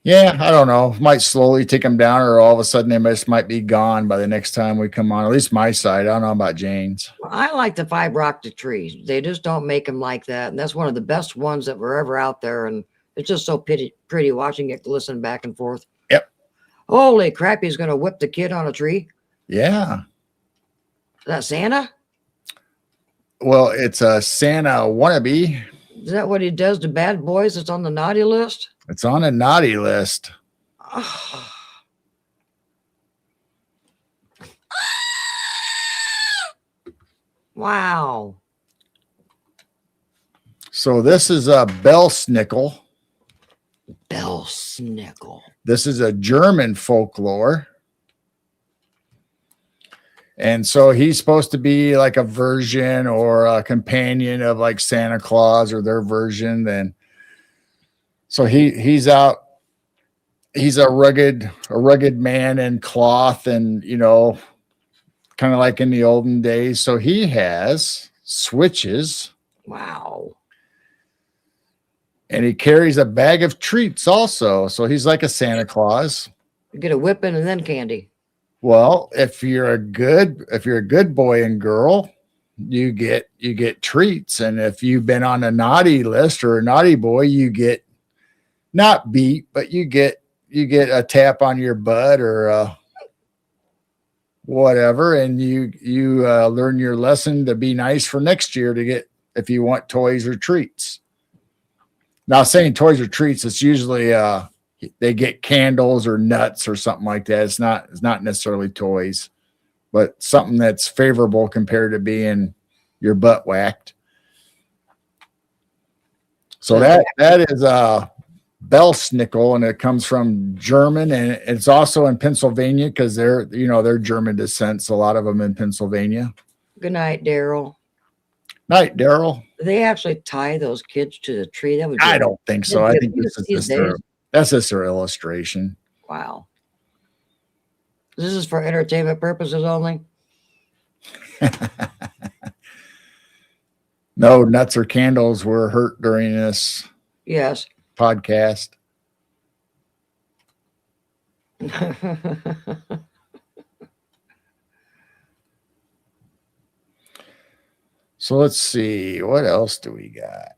Yeah, I don't know. Might slowly take them down, or all of a sudden they just might be gone by the next time we come on. At least my side. I don't know about Jane's. I like the fiber optic trees. They just don't make them like that. And that's one of the best ones that were ever out there. And it's just so pretty watching it glisten back and forth. Yep. Holy crap, he's going to whip the kid on a tree. Yeah. Is that Santa? Well, it's a Santa wannabe. Is that what he does to bad boys that's on the naughty list? It's on a naughty list. Wow. So this is a Belsnickel. Belsnickel. This is a German folklore. And so he's supposed to be like a version or a companion of like Santa Claus or their version. Then so he's out. He's a rugged man in cloth, and kind of like in the olden days. So he has switches. Wow. And he carries a bag of treats also. So he's like a Santa Claus. You get a whipping and then candy. Well, if you're a good boy and girl, you get treats. And if you've been on a naughty list or a naughty boy, you get not beat, but you get a tap on your butt or whatever, and you learn your lesson to be nice for next year to get if you want toys or treats. Now, saying toys or treats, it's usually they get candles or nuts or something like that. It's not necessarily toys, but something that's favorable compared to being your butt whacked. So that is Belsnickel, and it comes from German, and it's also in Pennsylvania because they're German descent. So a lot of them in Pennsylvania. Good night, Daryl. Night, Daryl. Do they actually tie those kids to the tree? That would be I don't think so. I think this is these days. that's just their illustration. Wow. This is for entertainment purposes only. No nuts or candles were hurt during this Yes. podcast. So let's see, what else do we got?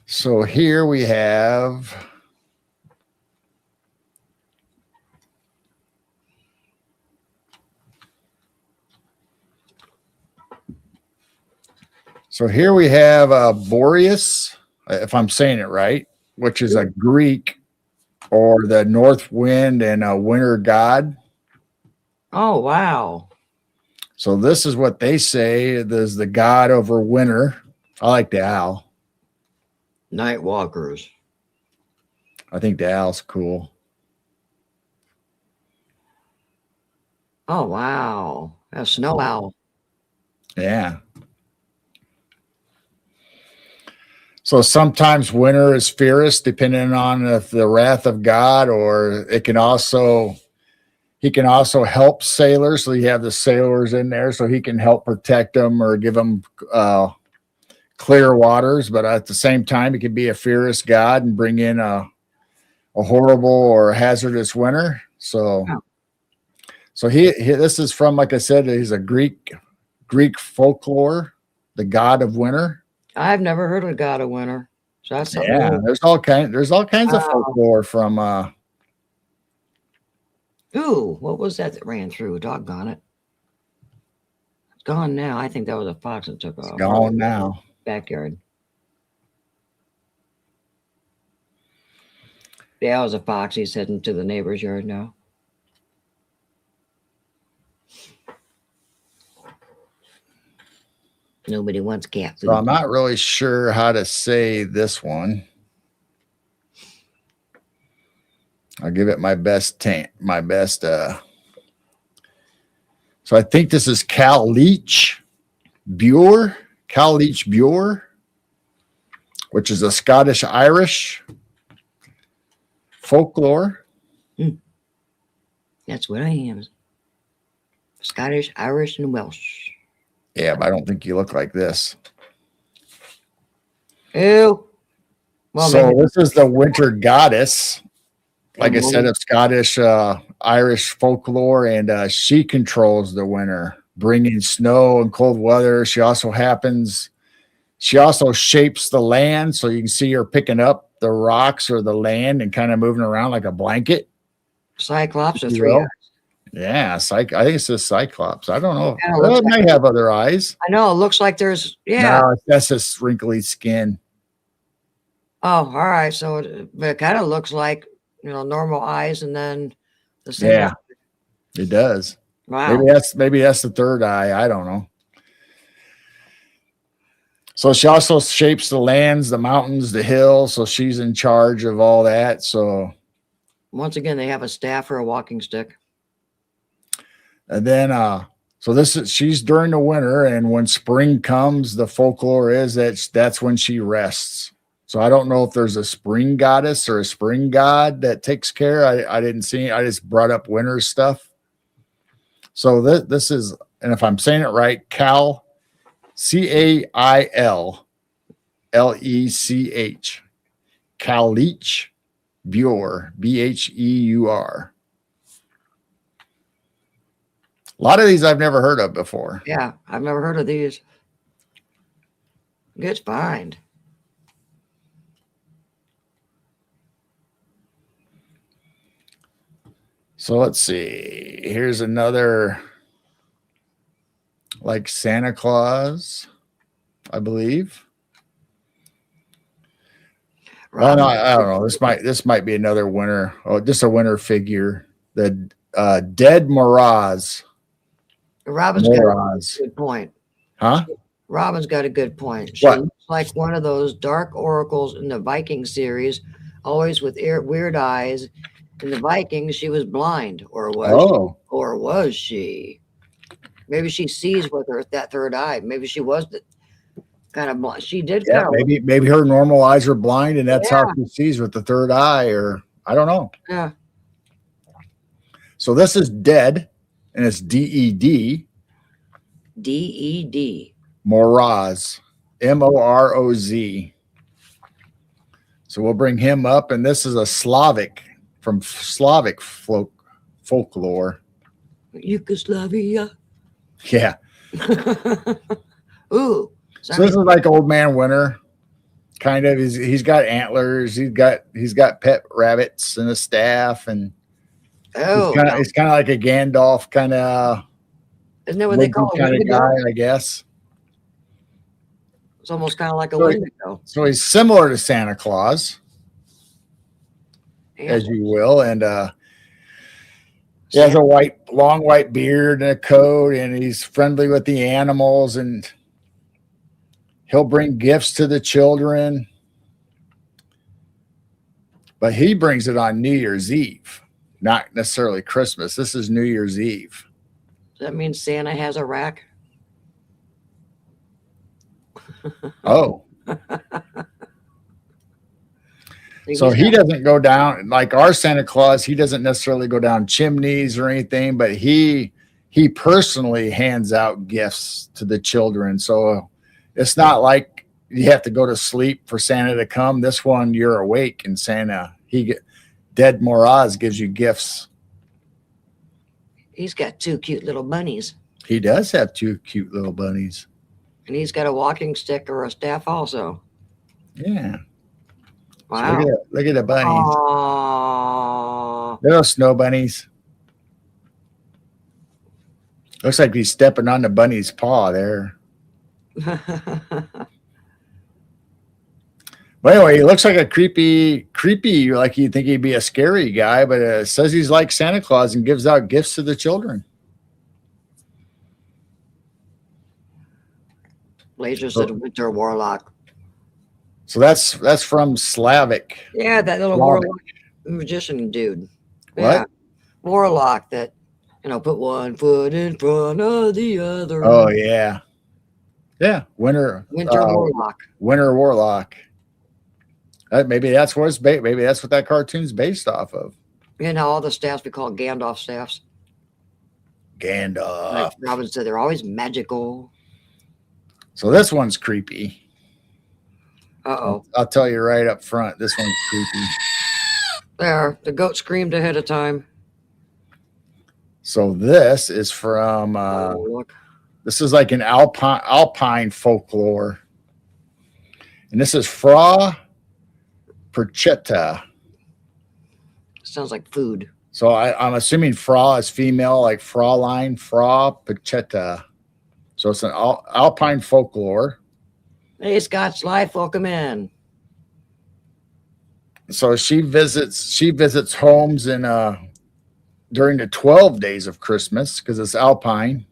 So here we have Boreas, if I'm saying it right, which is a Greek or the north wind and a winter god. Oh, wow. So this is what they say is the god over winter. I like the owl. Night walkers. I think the owl's cool. Oh, wow. A snow owl. Yeah. So sometimes winter is fierce, depending on if the wrath of God, or he can also help sailors. So you have the sailors in there, so he can help protect them or give them clear waters. But at the same time, he can be a fierce God and bring in a horrible or hazardous winter. So, this is from, like I said, he's a Greek folklore, the god of winter. I've never heard of God of Winter. So that's Yeah, there's all kinds of folklore from Ooh, what was that ran through? Doggone it. It's gone now. I think that was a fox that took off. gone now. backyard. Yeah, it was a fox. He's heading to the neighbor's yard now. Nobody wants cat food. So I'm not really sure how to say this one. I'll give it my best so I think this is Cal Leach Bure, which is a Scottish Irish folklore. That's what I am. Scottish, Irish, and Welsh. Yeah, but I don't think you look like this. Ew. Well, So maybe this is the winter goddess, like I and said, of Scottish, Irish folklore, and she controls the winter, bringing snow and cold weather. She also shapes the land, so you can see her picking up the rocks or the land and kind of moving around like a blanket. Cyclops or You three will. eyes. Yeah, I think it's a Cyclops. I don't know. Kinda Well, looks it like- might have other eyes. I know. It looks like there's, yeah. No, that's just wrinkly skin. Oh, all right. So it kind of looks like, normal eyes and then the same. Yeah, it does. Wow. Maybe that's the third eye. I don't know. So she also shapes the lands, the mountains, the hills. So she's in charge of all that. So Once again, they have a staff or a walking stick. and then she's during the winter, and when spring comes, the folklore is that's when she rests. So I don't know if there's a spring goddess or a spring god that takes care. I didn't see. I just brought up winter stuff. So this is, and if I'm saying it right, Cal, Cailech, Cal Leach Bure, Bheur. A lot of these I've never heard of before. Yeah, I've never heard of these. Good find. So let's see. Here's another, like Santa Claus, I believe. Well, no, I don't know. This might be another winter. Oh, just a winter figure. The Dead Moraz. Robin's got a Moraz. good point. Huh? Robin's got a good point. She What? looks like one of those dark oracles in the Viking series, always with weird eyes. In the Vikings, she was blind, or was she? Maybe she sees with that third eye. Maybe she was kind of blind. She did Yeah, kind of. maybe her normal eyes are blind, and that's how she sees with the third eye, or I don't know. Yeah. So this is Dead, and it's DED. DED. Moraz, Moroz. So we'll bring him up, and this is a Slavic folklore. Yugoslavia. Yeah. Ooh. So this is like Old Man Winter, kind of. He's got antlers. He's got pet rabbits and a staff, and he's kind of like a Gandalf kind of. Isn't that what they call kind of guy, I guess. It's almost kind of like a Wendigo. So he's similar to Santa Claus, as you will, and he has a long white beard and a coat, and he's friendly with the animals, and he'll bring gifts to the children. But he brings it on New Year's Eve, not necessarily Christmas. This is New Year's Eve. Does that mean Santa has a rack? Oh. So he doesn't go down like our Santa Claus. He doesn't necessarily go down chimneys or anything, but he personally hands out gifts to the children. So it's not like you have to go to sleep for Santa to come. This one, you're awake, and Santa, Dead Moraz gives you gifts. He's got two cute little bunnies. He does have two cute little bunnies. And he's got a walking stick or a staff also. Yeah. Wow. So look at the bunnies. Aww. Little snow bunnies. Looks like he's stepping on the bunny's paw there. But anyway, he looks like a creepy, like you'd think he'd be a scary guy, but says he's like Santa Claus and gives out gifts to the children. Blazer said Winter Warlock. So that's from Slavic. Yeah, that little Warlock. warlock magician dude. What? Yeah, warlock that, put one foot in front of the other. Oh yeah, yeah. Winter Warlock. Winter Warlock. Maybe that's what maybe that's what that cartoon's based off of. All the staffs we call Gandalf staffs. Gandalf. Like Robin said, they're always magical. So this one's creepy. Uh-oh. I'll tell you right up front, this one's creepy. There, the goat screamed ahead of time. So this is from Look. This is like an alpine folklore. And this is Fra Perchetta. Sounds like food. So I'm assuming Fra is female, like Fraulein, Fra Perchetta. So it's an alpine folklore. Hey, Scotch Life, welcome in. So she visits homes in during the 12 days of Christmas because it's alpine.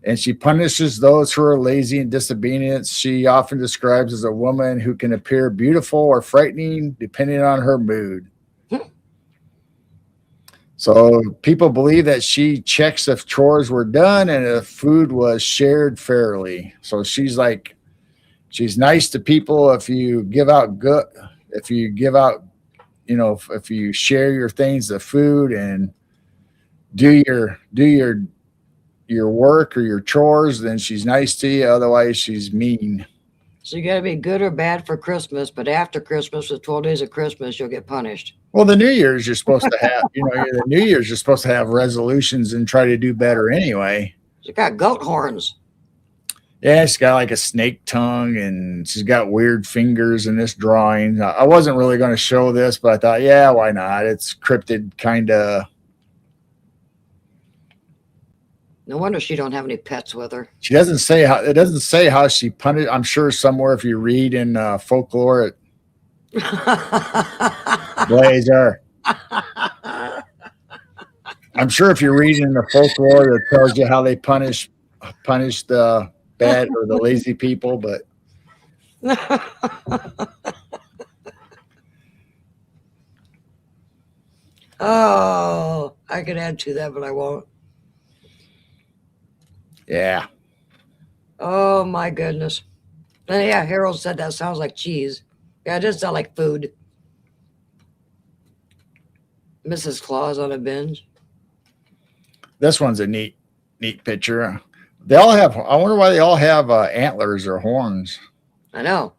And she punishes those who are lazy and disobedient. She often describes as a woman who can appear beautiful or frightening depending on her mood. So people believe that she checks if chores were done and if food was shared fairly. So she's nice to people if you give out if you share your things, the food, and do your work or your chores, then she's nice to you. Otherwise, she's mean. So you got to be good or bad for Christmas, but after Christmas, the 12 days of Christmas, you'll get punished. Well, the New Year's you're supposed to have, the New Year's you're supposed to have resolutions and try to do better anyway. She got goat horns. Yeah, she's got like a snake tongue and she's got weird fingers in this drawing. I wasn't really going to show this, but I thought, yeah, why not? It's cryptid kind of. No wonder she don't have any pets with her. She doesn't say how. It doesn't say how she punished. I'm sure somewhere if you read in folklore, Blazer. I'm sure if you read in the folklore, it tells you how they punish the bad or the lazy people. But oh, I could add to that, but I won't. yeah. Oh my goodness. And yeah, Harold said that sounds like cheese. Yeah, it does sound like food. Mrs. Claus on a binge. This one's a neat picture. They all have. I wonder why they all have antlers or horns. I know.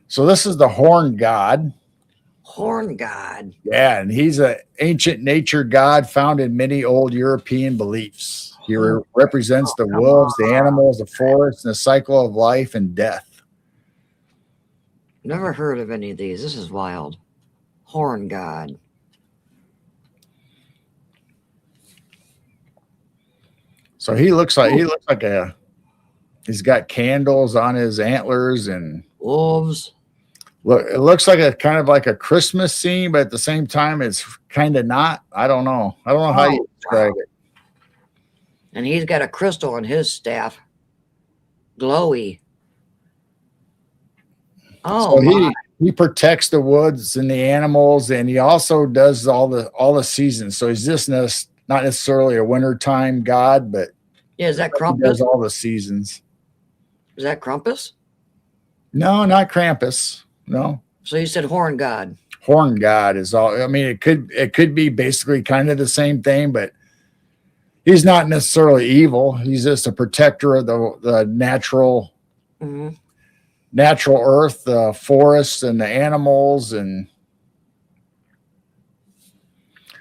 So this is the horn god. Horn god. Yeah, and he's an ancient nature god found in many old European beliefs. He represents the wolves, the animals, the forest, and the cycle of life and death. Never heard of any of these. This is wild. Horn god. So he looks like he's got candles on his antlers and wolves. Look, it looks like a kind of like a Christmas scene, but at the same time, it's kind of not. I don't know. I don't know how you describe it. And he's got a crystal on his staff. Glowy. Oh, so he protects the woods and the animals, and he also does all the seasons. So he's just not necessarily a wintertime god, but yeah, is that Krampus? He does all the seasons. Is that Krampus? No, not Krampus. No. So you said horn god. Horn god is all. I mean, it could be basically kind of the same thing, but he's not necessarily evil. He's just a protector of the natural, natural earth, the forests, and the animals. And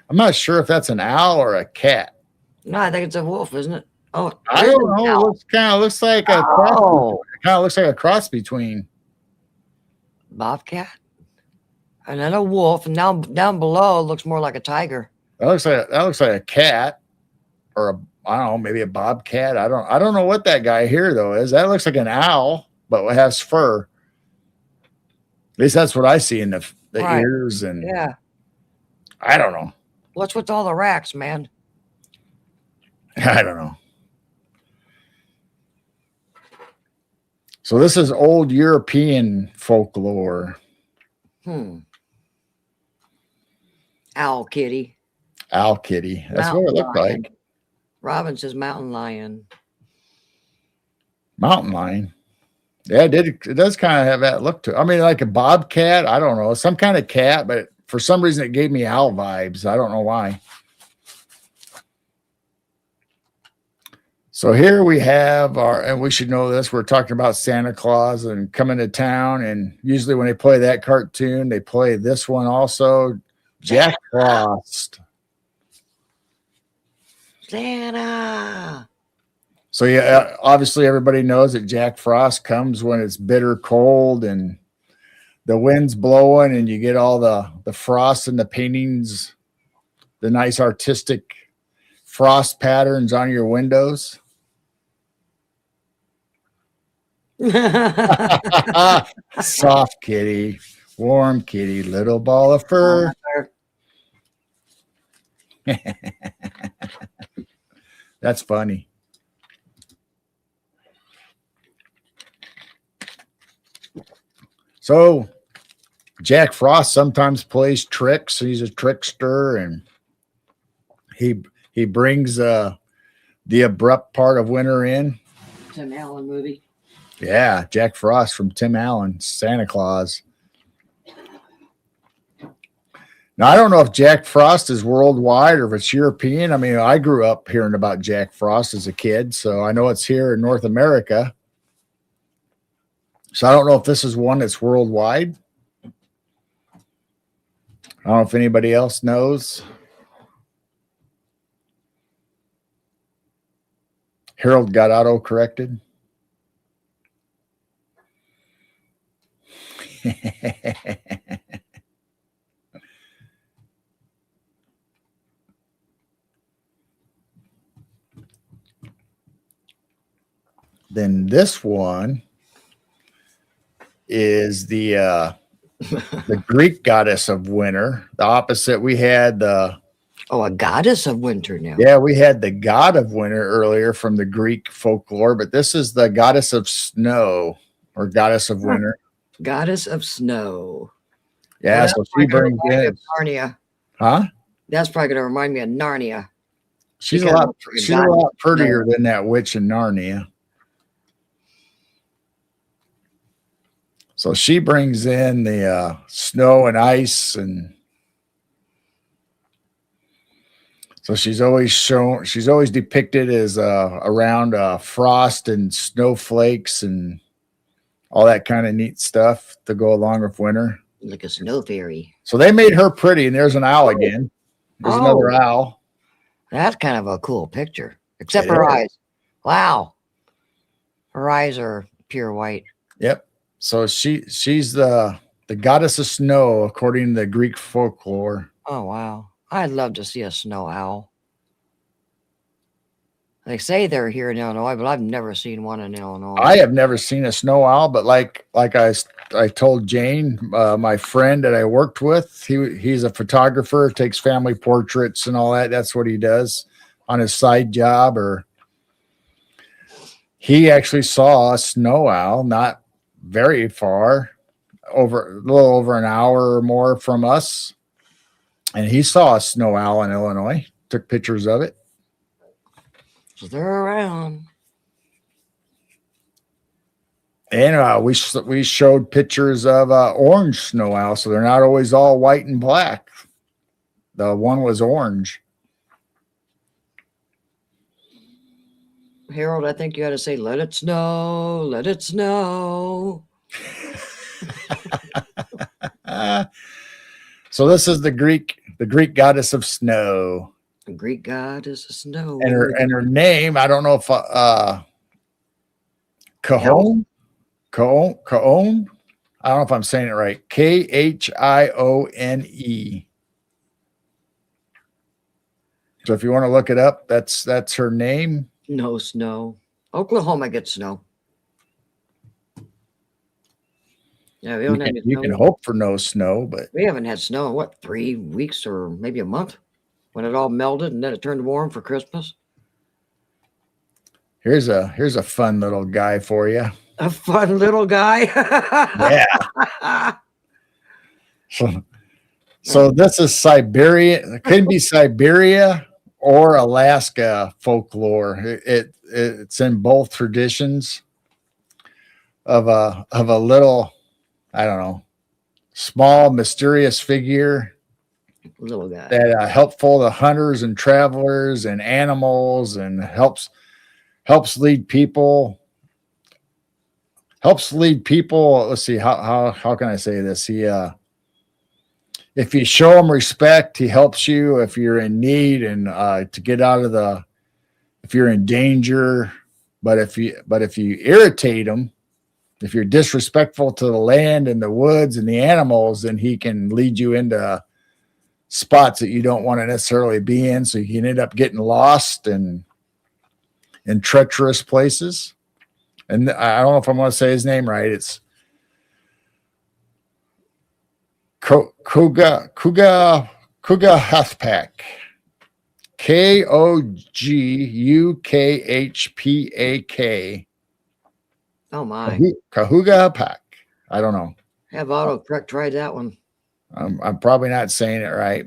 I'm not sure if that's an owl or a cat. No, I think it's a wolf, isn't it? Oh, I don't know. It kind of looks like a cross. It kind of looks like a cross between bobcat and then a wolf, and down below it looks more like a tiger. That looks like a cat, or I don't know, maybe a bobcat. I don't know what that guy here though is. That looks like an owl, but it has fur. least that's what I see in the Right. ears, and Yeah. I don't know. What's with all the racks, man? I don't know. So this is old European folklore. Owl kitty. Owl kitty. That's what Mountain it looked lion. like. Robin says mountain lion. Mountain lion. Yeah, it does kind of have that look to it. I mean, like a bobcat. I don't know. Some kind of cat, but for some reason it gave me owl vibes. I don't know why. So here we have and we should know this. We're talking about Santa Claus and coming to town. And usually when they play that cartoon, they play this one also. Jack Frost. Santa. So yeah, obviously everybody knows that Jack Frost comes when it's bitter cold and the wind's blowing and you get all the frost in the paintings, the nice artistic frost patterns on your windows. Soft kitty, warm kitty, little ball of fur. That's funny. So Jack Frost sometimes plays tricks. He's a trickster, and he brings the abrupt part of winter in. Tim Allen movie. Yeah, Jack Frost from Tim Allen, Santa Claus. Now, I don't know if Jack Frost is worldwide or if it's European. I mean, I grew up hearing about Jack Frost as a kid, so I know it's here in North America. So I don't know if this is one that's worldwide. I don't know if anybody else knows. Harold got auto-corrected. Then this one is the Greek goddess of winter. The opposite, we had a goddess of winter now. Yeah, we had the god of winter earlier from the Greek folklore, but this is the goddess of snow or goddess of winter. Goddess of snow. Yeah, so she brings in Narnia. Huh? That's probably going to remind me of Narnia. She's a lot prettier than that witch in Narnia. So she brings in the snow and ice, and so she's always depicted as around frost and snowflakes and all that kind of neat stuff to go along with winter. Like a snow fairy. So they made her pretty, and there's an owl again. There's another owl. That's kind of a cool picture, except her eyes. Wow. Her eyes are pure white. Yep. So she's the goddess of snow, according to the Greek folklore. Oh, wow. I'd love to see a snow owl. They say they're here in Illinois, but I've never seen one in Illinois. I have never seen a snow owl, but like I told Jane, my friend that I worked with, he's a photographer, takes family portraits and all that. That's what he does on his side job. Or he actually saw a snow owl, not very far, a little over an hour or more from us. And he saw a snow owl in Illinois, took pictures of it. So they're around. And we showed pictures of orange snow owl, so they're not always all white and black. The one was orange. Harold, I think you had to say, "Let it snow, let it snow." So this is the Greek goddess of snow. The Greek goddess of snow. And her name, I don't know if Cajon. I don't know if I'm saying it right. Khione. So if you want to look it up, that's her name. No snow. Oklahoma gets snow. Yeah, we don't have any You snow. can hope for no snow, but We haven't had snow in what, 3 weeks or maybe a month when it all melted and then it turned warm for Christmas. here's a fun little guy for you. A fun little guy. Yeah. So this is Siberia. It could be Siberia or Alaska folklore. It's in both traditions of a little, I don't know, small mysterious figure Little guy. that helpful to hunters and travelers and animals and helps lead people. Helps lead people. Let's see how can I say this? He if you show him respect, he helps you if you're in need and to get out of the if you're in danger. But if you irritate him, if you're disrespectful to the land and the woods and the animals, then he can lead you into spots that you don't want to necessarily be in. So you can end up getting lost and in treacherous places. And I don't know if I'm going to say his name right. It's Kuga Hathpak. Koguhpak. Oh my. Kahuga Hapak. I don't know. Have autocorrect tried that one. I'm probably not saying it right,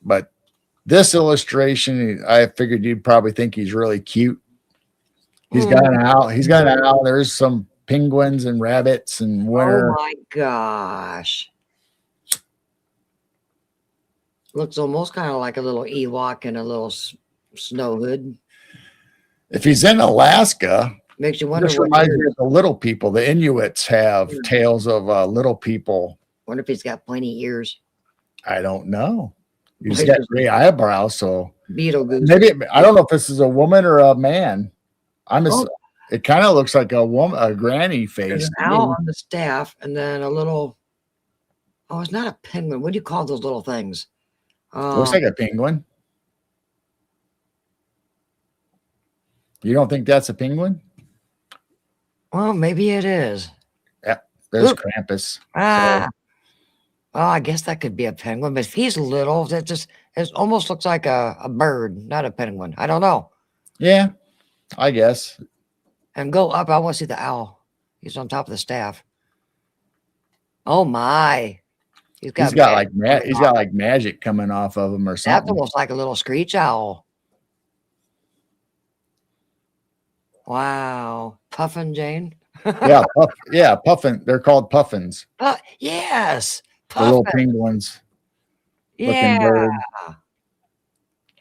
but this illustration, I figured you'd probably think he's really cute. He's got an owl. He's got an owl. There's some penguins and rabbits and winter. Oh my gosh. Looks almost kind of like a little Ewok in a little snow hood. If he's in Alaska, Makes you wonder this what reminds me year. of the little people. The Inuits have Yeah. tales of little people. Wonder if he's got pointy ears. I don't know. He's Like got just gray eyebrows, so Beetlejuice. maybe I don't know if this is a woman or a man. Oh, It kind of looks like a woman, a granny there's face. an owl on the staff, and then a little. Oh, it's not a penguin. What do you call those little things? Looks like a penguin. You don't think that's a penguin? Well, maybe it is. Yeah, there's Look. Krampus. Ah. Well, I guess that could be a penguin, but if he's little, it almost looks like a bird, not a penguin. I don't know. Yeah, I guess. And go up. I want to see the owl. He's on top of the staff. Oh my! He's got like magic coming off of him or That's something. almost like a little screech owl. Wow, Puffin Jane. Yeah, puffin. They're called puffins. Yes, The little Puffin. penguins looking Yeah, bird.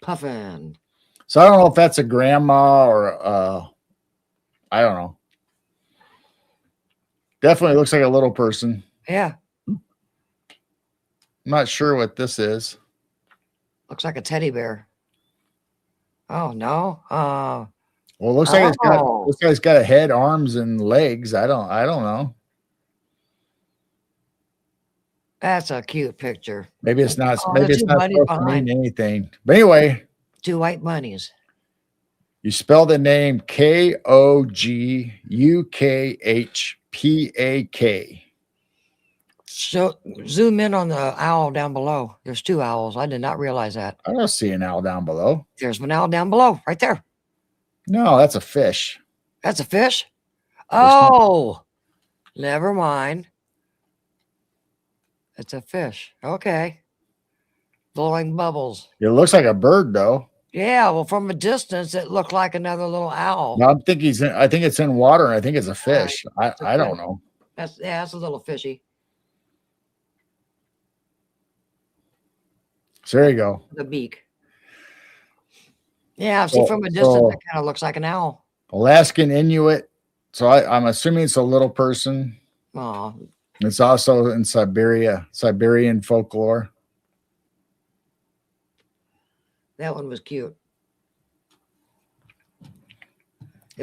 Puffin. So I don't know if that's a grandma or I don't know. Definitely looks like a little person. Yeah, I'm not sure what this is. looks like a teddy bear. Oh no. Well, it looks like it's got a head, arms, and legs. I don't know. That's a cute picture. Maybe it's not. Oh, maybe the it's two not bunnies supposed to behind. mean anything. But anyway, 2 white bunnies. you spell the name Koguhpak. So zoom in on the owl down below. There's 2 owls. I did not realize that. I don't see an owl down below. There's an owl down below, right there. No, that's a fish. That's a fish. There's no- Oh, never mind. It's a fish. Okay. Blowing bubbles. It looks like a bird, though. Yeah, well, from a distance, it looked like another little owl. No, I think it's in water, and I think it's a fish. a I don't fish. know. That's a little fishy. So there you go. The beak. Yeah, see, from a distance, it kind of looks like an owl. Alaskan Inuit. So I'm assuming it's a little person. Oh, It's also in Siberian folklore. that one was cute.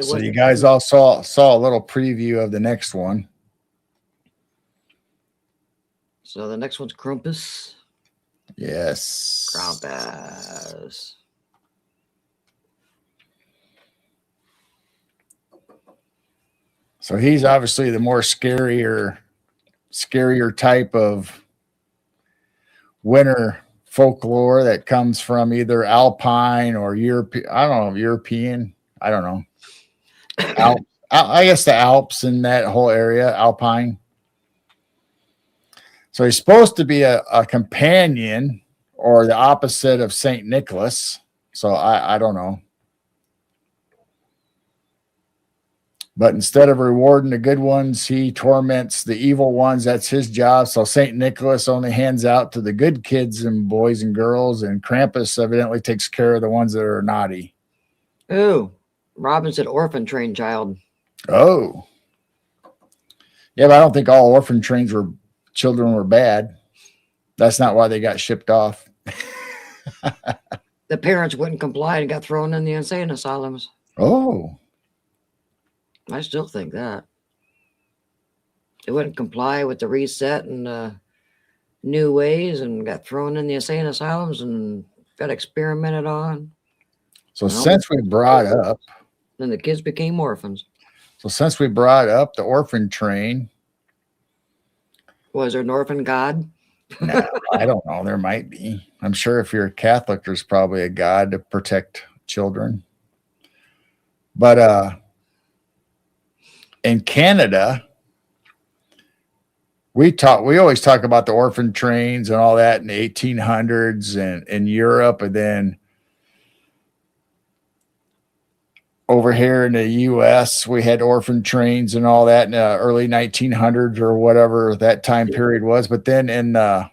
So you guys all saw a little preview of the next one. So the next one's Krampus. Yes. Krampus. So he's obviously the more scarier scarier type of winter folklore that comes from either Alpine or European. I don't know, European. I don't know. I guess the Alps in that whole area, Alpine. So he's supposed to be a companion or the opposite of Saint Nicholas. So I don't know. But instead of rewarding the good ones, he torments the evil ones. That's his job. So St. Nicholas only hands out to the good kids and boys and girls, and Krampus evidently takes care of the ones that are naughty. Ooh, Robin said orphan train child. Oh. Yeah, but I don't think all orphan trains children were bad. That's not why they got shipped off. The parents wouldn't comply and got thrown in the insane asylums. Oh. I still think that. They wouldn't comply with the reset and new ways and got thrown in the insane asylums and got experimented on. So since we brought up, then the kids became orphans. So since we brought up the orphan train. Was there an orphan god? No, I don't know. There might be. I'm sure if you're a Catholic, there's probably a god to protect children. But in Canada, we always talk about the orphan trains and all that in the 1800s and in Europe, and then over here in the U.S., we had orphan trains and all that in the early 1900s or whatever that time period was. But then in I'm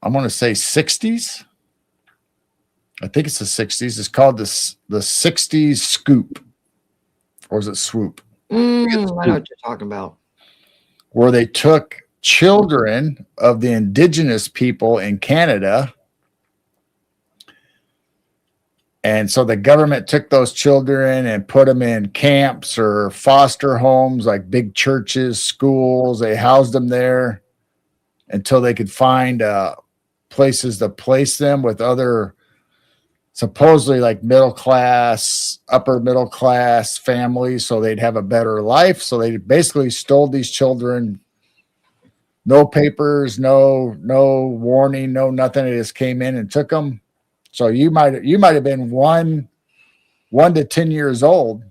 going to say 60s. I think it's the 60s. It's called the 60s Scoop. Or is it Swoop? I know what you're talking about. Where they took children of the indigenous people in Canada. And so the government took those children and put them in camps or foster homes, like big churches, schools. They housed them there until they could find places to place them with other supposedly like middle class, upper middle class families, so they'd have a better life. So they basically stole these children. No papers, no warning, no nothing. They just came in and took them. So you might have been 1 to 10 years old,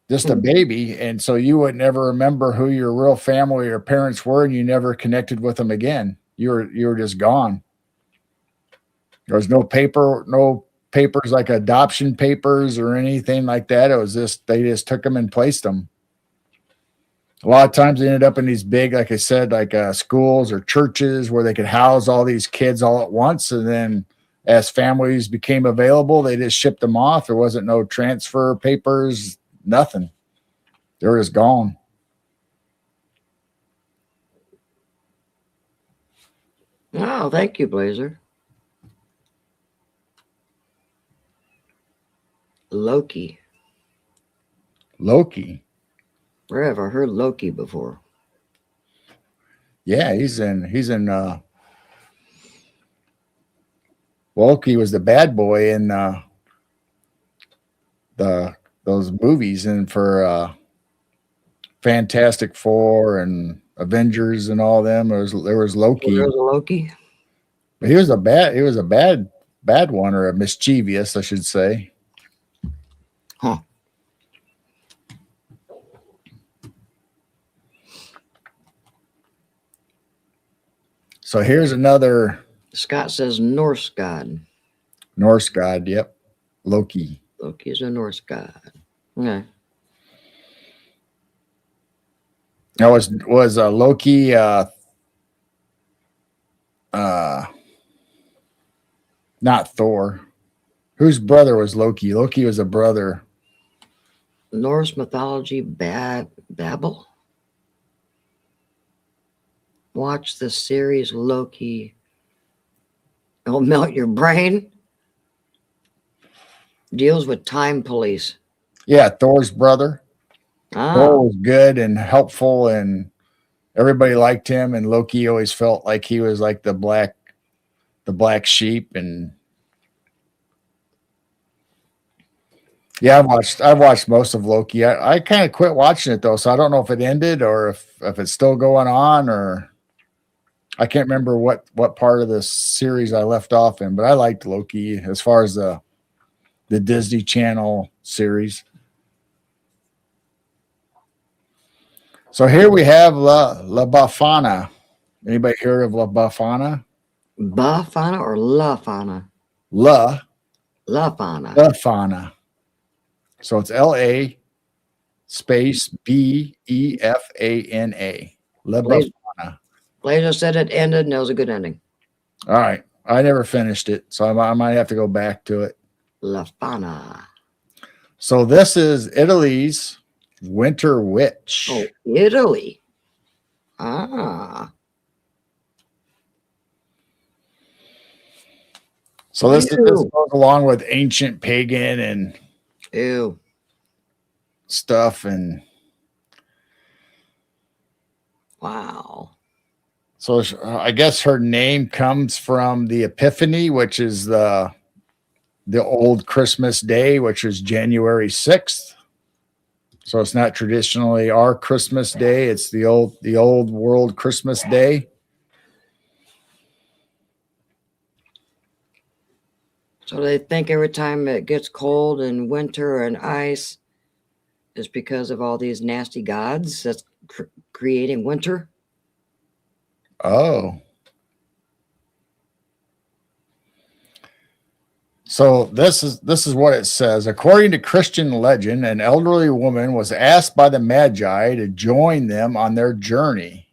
just a baby, and so you would never remember who your real family or parents were, and you never connected with them again. You were just gone. There was no papers like adoption papers or anything like that. It was just they just took them and placed them. A lot of times they ended up in these big, like I said, like schools or churches where they could house all these kids all at once. And then as families became available, they just shipped them off. There wasn't no transfer papers, nothing. They were just gone. Oh, thank you, Blazer. Loki. Where have I heard Loki before? Yeah, he's in Loki was the bad boy in those movies, and for Fantastic Four and Avengers and all them. There was Loki. There was a Loki. But he was a bad one, or a mischievous, I should say. Huh. So here's another. Scott says Norse god. Norse god, yep. Loki. Loki is a Norse god. Okay. Now was Loki not Thor? Whose brother was Loki? Loki was a brother. Norse mythology babble. Watch the series Loki. It'll melt your brain. Deals with time police. Yeah, Thor's brother. Thor was good and helpful, and everybody liked him. And Loki always felt like he was like the black sheep. And Yeah, I've watched most of Loki. I kind of quit watching it though, so I don't know if it ended or if it's still going on, or I can't remember what part of the series I left off in, but I liked Loki as far as the Disney Channel series. So here we have La Bafana. Anybody heard of La Bafana? Bafana or La Fana? La La Fana. Bafana. So it's LA space Befana. La Blaze, Bafana. Blazer said it ended and it was a good ending. All right. I never finished it, so I might have to go back to it. La Fana. So this is Italy's Winter Witch. Oh, Italy. Ah. So this Ew. goes along with ancient pagan and Ew. stuff, and Wow. so I guess her name comes from the Epiphany, which is the old Christmas day, which is January 6th. So it's not traditionally our Christmas day; it's the old world Christmas day. So they think every time it gets cold and winter and ice is because of all these nasty gods that's creating winter. Oh. So this is what it says. According to Christian legend, an elderly woman was asked by the Magi to join them on their journey.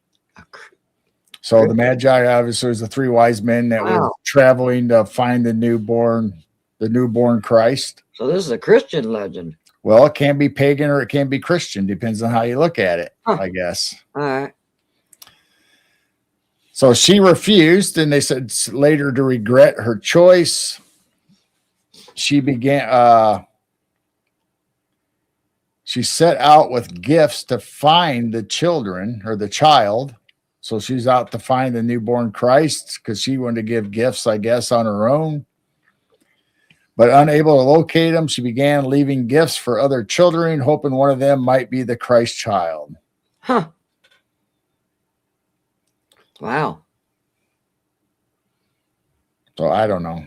So the Magi obviously was the three wise men that were Wow. traveling to find the newborn Christ. So this is a Christian legend. Well, it can be pagan or it can be Christian, depends on how you look at it, I guess. All right. So she refused, and they said later to regret her choice. She set out with gifts to find the children or the child. So she's out to find the newborn Christ because she wanted to give gifts, I guess, on her own. But unable to locate them, she began leaving gifts for other children, hoping one of them might be the Christ child. Huh. Wow. So I don't know.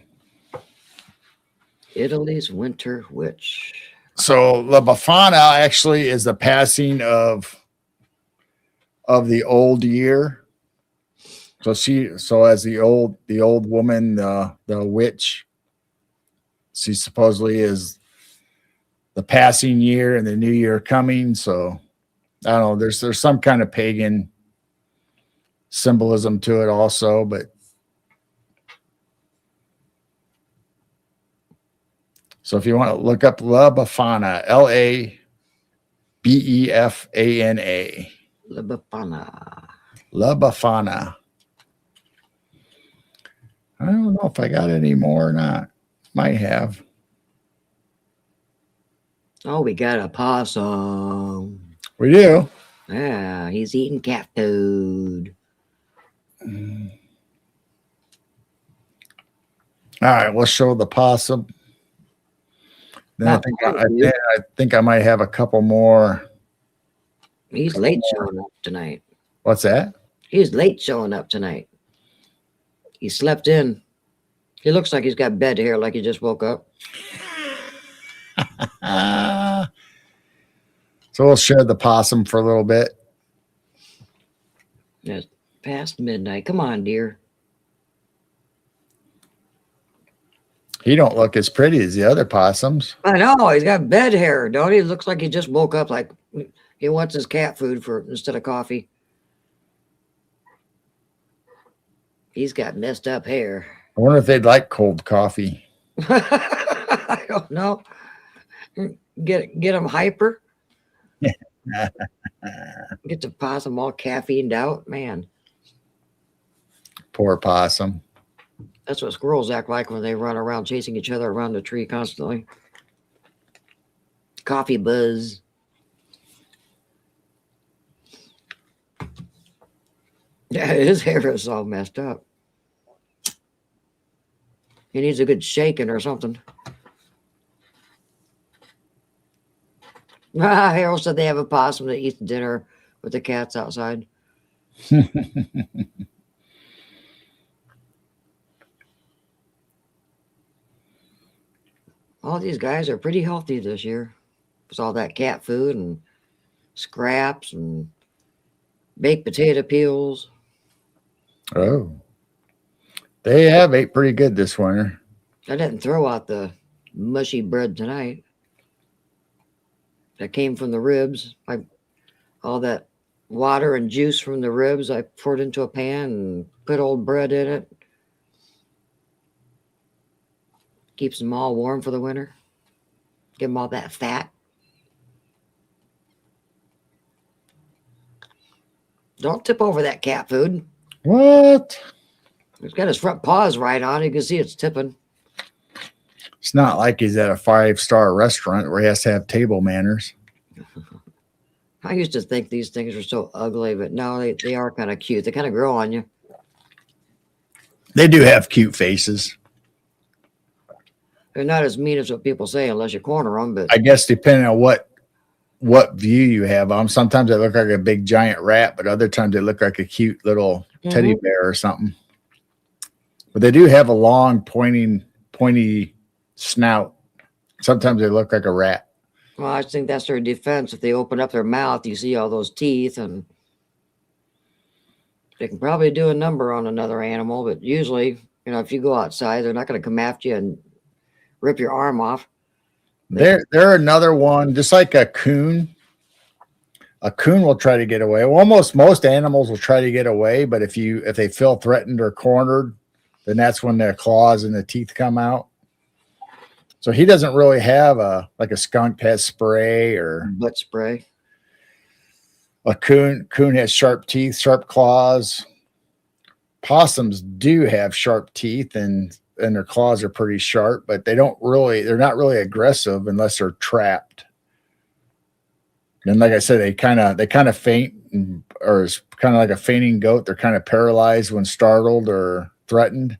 Italy's Winter Witch. So La Befana actually is the passing of the old year. So as the old woman, the witch, she supposedly is the passing year and the new year coming. So I don't know. There's some kind of pagan symbolism to it also, but so if you want to look up La Befana, Labefana. La Befana. La Befana. I don't know if I got any more or not. Might have. Oh, we got a possum. We do. Yeah, he's eating cat food. All right, we'll show the possum. Then I think I might have a couple more. He's late showing up tonight. What's that? He's late showing up tonight. He slept in. He looks like he's got bed hair, like he just woke up. So we'll share the possum for a little bit. It's past midnight. Come on, dear. He don't look as pretty as the other possums. I know. He's got bed hair, don't he? Looks like he just woke up, like he wants his cat food instead of coffee. He's got messed up hair. I wonder if they'd like cold coffee. I don't know. Get him hyper. Get the possum all caffeined out, man. Poor possum. That's what squirrels act like when they run around chasing each other around the tree constantly. Coffee buzz. Yeah, his hair is all messed up. He needs a good shaking or something. Harold said they have a possum that eats dinner with the cats outside. All these guys are pretty healthy this year. With all that cat food and scraps and baked potato peels. Oh, they have ate pretty good this winter. I didn't throw out the mushy bread tonight. That came from the ribs. All that water and juice from the ribs I poured into a pan and put old bread in it. Keeps them all warm for the winter. Give them all that fat. Don't tip over that cat food. What? He's got his front paws right on it. You can see it's tipping. It's not like he's at a 5-star restaurant where he has to have table manners. I used to think these things were so ugly, but no, they are kind of cute. They kind of grow on you. They do have cute faces. They're not as mean as what people say unless you corner them, but I guess depending on what view you have on them. Sometimes they look like a big giant rat, but other times they look like a cute little teddy bear or something. But they do have a long, pointy snout. Sometimes they look like a rat. well, I think that's their defense. If they open up their mouth, you see all those teeth, and they can probably do a number on another animal. But usually, if you go outside, they're not going to come after you and rip your arm off. They're another one, just like a coon. A coon will try to get away. Well, almost most animals will try to get away, but if they feel threatened or cornered, then that's when their claws and the teeth come out. So he doesn't really have like a skunk has spray or Butt spray. a coon. Coon has sharp teeth, sharp claws. Possums do have sharp teeth and their claws are pretty sharp, but they're not really aggressive unless they're trapped. And like I said, they kind of faint, or it's kind of like a fainting goat. They're kind of paralyzed when startled or threatened.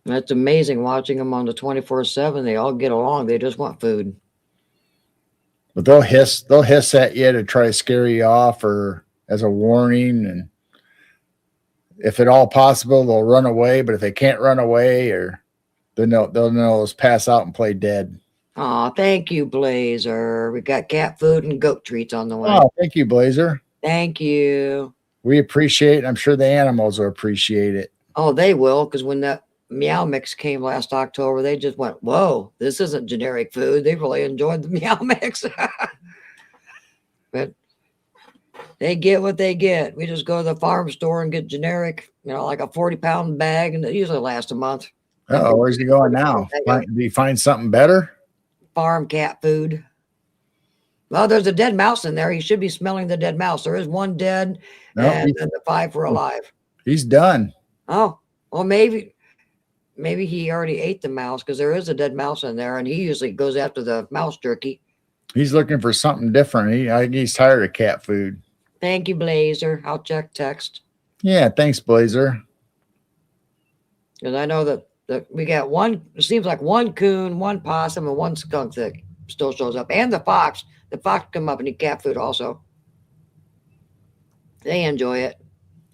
That's amazing watching them on the 24/7. They all get along. They just want food. But they'll hiss at you to try to scare you off or as a warning. And if at all possible, they'll run away. But if they can't run away, then they'll just pass out and play dead. Oh, thank you, Blazer. We got cat food and goat treats on the way. Oh, thank you, Blazer. Thank you. We appreciate it. I'm sure the animals will appreciate it. Oh, they will, because when that Meow Mix came last October, they just went, whoa, this isn't generic food. They really enjoyed the Meow Mix. But they get what they get. We just go to the farm store and get generic, like a 40-pound bag, and it usually lasts a month. Oh, where's he going now? Do you find something better? Farm cat food. Well, there's a dead mouse in there. He should be smelling the dead mouse. There is one dead, and then the 5 were alive. He's done. Oh, well, maybe he already ate the mouse, because there is a dead mouse in there, and he usually goes after the mouse jerky. He's looking for something different. I think he's tired of cat food. Thank you, Blazer. I'll check text. Yeah, thanks, Blazer. Because I know that we got one, it seems like one coon, one possum, and one skunk that still shows up. And the fox. The fox come up and eat cat food also. They enjoy it.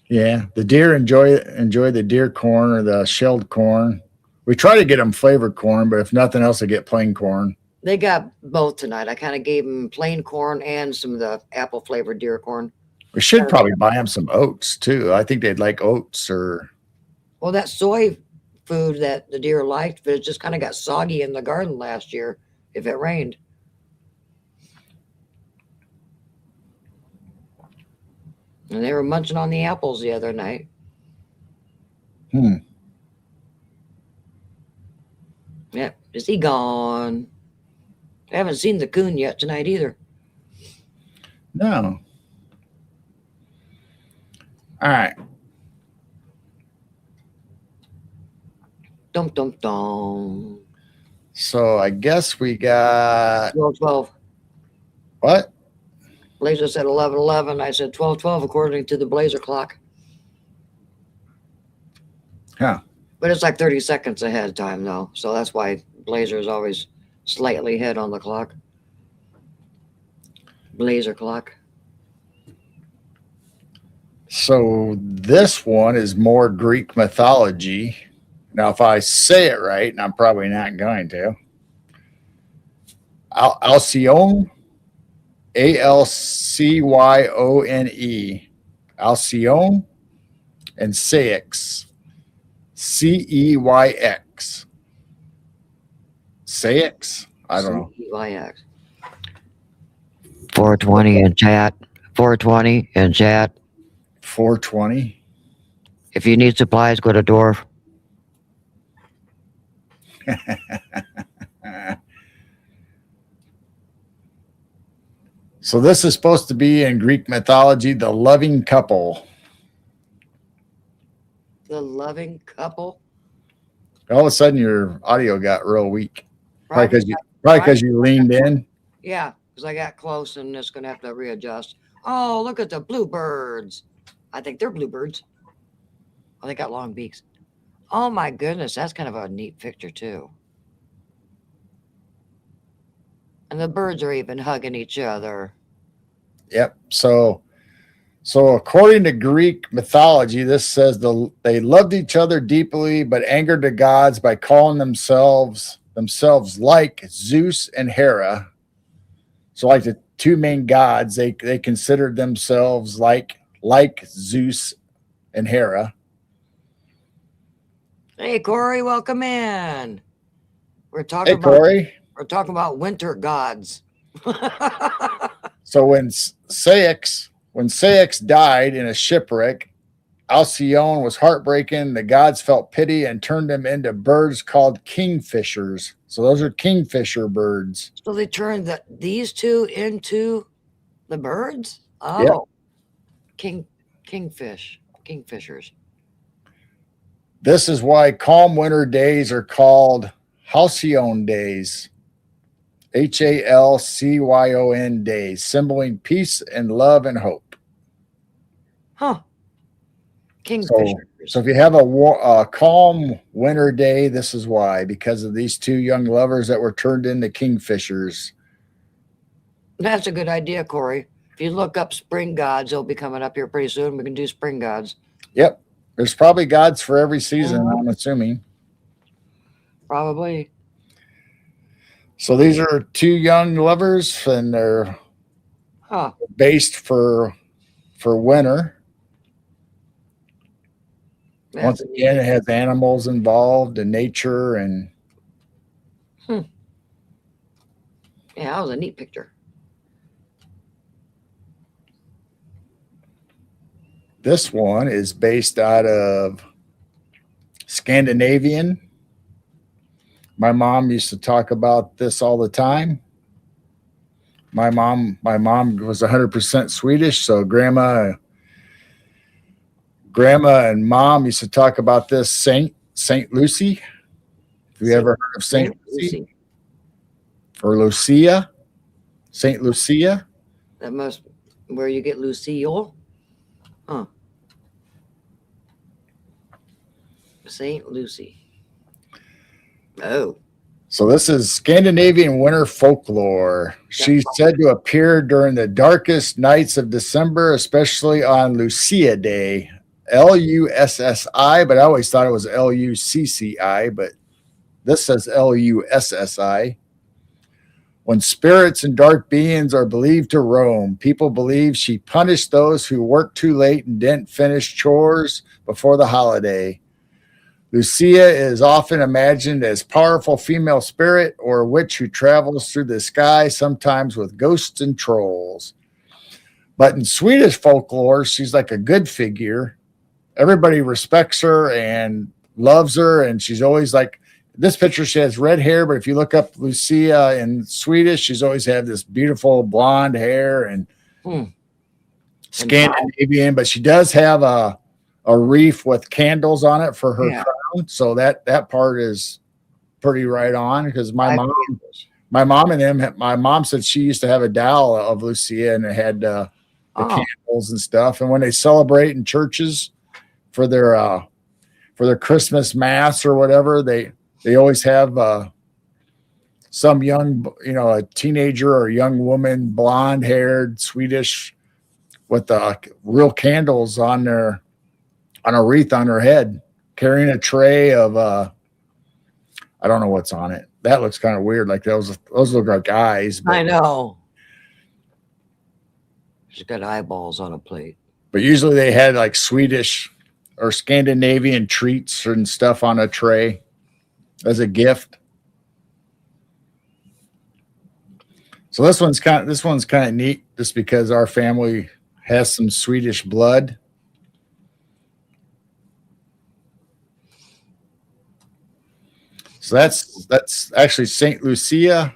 Yeah, the deer enjoy the deer corn or the shelled corn. We try to get them flavored corn, but if nothing else, they get plain corn. They got both tonight. I kind of gave them plain corn and some of the apple flavored deer corn. We should probably buy them some oats too. I think they'd like oats or. Well, that soy food that the deer liked, but it just kind of got soggy in the garden last year if it rained. And they were munching on the apples the other night. Yep. Is he gone? I haven't seen the coon yet tonight either. No. All right. Dum, dum, dum. So I guess we got 12:12. What? Blazer said 11:11. I said 12:12 according to the Blazer clock. Huh. But it's like 30 seconds ahead of time though. So that's why Blazer is always slightly ahead on the clock. Blazer clock. So this one is more Greek mythology. Now, if I say it right, and I'm probably not going to, Alcyone, Alcyone, Alcyone, and Ceyx, Ceyx. Ceyx? I don't know. CEYX. 420 in chat. 420 in chat. 420. If you need supplies, go to Dwarf. So this is supposed to be in Greek mythology, the loving couple. The loving couple. All of a sudden, your audio got real weak. Probably Right. because you leaned in. Yeah, because I got close and it's going to have to readjust. Oh, look at the bluebirds. I think they're bluebirds. Oh, they got long beaks. Oh my goodness, that's kind of a neat picture too. And the birds are even hugging each other. Yep. So according to Greek mythology, this says they loved each other deeply, but angered the gods by calling themselves like Zeus and Hera. So like the two main gods, they considered themselves like Zeus and Hera. Hey Corey, welcome in. We're talking Corey. We're talking about winter gods. So when Ceyx died in a shipwreck, Alcyone was heartbreaking. The gods felt pity and turned them into birds called kingfishers. So those are kingfisher birds. So they turned these two into the birds? Oh, yep. Kingfishers. This is why calm winter days are called halcyon days. Halcyon days, symboling peace and love and hope. Huh. Kingfishers. So if you have a calm winter day, this is why, because of these two young lovers that were turned into kingfishers. That's a good idea, Corey. If you look up spring gods, they'll be coming up here pretty soon. We can do spring gods. Yep. There's probably gods for every season, I'm assuming. Probably. So these are two young lovers, and they're based for winter. Once again, it has animals involved and nature and. Yeah, that was a neat picture. This one is based out of Scandinavian. My mom used to talk about this all the time. My mom was 100% Swedish, so grandma and mom used to talk about this Saint Lucy. Have you ever heard of Saint Lucy? Or Lucia? Saint Lucia? That must where you get Lucille. Huh. Saint Lucy. Oh. So this is Scandinavian winter folklore. She's said to appear during the darkest nights of December, especially on Lucia Day. Lussi, but I always thought it was Lucci, but this says Lussi. When spirits and dark beings are believed to roam, people believe she punished those who worked too late and didn't finish chores before the holiday. Lucia is often imagined as powerful female spirit or a witch who travels through the sky, sometimes with ghosts and trolls. But in Swedish folklore, she's like a good figure. Everybody respects her and loves her, and she's always like, this picture, she has red hair, but if you look up Lucia in Swedish, she's always had this beautiful blonde hair and Scandinavian, but she does have a wreath with candles on it for her crown. So that part is pretty right on, because my mom said she used to have a doll of Lucia, and it had the candles and stuff. And when they celebrate in churches for their Christmas mass or whatever, they always have some young, a teenager or a young woman, blonde haired, Swedish, with real candles on a wreath on her head, carrying a tray of I don't know what's on it. That looks kind of weird. Like those look like eyes. I know. She's got eyeballs on a plate. But usually they had like Swedish or Scandinavian treats and stuff on a tray as a gift. So this one's kind of neat, just because our family has some Swedish blood. So that's actually St. Lucia.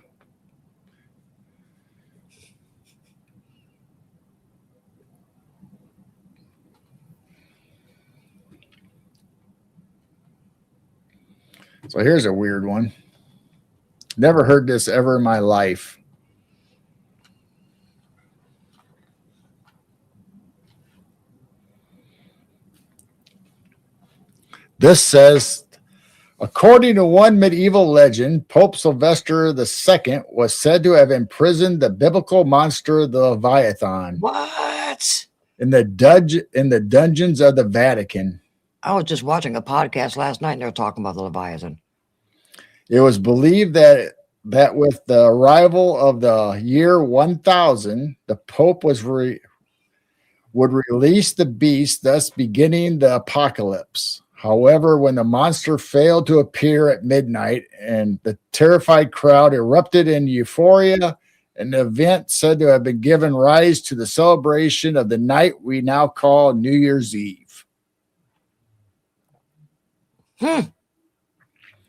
So here's a weird one. Never heard this ever in my life. This says, according to one medieval legend, Pope Sylvester II was said to have imprisoned the biblical monster, the Leviathan. What? In the dungeons of the Vatican. I was just watching a podcast last night and they were talking about the Leviathan. It was believed that with the arrival of the year 1000, the Pope would release the beast, thus beginning the apocalypse. However, when the monster failed to appear at midnight and the terrified crowd erupted in euphoria, an event said to have been given rise to the celebration of the night we now call New Year's Eve.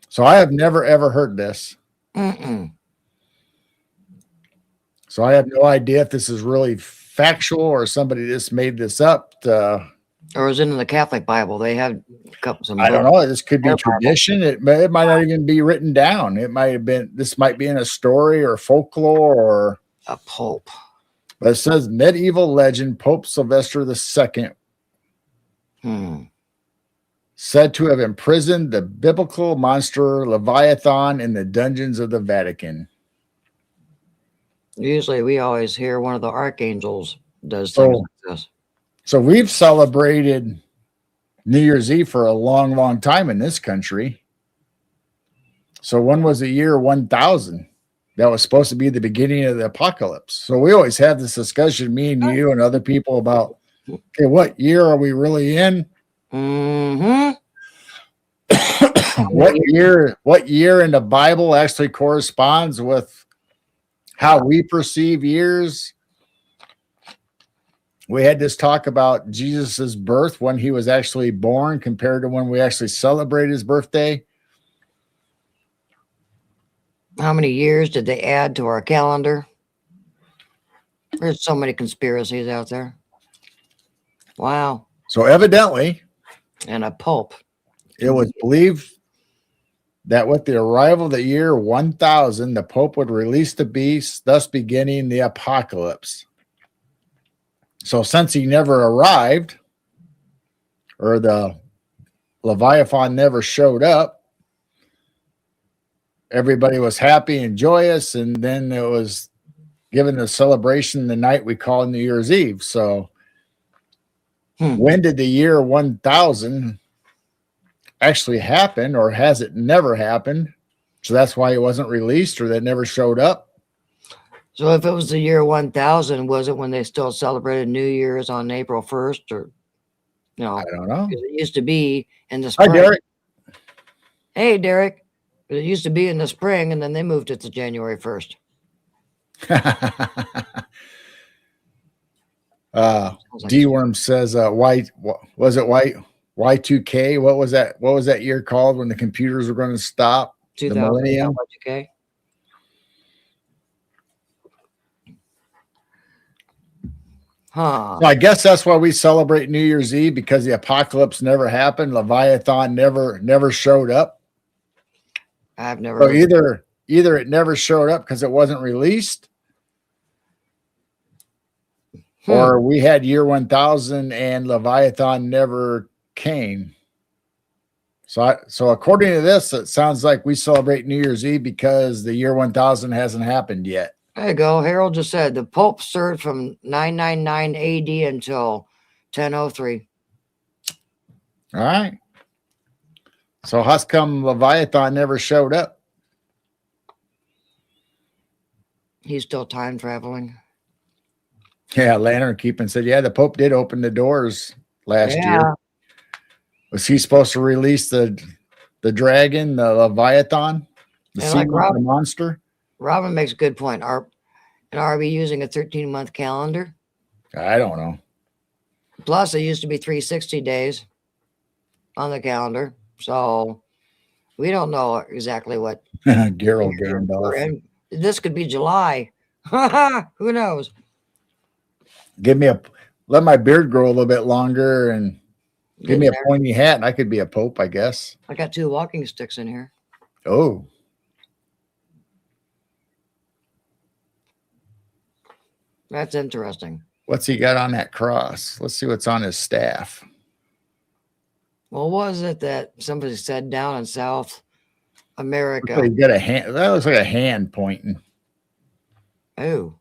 So I have never, ever heard this. So I have no idea if this is really factual or somebody just made this up. Or is it in the Catholic Bible? They have some. I don't know. This could be tradition. It might not even be written down. This might be in a story or folklore or a pope. But it says medieval legend, Pope Sylvester II said to have imprisoned the biblical monster Leviathan in the dungeons of the Vatican. Usually we always hear one of the archangels does things like this. So we've celebrated New Year's Eve for a long, long time in this country. So when was the year 1000? That was supposed to be the beginning of the apocalypse. So we always have this discussion, me and you and other people, about, okay, what year are we really in? What year in the Bible actually corresponds with how we perceive years? We had this talk about Jesus's birth, when he was actually born compared to when we actually celebrate his birthday. How many years did they add to our calendar? There's so many conspiracies out there. Wow. So evidently, and a pope, it was believed that with the arrival of the year 1000, the Pope would release the beast, thus beginning the apocalypse. So since he never arrived, or the Leviathan never showed up, everybody was happy and joyous, and then it was given the celebration the night we call New Year's Eve. So when did the year 1000 actually happen, or has it never happened? So that's why it wasn't released, or that never showed up. So if it was the year 1000, was it when they still celebrated New Year's on April 1st, or no? I don't know. It used to be in the spring. Hi, Derek. Hey, Derek. It used to be in the spring, and then they moved it to January 1st. D-Worm says, why was it Y2K? What was that? What was that year called when the computers were going to stop? The millennium. Y2K. So I guess that's why we celebrate New Year's Eve, because the apocalypse never happened. Leviathan never showed up. I've never. So either it never showed up because it wasn't released, or we had year 1000 and Leviathan never came. So according to this, it sounds like we celebrate New Year's Eve because the year 1000 hasn't happened yet. There you go. Harold just said the Pope served from 999 AD until 1003. All right. So how's come Leviathan never showed up? He's still time traveling. Yeah, Lantern Keeping said, yeah, the Pope did open the doors last year. Was he supposed to release the dragon, the Leviathan, the sea monster? Robin makes a good point. And are we using a 13-month calendar? I don't know. Plus, it used to be 360 days on the calendar. So we don't know exactly what. Gerald Gandalf. And this could be July. Who knows? Let my beard grow a little bit longer and give me a pointy hat and I could be a pope, I guess. I got 2 walking sticks in here. Oh. That's interesting. What's he got on that cross? Let's see what's on his staff. Well, what was it that somebody said down in South America? He's got a hand. That looks like a hand pointing. Oh.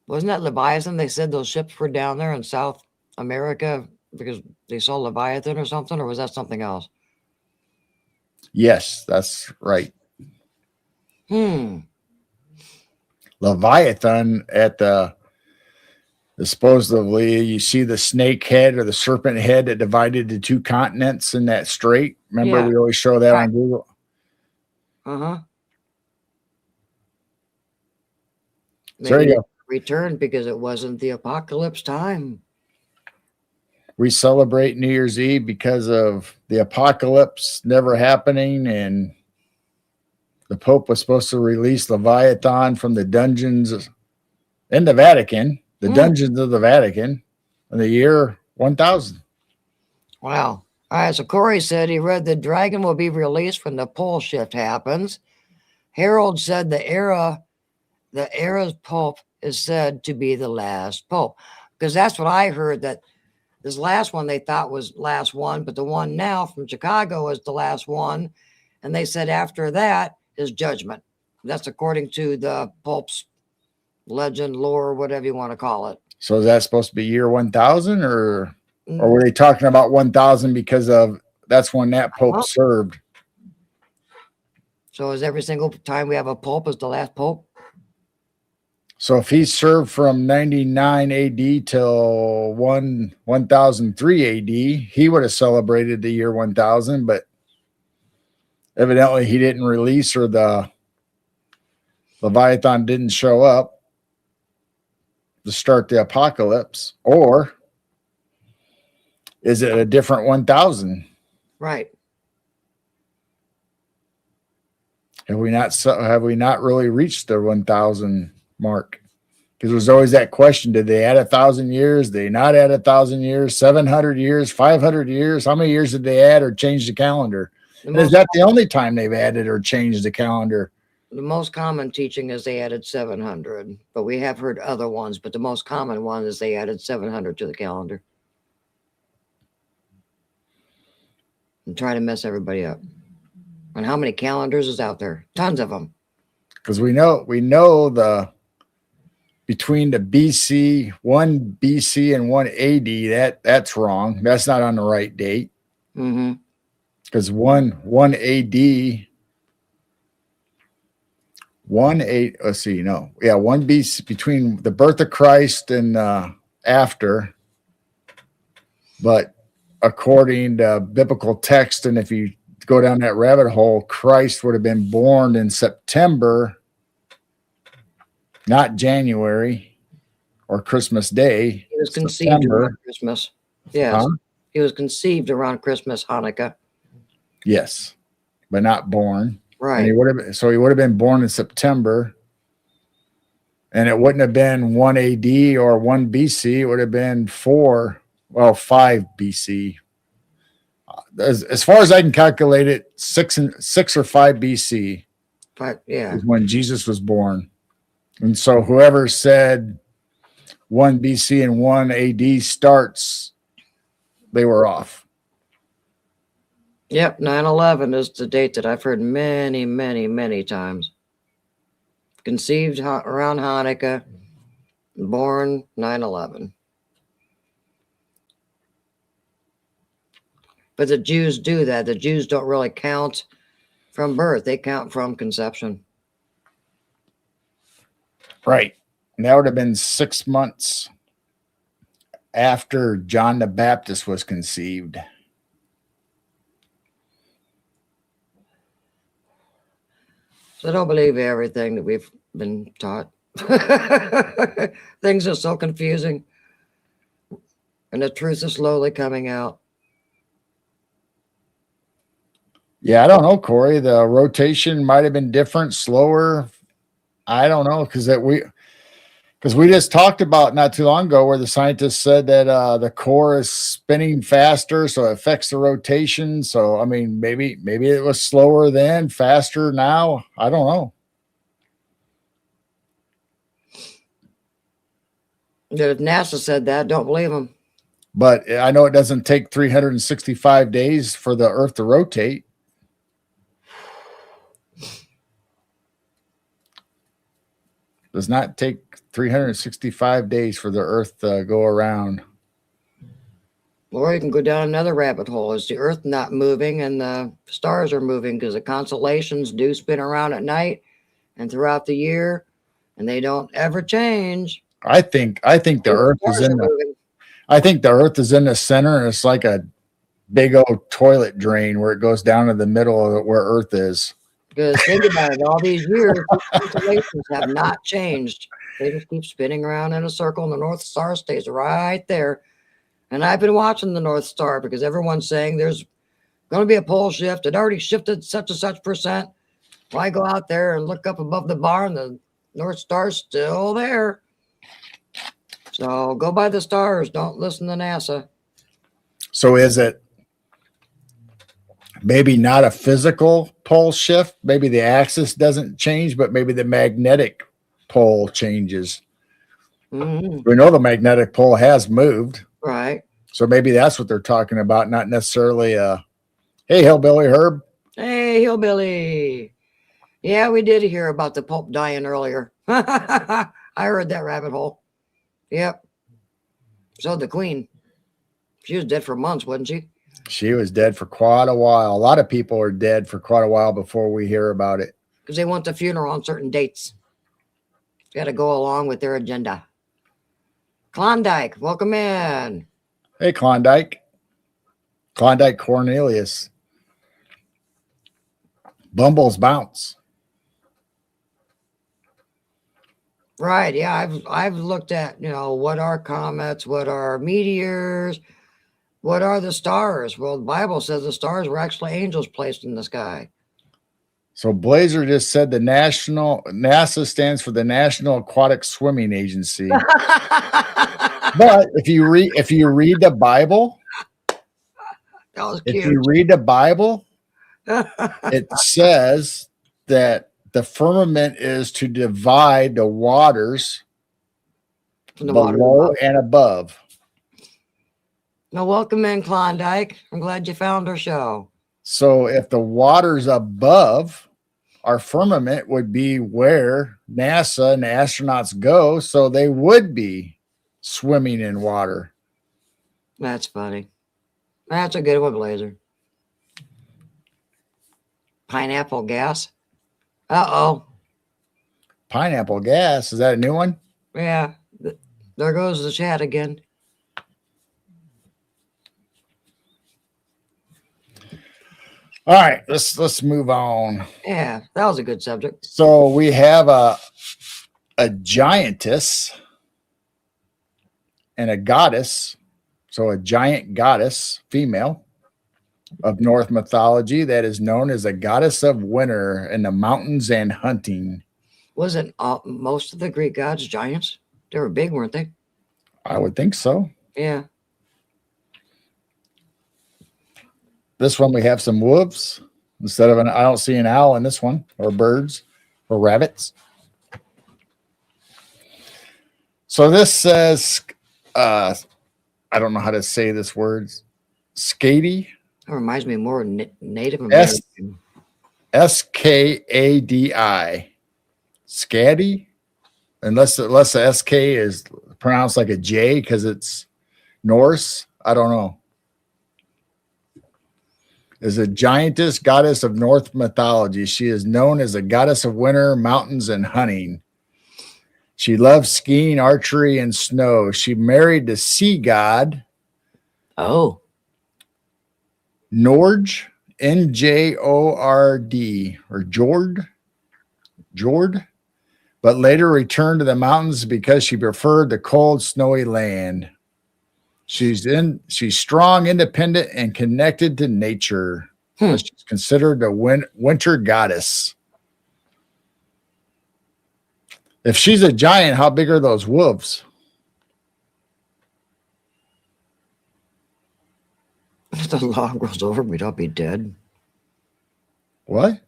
Wasn't that Leviathan? They said those ships were down there in South America because they saw Leviathan or something, or was that something else? Yes, that's right. Leviathan at the supposedly you see the snake head or the serpent head that divided the 2 continents in that strait. Remember, we always show that on Google. Maybe they returned because it wasn't the apocalypse time. We celebrate New Year's Eve because of the apocalypse never happening, and the Pope was supposed to release Leviathan from the dungeons in the Vatican, the dungeons of the Vatican, in the year 1000. Wow. All right, so Corey said he read the dragon will be released when the pole shift happens. Harold said the era's Pope is said to be the last Pope, because that's what I heard, that this last one they thought was last one, but the one now from Chicago is the last one. And they said after that is judgment. That's according to the Pope's legend, lore, whatever you want to call it. So is that supposed to be year 1000 or were they talking about 1000 because of that's when that Pope served? So is every single time we have a Pope is the last Pope? So if he served from 99 AD till 1003 AD, he would have celebrated the year 1000, but evidently he didn't release, or the Leviathan didn't show up to start the apocalypse. Or is it a different 1000? Right. Have we not really reached the 1000 mark? Because there's always that question: did they add 1,000 years? Did they not add 1,000 years? 700 years? 500 years? How many years did they add or change the calendar? And is that the only time they've added or changed the calendar? The most common teaching is they added 700, but we have heard other ones. But the most common one is they added 700 to the calendar and try to mess everybody up. And how many calendars is out there? Tons of them. Because we know the between the one BC and 1 AD, that's wrong. That's not on the right date. Because 1 AD, 1 BC, between the birth of Christ and after. But according to biblical text, and if you go down that rabbit hole, Christ would have been born in September, not January or Christmas Day. He was conceived around Christmas. Yes. He was conceived around Christmas, Hanukkah. Yes, but not born. Right. And he would have been born in September. And it wouldn't have been 1 AD or 1 BC. It would have been 5 BC. As far as I can calculate it, 6 or 5 BC. Is when Jesus was born. And so whoever said 1 BC and 1 AD starts, they were off. Yep, 9/11 is the date that I've heard many, many, many times. Conceived around Hanukkah, born 9/11. But the Jews do that. The Jews don't really count from birth, they count from conception. Right. And that would have been 6 months after John the Baptist was conceived. So I don't believe everything that we've been taught. Things are so confusing. And the truth is slowly coming out. Yeah, I don't know, Corey. The rotation might have been different, slower. I don't know because we just talked about not too long ago where the scientists said that the core is spinning faster, so it affects the rotation. So I mean, maybe it was slower then, faster now. I don't know. If NASA said that, don't believe them. But I know it doesn't take 365 days for the Earth to rotate. Does not take 365 days for the Earth to go around. Or you can go down another rabbit hole. Is the Earth not moving and the stars are moving because the constellations do spin around at night and throughout the year, and they don't ever change. I think the Earth is in the. I think the Earth is in the center, and it's like a big old toilet drain where it goes down to the middle of where Earth is. Because think about it, all these years, these constellations have not changed. They just keep spinning around in a circle, and the North Star stays right there. And I've been watching the North Star because everyone's saying there's going to be a pole shift. It already shifted such and such percent. Well, I go out there and look up above the bar, and the North Star's still there. So go by the stars. Don't listen to NASA. So is it maybe not a physical pole shift? Maybe the axis doesn't change, but maybe the magnetic pole changes. Mm-hmm. We know the magnetic pole has moved. Right. So maybe that's what they're talking about, not necessarily hey, Hillbilly Herb. Hey, Hillbilly. Yeah, we did hear about the Pope dying earlier. I heard that rabbit hole. Yep. So the Queen. She was dead for months, wasn't she? She was dead for quite a while. A lot of people are dead for quite a while before we hear about it. Because they want the funeral on certain dates. Got to go along with their agenda. Klondike, welcome in. Hey, Klondike. Klondike Cornelius. Bumbles bounce. Right, yeah, I've looked at, what are comets, what are meteors, what are the stars? Well, the Bible says the stars were actually angels placed in the sky. So Blazer just said NASA stands for the National Aquatic Swimming Agency. But if you read the Bible, that was cute. If you read the Bible, it says that the firmament is to divide the waters From the below and above. Now, welcome in, Klondike. I'm glad you found our show. So if the waters above our firmament would be where NASA and the astronauts go, so they would be swimming in water. That's funny. That's a good one, Blazer. Pineapple gas. Uh-oh. Pineapple gas. Is that a new one? Yeah. There goes the chat again. All right, let's move on. Yeah, that was a good subject. So we have a giantess and a goddess. So a giant goddess, female, of Norse mythology that is known as a goddess of winter in the mountains and hunting. Wasn't most of the Greek gods giants? They were big, weren't they? I would think so. Yeah. This one we have some wolves instead of I don't see an owl in this one, or birds or rabbits. So this says, I don't know how to say this word, Skady That reminds me more of Native S American. Skadi. Scaddy? Unless the SK is pronounced like a J because it's Norse. I don't know. Is a giantess goddess of Norse mythology. She is known as a goddess of winter, mountains, and hunting. She loves skiing, archery, and snow. She married the sea god Oh, Njord, Njord, or Jord, but later returned to the mountains because she preferred the cold, snowy land. She's strong, independent, and connected to nature. So she's considered a winter goddess. If she's a giant, how big are those wolves? if the log rolls over, we'd all be dead. What?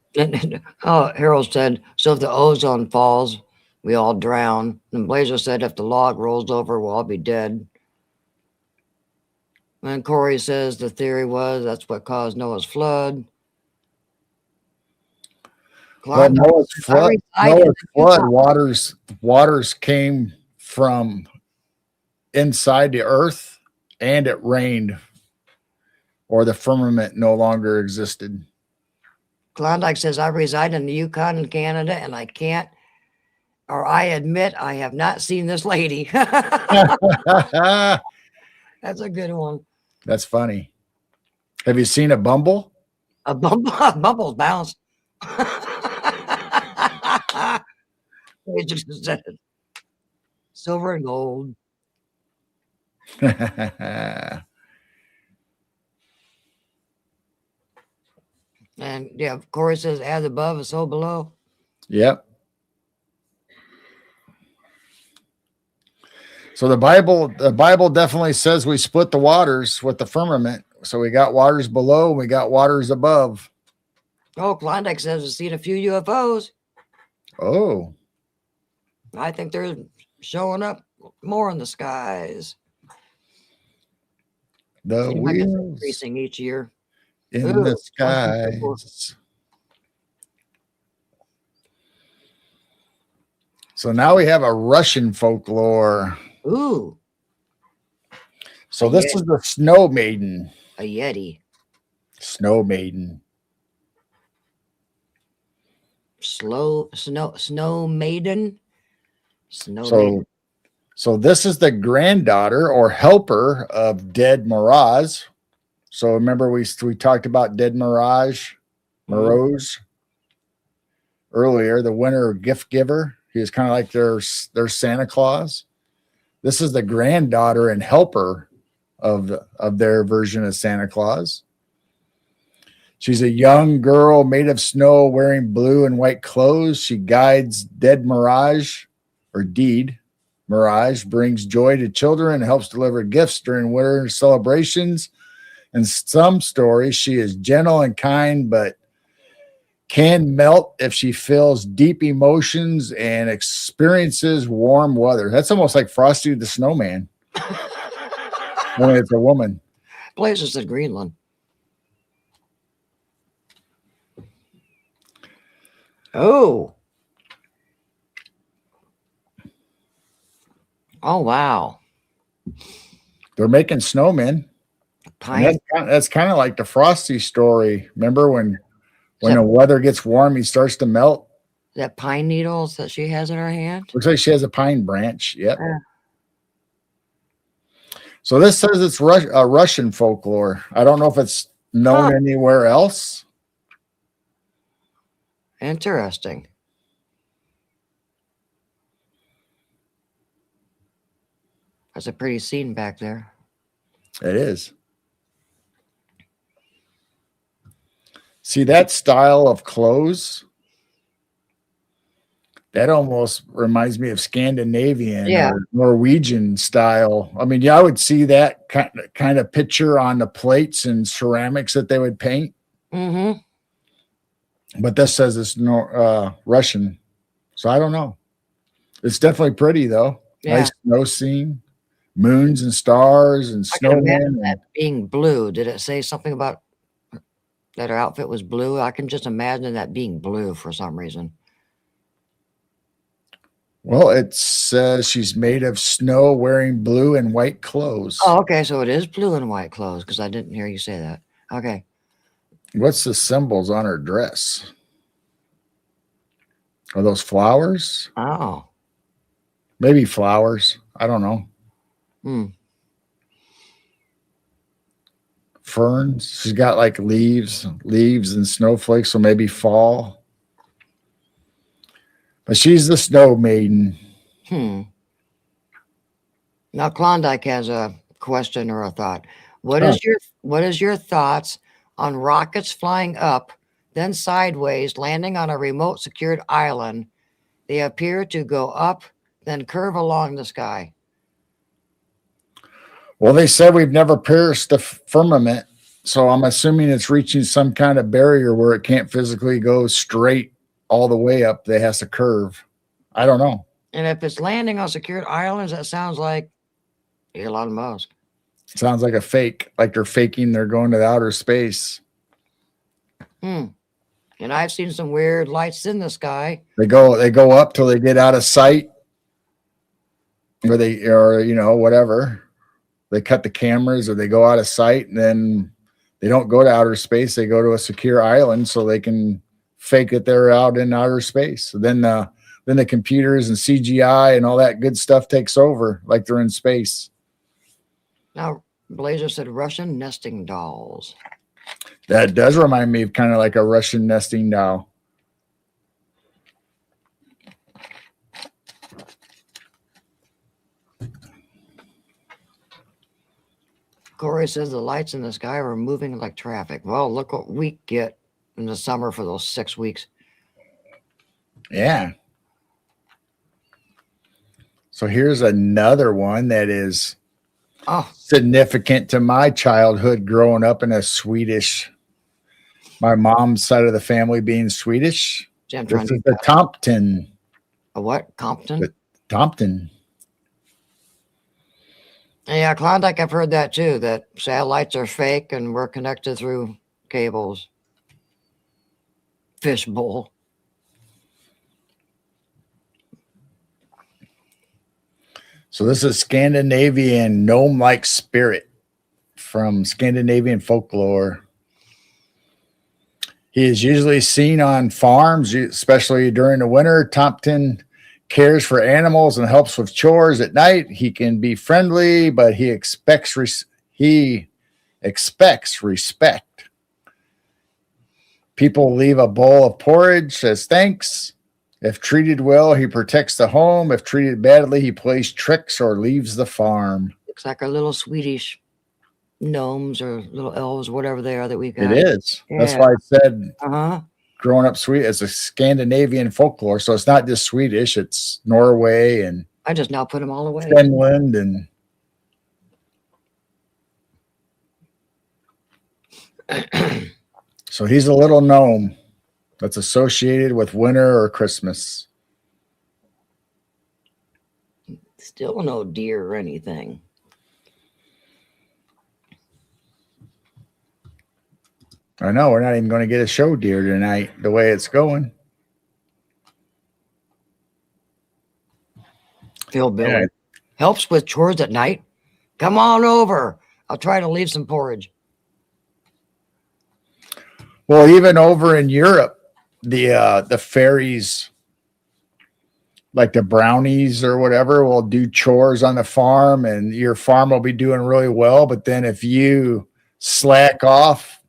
Oh, Harold said, so if the ozone falls, we all drown. And Blazer said, if the log rolls over, we'll all be dead. And Corey says the theory was that's what caused Noah's flood. Well, Noah's flood Utah. waters came from inside the earth, and it rained, or the firmament no longer existed. Klondike says, I reside in the Yukon in Canada, and I can't, or I admit I have not seen this lady. That's a good one. That's funny. Have you seen a bumble? A bumble's bounced. It just said silver and gold. And yeah, Corey says, as above is so below. Yep. So the Bible definitely says we split the waters with the firmament. So we got waters below, we got waters above. Oh, Klondike says we've seen a few UFOs. Oh. I think they're showing up more in the skies. The wheels increasing each year. In the skies. So now we have a Russian folklore. Ooh. So this is the Snow Maiden. A Yeti. Snow Maiden. Snow Maiden. Snow Maiden. So this is the granddaughter or helper of dead Mirage. So remember we talked about dead Mirage earlier, the winter gift giver. He was kind of like their Santa Claus. This is the granddaughter and helper of their version of Santa Claus. She's a young girl made of snow wearing blue and white clothes. She guides dead Mirage or deed. Mirage brings joy to children and helps deliver gifts during winter celebrations. In some stories, she is gentle and kind, but can melt if she feels deep emotions and experiences warm weather. That's almost like Frosty the Snowman. Only it's a woman. Blazer said Greenland. Oh. Oh, wow. They're making snowmen. That's kind of like the Frosty story. Remember when the weather gets warm, he starts to melt? That pine needles that she has in her hand? Looks like she has a pine branch. Yep. So this says it's Russian folklore. I don't know if it's known anywhere else. Interesting. That's a pretty scene back there. It is. See that style of clothes? That almost reminds me of Scandinavian or Norwegian style. I mean, I would see that kind of picture on the plates and ceramics that they would paint. Mm-hmm. But this says it's Russian. So I don't know. It's definitely pretty, though. Yeah. Nice snow scene, moons and stars and snowmen. That being blue. Did it say something about that her outfit was blue. I can just imagine that being blue for some reason. Well, it says she's made of snow wearing blue and white clothes. Oh, okay. So it is blue and white clothes because I didn't hear you say that. Okay. What's the symbols on her dress? Are those flowers? Oh. Maybe flowers. I don't know. Hmm. Ferns. She's got like leaves and snowflakes, so maybe fall. But she's the snow maiden. Now Klondike has a question or a thought. What Oh. is your thoughts on rockets flying up, then sideways, landing on a remote secured island? They appear to go up, then curve along the sky. Well, they said we've never pierced the firmament, so I'm assuming it's reaching some kind of barrier where it can't physically go straight all the way up. It has to curve. I don't know. And if it's landing on secured islands, that sounds like Elon Musk. Sounds like a fake, like they're faking they're going to outer space. And I've seen some weird lights in the sky. They go up till they get out of sight, or whatever. They cut the cameras or they go out of sight, and then they don't go to outer space. They go to a secure island so they can fake that they're out in outer space. So then the computers and CGI and all that good stuff takes over, like they're in space. Now, Blazer said Russian nesting dolls. That does remind me of kind of like a Russian nesting doll. Corey says the lights in the sky are moving like traffic. Well, look what we get in the summer for those 6 weeks. Yeah. So here's another one that is significant to my childhood growing up in my mom's side of the family being Swedish. This is the Tompton. A what? Compton? The Tompton. Yeah, Klondike, I've heard that too, that satellites are fake and we're connected through cables. Fishbowl. So this is Scandinavian gnome-like spirit from Scandinavian folklore. He is usually seen on farms, especially during the winter. Tompton cares for animals and helps with chores at night. He can be friendly, but he expects respect. People leave a bowl of porridge as thanks. If treated well, he protects the home. If treated badly, he plays tricks or leaves the farm. Looks like our little Swedish gnomes or little elves, whatever they are that we got. It is. Yeah. That's why I said growing up Swedish as a Scandinavian folklore. So it's not just Swedish, it's Norway and I just now put them all away. Finland and so he's a little gnome that's associated with winter or Christmas. Still no deer or anything. I know, we're not even going to get a show deer tonight, the way it's going. Phil Billy helps with chores at night. Come on over. I'll try to leave some porridge. Well, even over in Europe, the fairies, like the brownies or whatever, will do chores on the farm, and your farm will be doing really well. But then if you slack off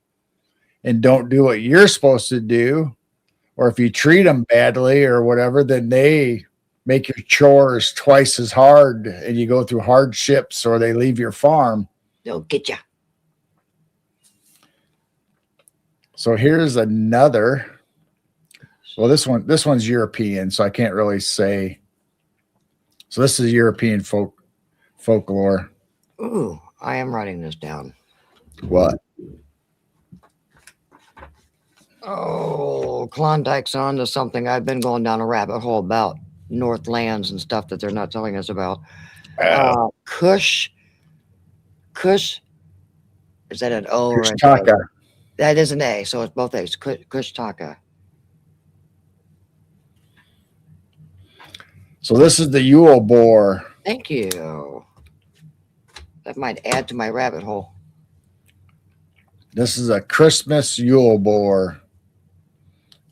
and don't do what you're supposed to do, or if you treat them badly or whatever, then they make your chores twice as hard and you go through hardships, or they leave your farm. They'll get you. So here's another. Well, this one's European, so I can't really say. So this is European folklore. Ooh, I am writing this down. What? Oh, Klondike's on to something. I've been going down a rabbit hole about Northlands and stuff that they're not telling us about. Kush. Is that an O or an Taka. That is an A, so it's both A's. Kushtaka. So this is the Yule boar. Thank you. That might add to my rabbit hole. This is a Christmas Yule boar.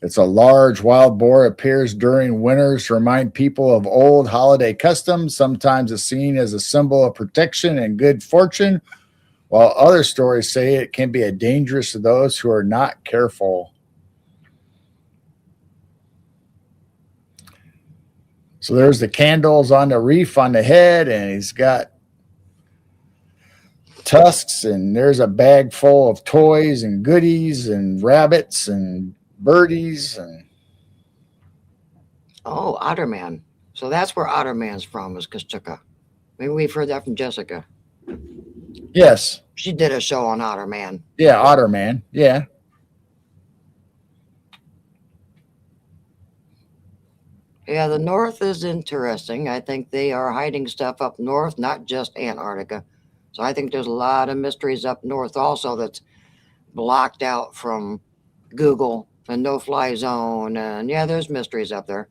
It's a large wild boar, appears during winters to remind people of old holiday customs. Sometimes it's seen as a symbol of protection and good fortune, while other stories say it can be dangerous to those who are not careful. So there's the candles on the wreath on the head, and he's got tusks, and there's a bag full of toys and goodies and rabbits and birdies and Oh, Otterman. So that's where Otterman's from, is Kushtaka. Maybe we've heard that from Jessica. yes, She did a show on Otterman. yeah, Otter Man, yeah. Yeah, the North is interesting. I think they are hiding stuff up north, not just Antarctica. So I think there's a lot of mysteries up north also that's blocked out from Google and no fly zone. And yeah, there's mysteries up there.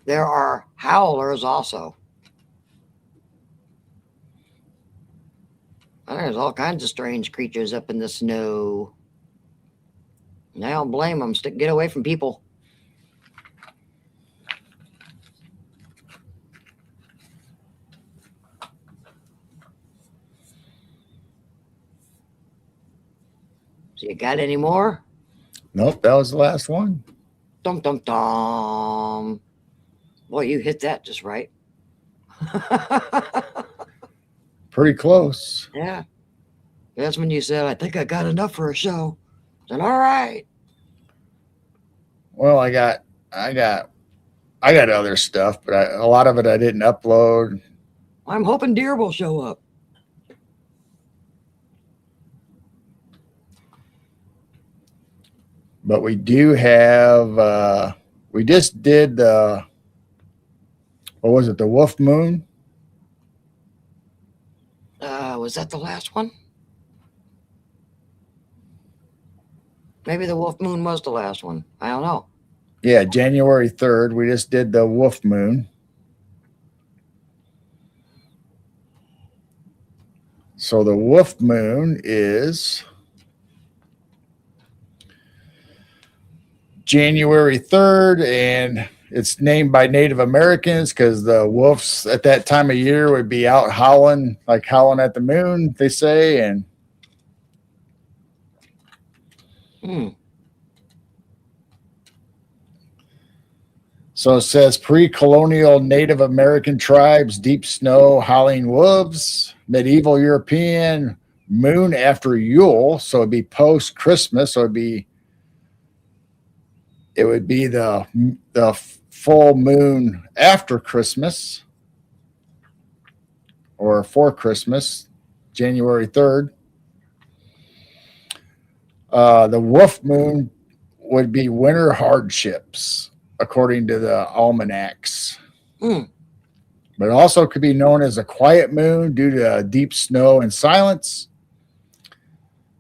There are howlers also. And there's all kinds of strange creatures up in the snow. And I don't blame them. Get away from people. So you got any more? Nope, that was the last one. Dum dum dum. Boy, you hit that just right. Pretty close. Yeah. That's when you said, I think I got enough for a show. I said, all right. Well, I got other stuff, but a lot of it I didn't upload. I'm hoping deer will show up. But we do have. We just did the. What was it? The Wolf Moon. Was that the last one? Maybe the Wolf Moon was the last one. I don't know. Yeah, January 3rd. We just did the Wolf Moon. So the Wolf Moon is January 3rd, and it's named by Native Americans because the wolves at that time of year would be out howling, like howling at the moon, they say. And so it says pre-colonial Native American tribes, deep snow, howling wolves, medieval European, moon after Yule. So it'd be post-Christmas. So it would be the full moon after Christmas or for Christmas, January 3rd. The wolf moon would be winter hardships, according to the almanacs. But it also could be known as a quiet moon due to deep snow and silence.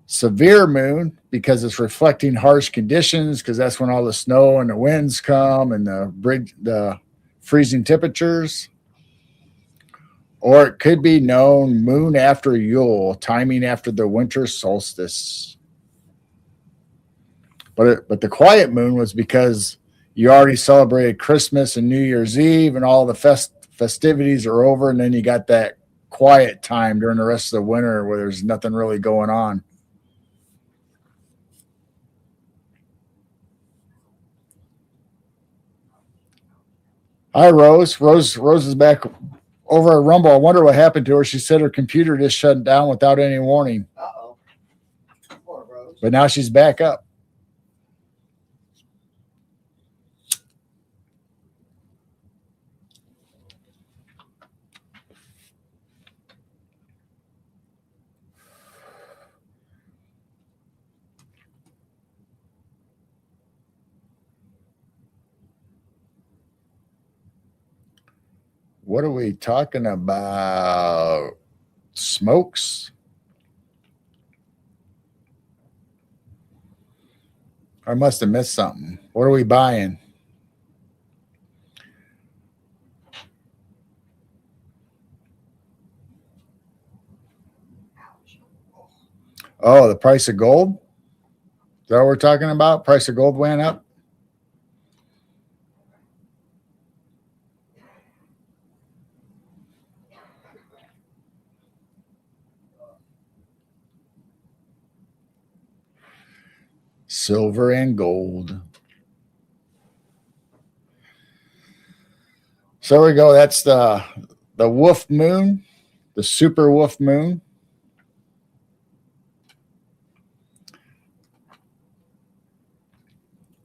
Severe moon because it's reflecting harsh conditions, because that's when all the snow and the winds come and the freezing temperatures. Or it could be known moon after Yule, timing after the winter solstice. But the quiet moon was because you already celebrated Christmas and New Year's Eve, and all the festivities are over, and then you got that quiet time during the rest of the winter where there's nothing really going on. Hi, Rose. Rose is back over at Rumble. I wonder what happened to her. She said her computer just shut down without any warning. Uh-oh. Poor Rose. But now she's back up. What are we talking about? Smokes? I must have missed something. What are we buying? Oh, the price of gold? Is that what we're talking about? Price of gold went up? Silver and gold. So there we go. That's the wolf moon, the super wolf moon.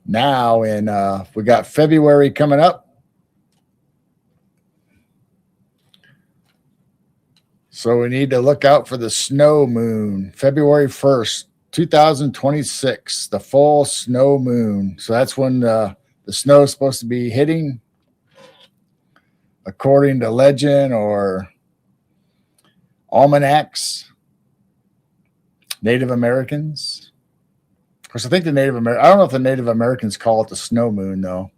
Now in we got February coming up. So we need to look out for the snow moon, February 1st, 2026, the full snow moon. So that's when the snow is supposed to be hitting, according to legend or almanacs, Native Americans. Of course, I think I don't know if the Native Americans call it the snow moon, though.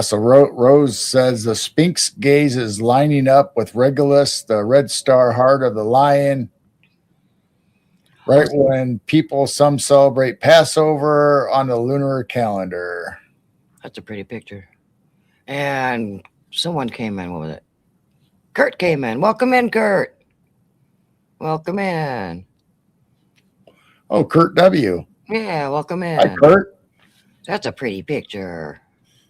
So Rose says the Sphinx gaze is lining up with Regulus, the red star heart of the lion. Right when some celebrate Passover on the lunar calendar. That's a pretty picture. And someone came in. What was it? Kurt came in. Welcome in, Kurt. Welcome in. Oh, Kurt W. Yeah, welcome in. Hi, Kurt. That's a pretty picture.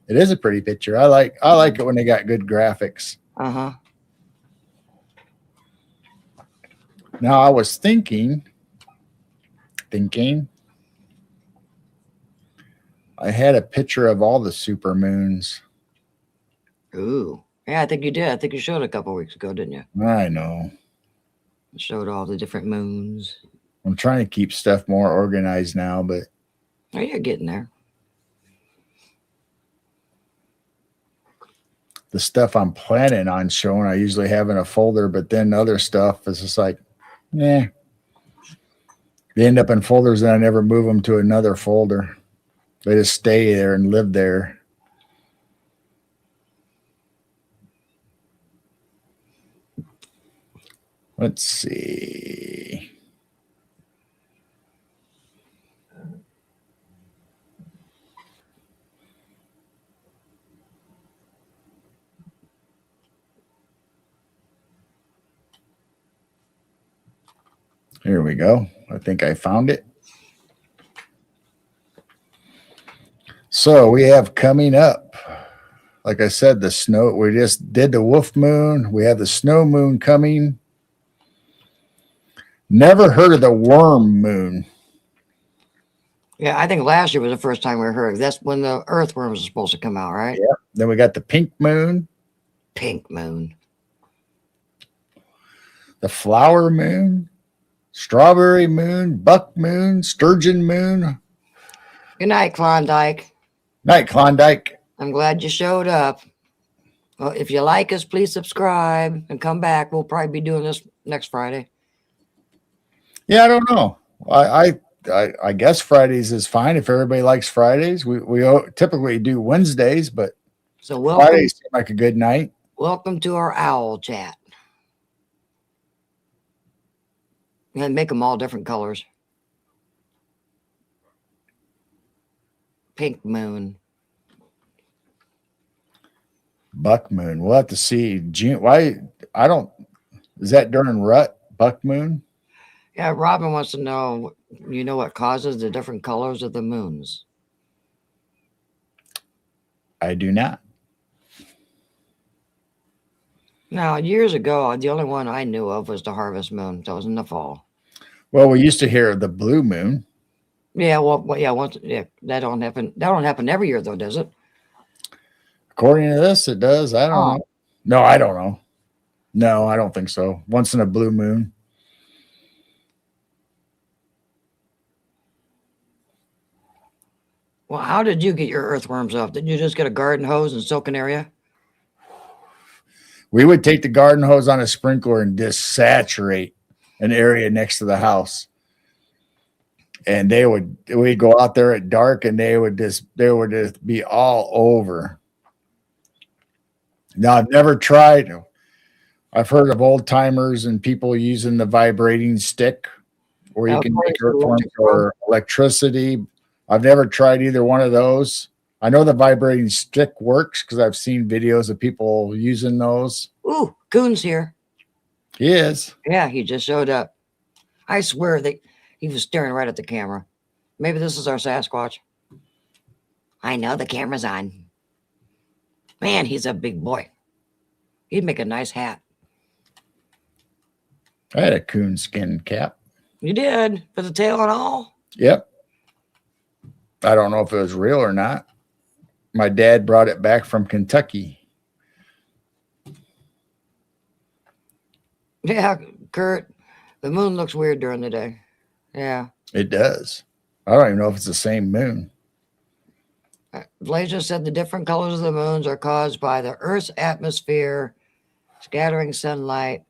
It is a pretty picture. I like it when they got good graphics. Uh-huh. Now I was thinking I had a picture of all the super moons. Ooh. Yeah, I think you did. I think you showed a couple weeks ago, didn't you? I know. You showed all the different moons. I'm trying to keep stuff more organized now, but Oh, you're getting there. the stuff I'm planning on showing, I usually have in a folder, but then other stuff is just like, they end up in folders and I never move them to another folder. They just stay there and live there. Let's see. Here we go. I think I found it. So we have coming up, like I said, the snow. We just did the wolf moon. We have the snow moon coming. Never heard of the worm moon. Yeah, I think last year was the first time we heard. That's when the earthworms are supposed to come out, right? Yeah. Then we got the pink moon. Pink moon. The flower moon. Strawberry moon. Buck moon. Sturgeon moon. Good night, Klondike. Night, Klondike. I'm glad you showed up. Well, if you like us, please subscribe and come back. We'll probably be doing this next Friday. Yeah, I don't know. I guess Fridays is fine if everybody likes Fridays. We typically do Wednesdays, but so welcome, Fridays seem like a good night. Welcome to our owl chat. And make them all different colors. Pink moon. Buck moon. We'll have to see. June. Why? I don't. Is that during rut? Buck moon. Yeah, Robin wants to know. You know what causes the different colors of the moons? I do not. Now, years ago, the only one I knew of was the harvest moon. That was in the fall. Well, we used to hear of the blue moon. Yeah, that don't happen. That don't happen every year, though, does it? According to this, it does. I don't know. No, I don't know. No, I don't think so. Once in a blue moon. Well, how did you get your earthworms off? Did you just get a garden hose and soak an area? We would take the garden hose on a sprinkler and just saturate an area next to the house. And we'd go out there at dark and they would just be all over. Now I've never tried. I've heard of old timers and people using the vibrating stick where you can make earthworms or electricity. I've never tried either one of those. I know the vibrating stick works because I've seen videos of people using those. Ooh, Coon's here. He is. Yeah, he just showed up. I swear that he was staring right at the camera. Maybe this is our Sasquatch. I know the camera's on. Man, he's a big boy. He'd make a nice hat. I had a coon skin cap. You did? For the tail and all? Yep. I don't know if it was real or not. My dad brought it back from Kentucky. Yeah, Kurt, the moon looks weird during the day. Yeah. It does. I don't even know if it's the same moon. Blazer said the different colors of the moons are caused by the Earth's atmosphere scattering sunlight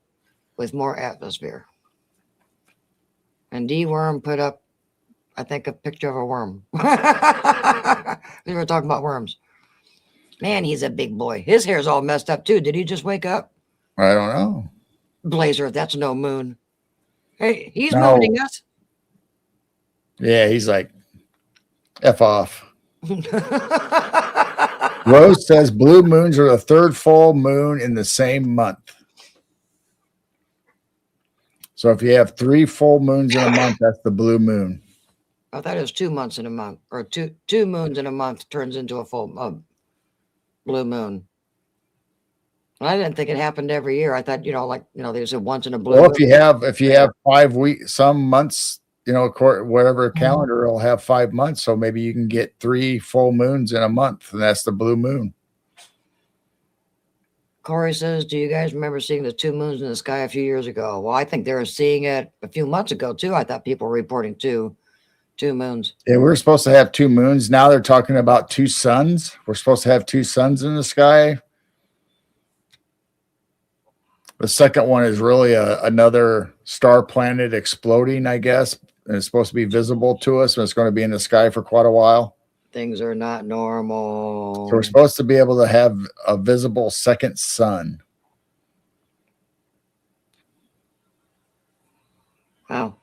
with more atmosphere. And D Worm put up, I think, a picture of a worm. We were talking about worms. Man, he's a big boy. His hair's all messed up too. Did he just wake up? I don't know. Blazer, that's no moon. Hey, he's No. mooning us. Yeah, he's like, F off. Rose says blue moons are the third full moon in the same month. So if you have 3 full moons in a month, that's the blue moon. Oh, that is 2 months in a month, or two moons in a month turns into a full blue moon. I didn't think it happened every year. I thought, they said once in a blue Well, moon. if you have 5 weeks, some months, whatever calendar will have 5 months. So maybe you can get 3 full moons in a month, and that's the blue moon. Corey says, do you guys remember seeing the 2 moons in the sky a few years ago? Well, I think they were seeing it a few months ago too. I thought people were reporting two moons. Yeah, we were supposed to have 2 moons. Now they're talking about 2 suns. We're supposed to have 2 suns in the sky. The second one is really another star planet exploding, I guess. And it's supposed to be visible to us, and it's going to be in the sky for quite a while. Things are not normal. So we're supposed to be able to have a visible second sun. Wow.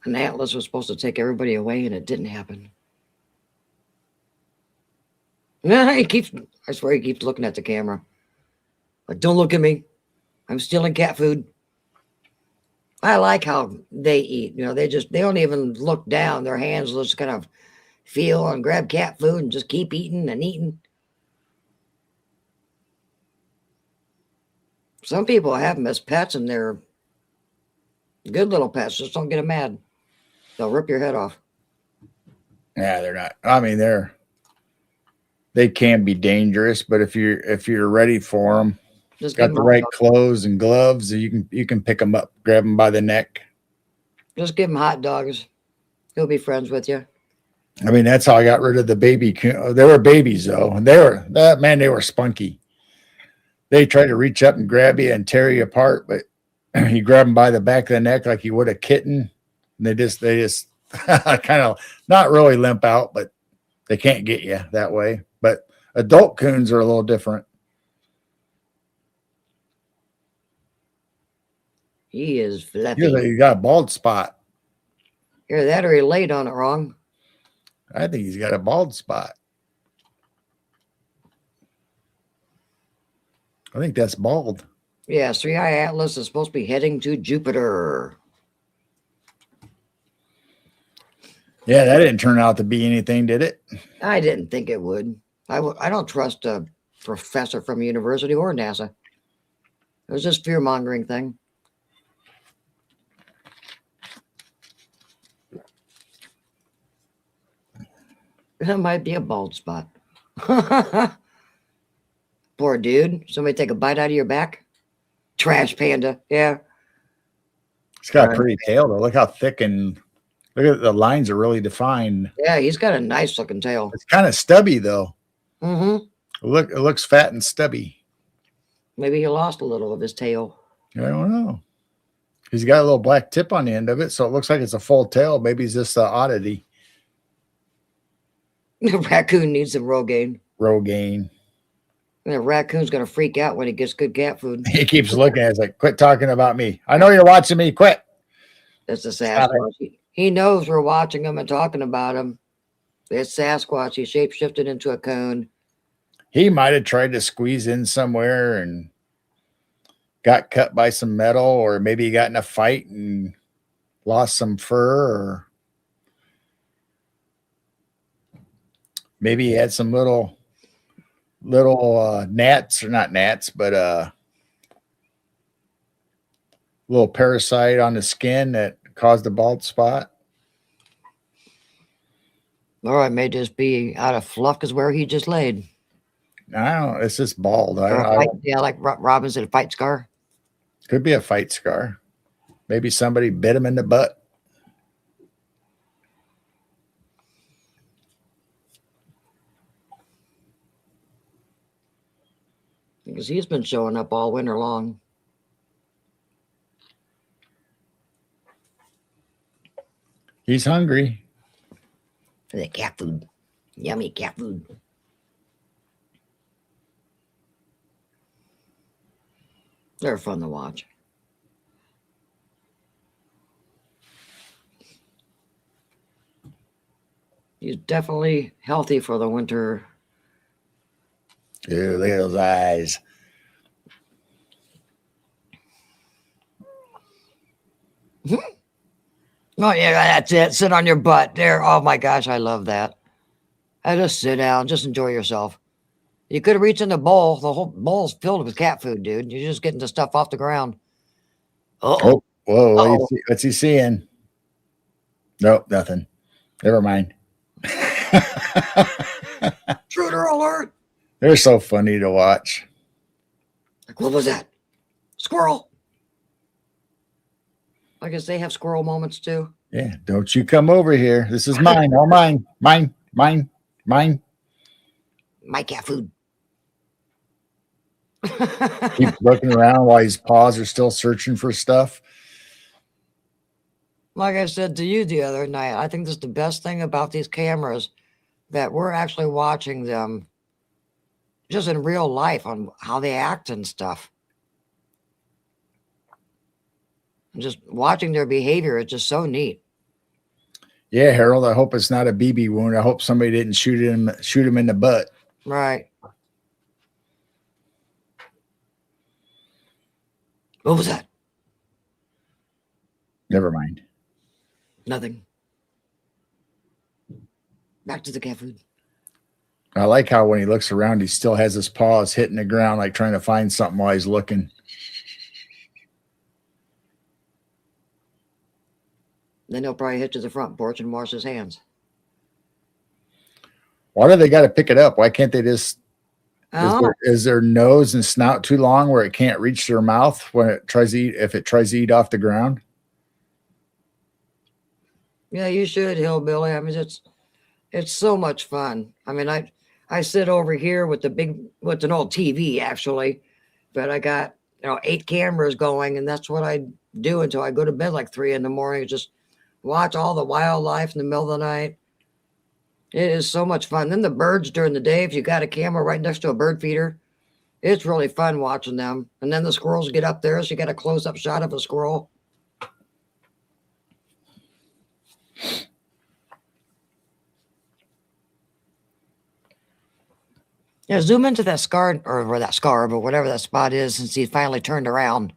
An atlas was supposed to take everybody away, and it didn't happen. I swear he keeps looking at the camera. Like, don't look at me. I'm stealing cat food. I like how they eat. They don't even look down. Their hands just kind of feel and grab cat food and just keep eating and eating. Some people have them as pets, and they're good little pets. Just don't get them mad. They'll rip your head off. Yeah, they're not. I mean, they can be dangerous, but if you're ready for them, Just got the right clothes and gloves, you can pick them up, grab them by the neck. Just give him hot dogs. He'll be friends with you. I mean, that's how I got rid of the baby. They were babies though, and they were spunky. They tried to reach up and grab you and tear you apart, but you grab them by the back of the neck like you would a kitten. And they just kind of not really limp out, but they can't get you that way. But adult coons are a little different. He is fluffy. You got a bald spot. Either that or he laid on it wrong. I think he's got a bald spot. I think that's bald. Yeah, 3i Atlas is supposed to be heading to Jupiter. Yeah, that didn't turn out to be anything, did it? I didn't think it would. I don't trust a professor from a university or NASA. It was just fear-mongering thing. That might be a bald spot. Poor dude. Somebody take a bite out of your back? Trash panda. Yeah. It's got a pretty tail though. Look how thick and Look at the lines are really defined. Yeah, he's got a nice looking tail. It's kind of stubby though. Mm-hmm. It looks fat and stubby. Maybe he lost a little of his tail. I don't know. He's got a little black tip on the end of it, so it looks like it's a full tail. Maybe it's just an oddity. The raccoon needs some Rogaine. Rogaine. And the raccoon's gonna freak out when he gets good cat food. He keeps looking at us like, quit talking about me. I know you're watching me. Quit. That's the Sasquatch. He knows we're watching him and talking about him. It's Sasquatch. He shapeshifted into a coon. He might have tried to squeeze in somewhere and got cut by some metal, or maybe he got in a fight and lost some fur, or maybe he had some little gnats, or not gnats, but little parasite on the skin that caused a bald spot. Or it may just be out of fluff because where he just laid. I don't know. It's just bald. Yeah, like Robin said, a fight scar. Could be a fight scar. Maybe somebody bit him in the butt. Because he's been showing up all winter long. He's hungry. For the cat food. Yummy cat food. They're fun to watch. He's definitely healthy for the winter. Dude, look at those eyes. Oh, yeah, that's it. Sit on your butt there. Oh, my gosh, I love that. I just sit down. Just enjoy yourself. You could have reached in the bowl. The whole bowl's filled with cat food, dude. You're just getting the stuff off the ground. Oh, whoa. What's he seeing? Nope, nothing. Never mind. Intruder alert. They're so funny to watch. Like, what was that? Squirrel. I guess they have squirrel moments too. Yeah, don't you come over here. This is mine. All mine. Mine. Mine. Mine. My cat food. Keep looking around while his paws are still searching for stuff. Like I said to you the other night, I think this is the best thing about these cameras, that we're actually watching them just in real life on how they act and stuff. And just watching their behavior is just so neat. Yeah, Harold, I hope it's not a BB wound. I hope somebody didn't shoot him in the butt. Right. What was that? Never mind. Nothing. Back to the cat food. I like how when he looks around, he still has his paws hitting the ground, like trying to find something while he's looking. Then he'll probably hit to the front porch and wash his hands. Why do they got to pick it up? Why can't they just? Oh, Is their nose and snout too long where it can't reach their mouth when it tries to eat? If it tries to eat off the ground. yeah, you should, hillbilly. I mean, it's so much fun. I mean, I sit over here with with an old TV actually, but I got 8 cameras going, and that's what I do until I go to bed like 3 in the morning. Just watch all the wildlife in the middle of the night. It is so much fun. Then the birds during the day, if you got a camera right next to a bird feeder, it's really fun watching them. And then the squirrels get up there, so you got a close-up shot of a squirrel. Yeah, zoom into that scar, or where that scar, but whatever that spot is, since he finally turned around,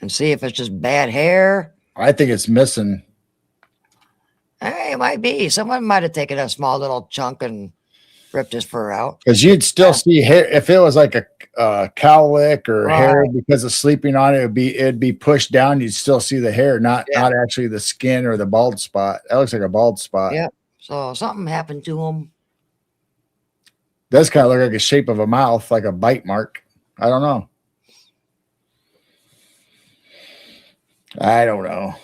and see if it's just bad hair. I think it's missing. Hey, it might be. Someone might have taken a small little chunk and ripped his fur out. Because you'd still see hair if it was like a cowlick or Right. hair because of sleeping on it. It'd be pushed down. You'd still see the hair, not actually the skin or the bald spot. That looks like a bald spot. Yeah. So something happened to him. Does kind of look like a shape of a mouth, like a bite mark. I don't know. I don't know.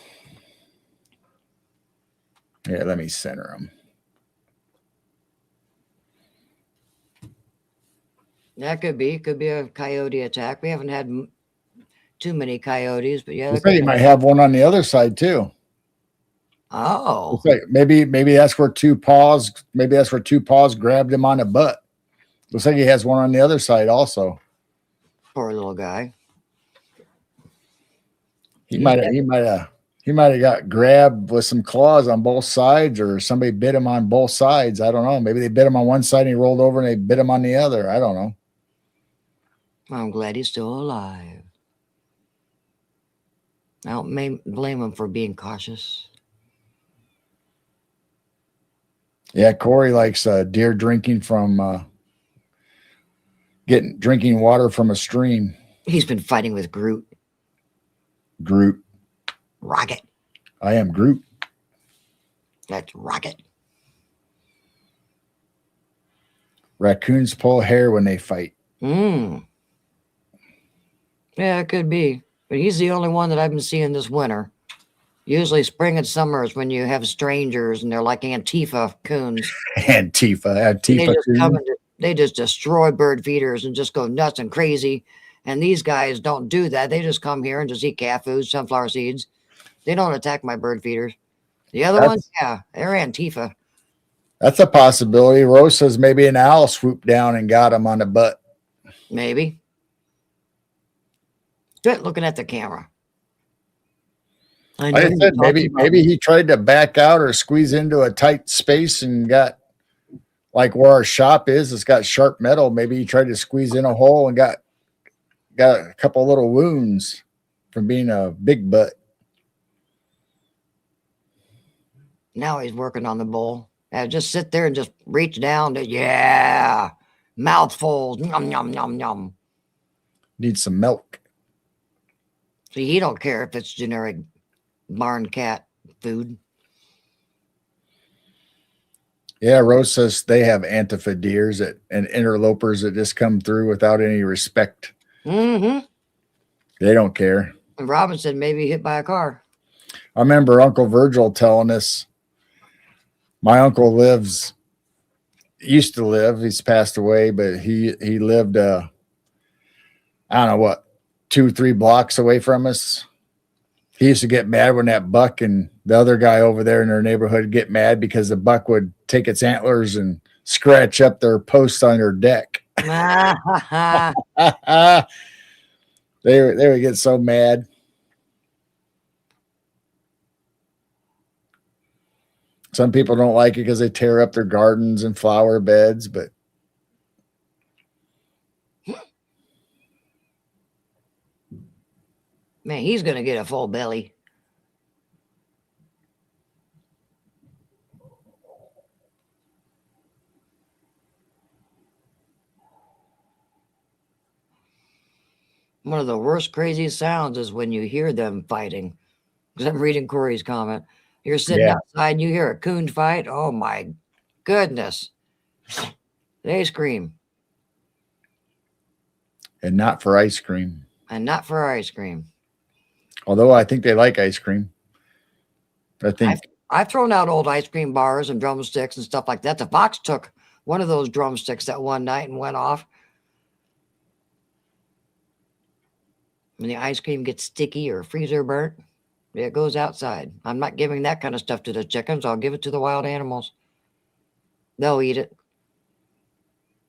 Yeah, let me center them. That could be a coyote attack. We haven't had too many coyotes, but yeah, Looks that like could you be. might have one on the other side too. Oh, Looks like maybe that's where two paws. Maybe that's where two paws grabbed him on the butt. Looks like he has one on the other side also. poor little guy. He might have. He might have got grabbed with some claws on both sides, or somebody bit him on both sides. I don't know. Maybe they bit him on one side and he rolled over, and they bit him on the other. I don't know. I'm glad he's still alive. I don't blame him for being cautious. Yeah, Corey likes deer drinking from drinking water from a stream. He's been fighting with Groot. Groot. Rocket. I am Groot. That's Rocket. Raccoons pull hair when they fight. Yeah, it could be. But he's the only one that I've been seeing this winter. Usually spring and summer is when you have strangers and they're like Antifa coons. Antifa. They just come and they just destroy bird feeders and just go nuts and crazy. And these guys don't do that. They just come here and just eat cat food, sunflower seeds. They don't attack my bird feeders. The other ones, yeah, they're Antifa. That's a possibility. Rose says maybe an owl swooped down and got him on the butt. Maybe. Quit looking at the camera. Like I said, maybe he tried to back out or squeeze into a tight space and got, like where our shop is, it's got sharp metal. Maybe he tried to squeeze in a hole and got a couple little wounds from being a big butt. Now he's working on the bowl. Just sit there and just reach down to, yeah, mouthfuls, yum, yum, yum, yum. Need some milk. See, he don't care if it's generic barn cat food. Yeah, Rose says they have Antifa deers and interlopers that just come through without any respect. Mm-hmm. They don't care. And Robin said maybe hit by a car. I remember Uncle Virgil telling us, my uncle used to live, he's passed away, but he lived, I don't know what, 2-3 blocks away from us. He used to get mad when that buck and the other guy over there in their neighborhood get mad because the buck would take its antlers and scratch up their posts on their deck. They would get so mad. Some people don't like it because they tear up their gardens and flower beds, but man, he's going to get a full belly. One of the worst crazy sounds is when you hear them fighting. Because I'm reading Corey's comment. You're sitting outside and you hear a coon fight. Oh my goodness. They scream. And not for ice cream. And not for ice cream. Although I think they like ice cream. I think I've thrown out old ice cream bars and drumsticks and stuff like that. The fox took one of those drumsticks that one night and went off. When the ice cream gets sticky or freezer burnt, it goes outside. I'm not giving that kind of stuff to the chickens. I'll give it to the wild animals. They'll eat it.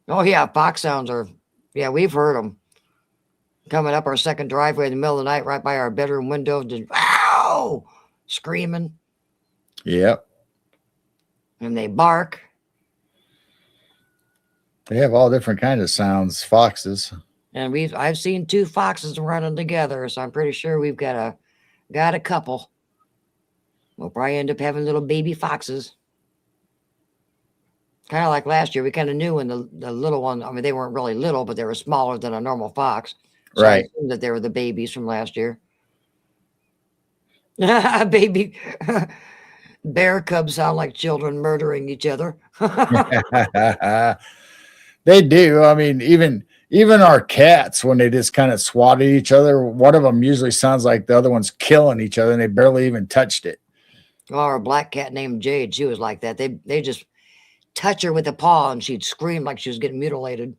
Oh, yeah, fox sounds are, yeah, we've heard them. Coming up our second driveway in the middle of the night right by our bedroom window, just, ow, screaming. Yep. And they bark. They have all different kinds of sounds, foxes. And I've seen 2 foxes running together, so I'm pretty sure we've got a couple. We'll probably end up having little baby foxes. Kind of like last year, we kind of knew when the little one, I mean, they weren't really little, but they were smaller than a normal fox. So right. I assumed that they were the babies from last year. Baby bear cubs sound like children murdering each other. They do. I mean, even our cats, when they just kind of swat at each other, one of them usually sounds like the other one's killing each other and they barely even touched it. Or a black cat named Jade. She was like that. They just touch her with a paw and she'd scream like she was getting mutilated.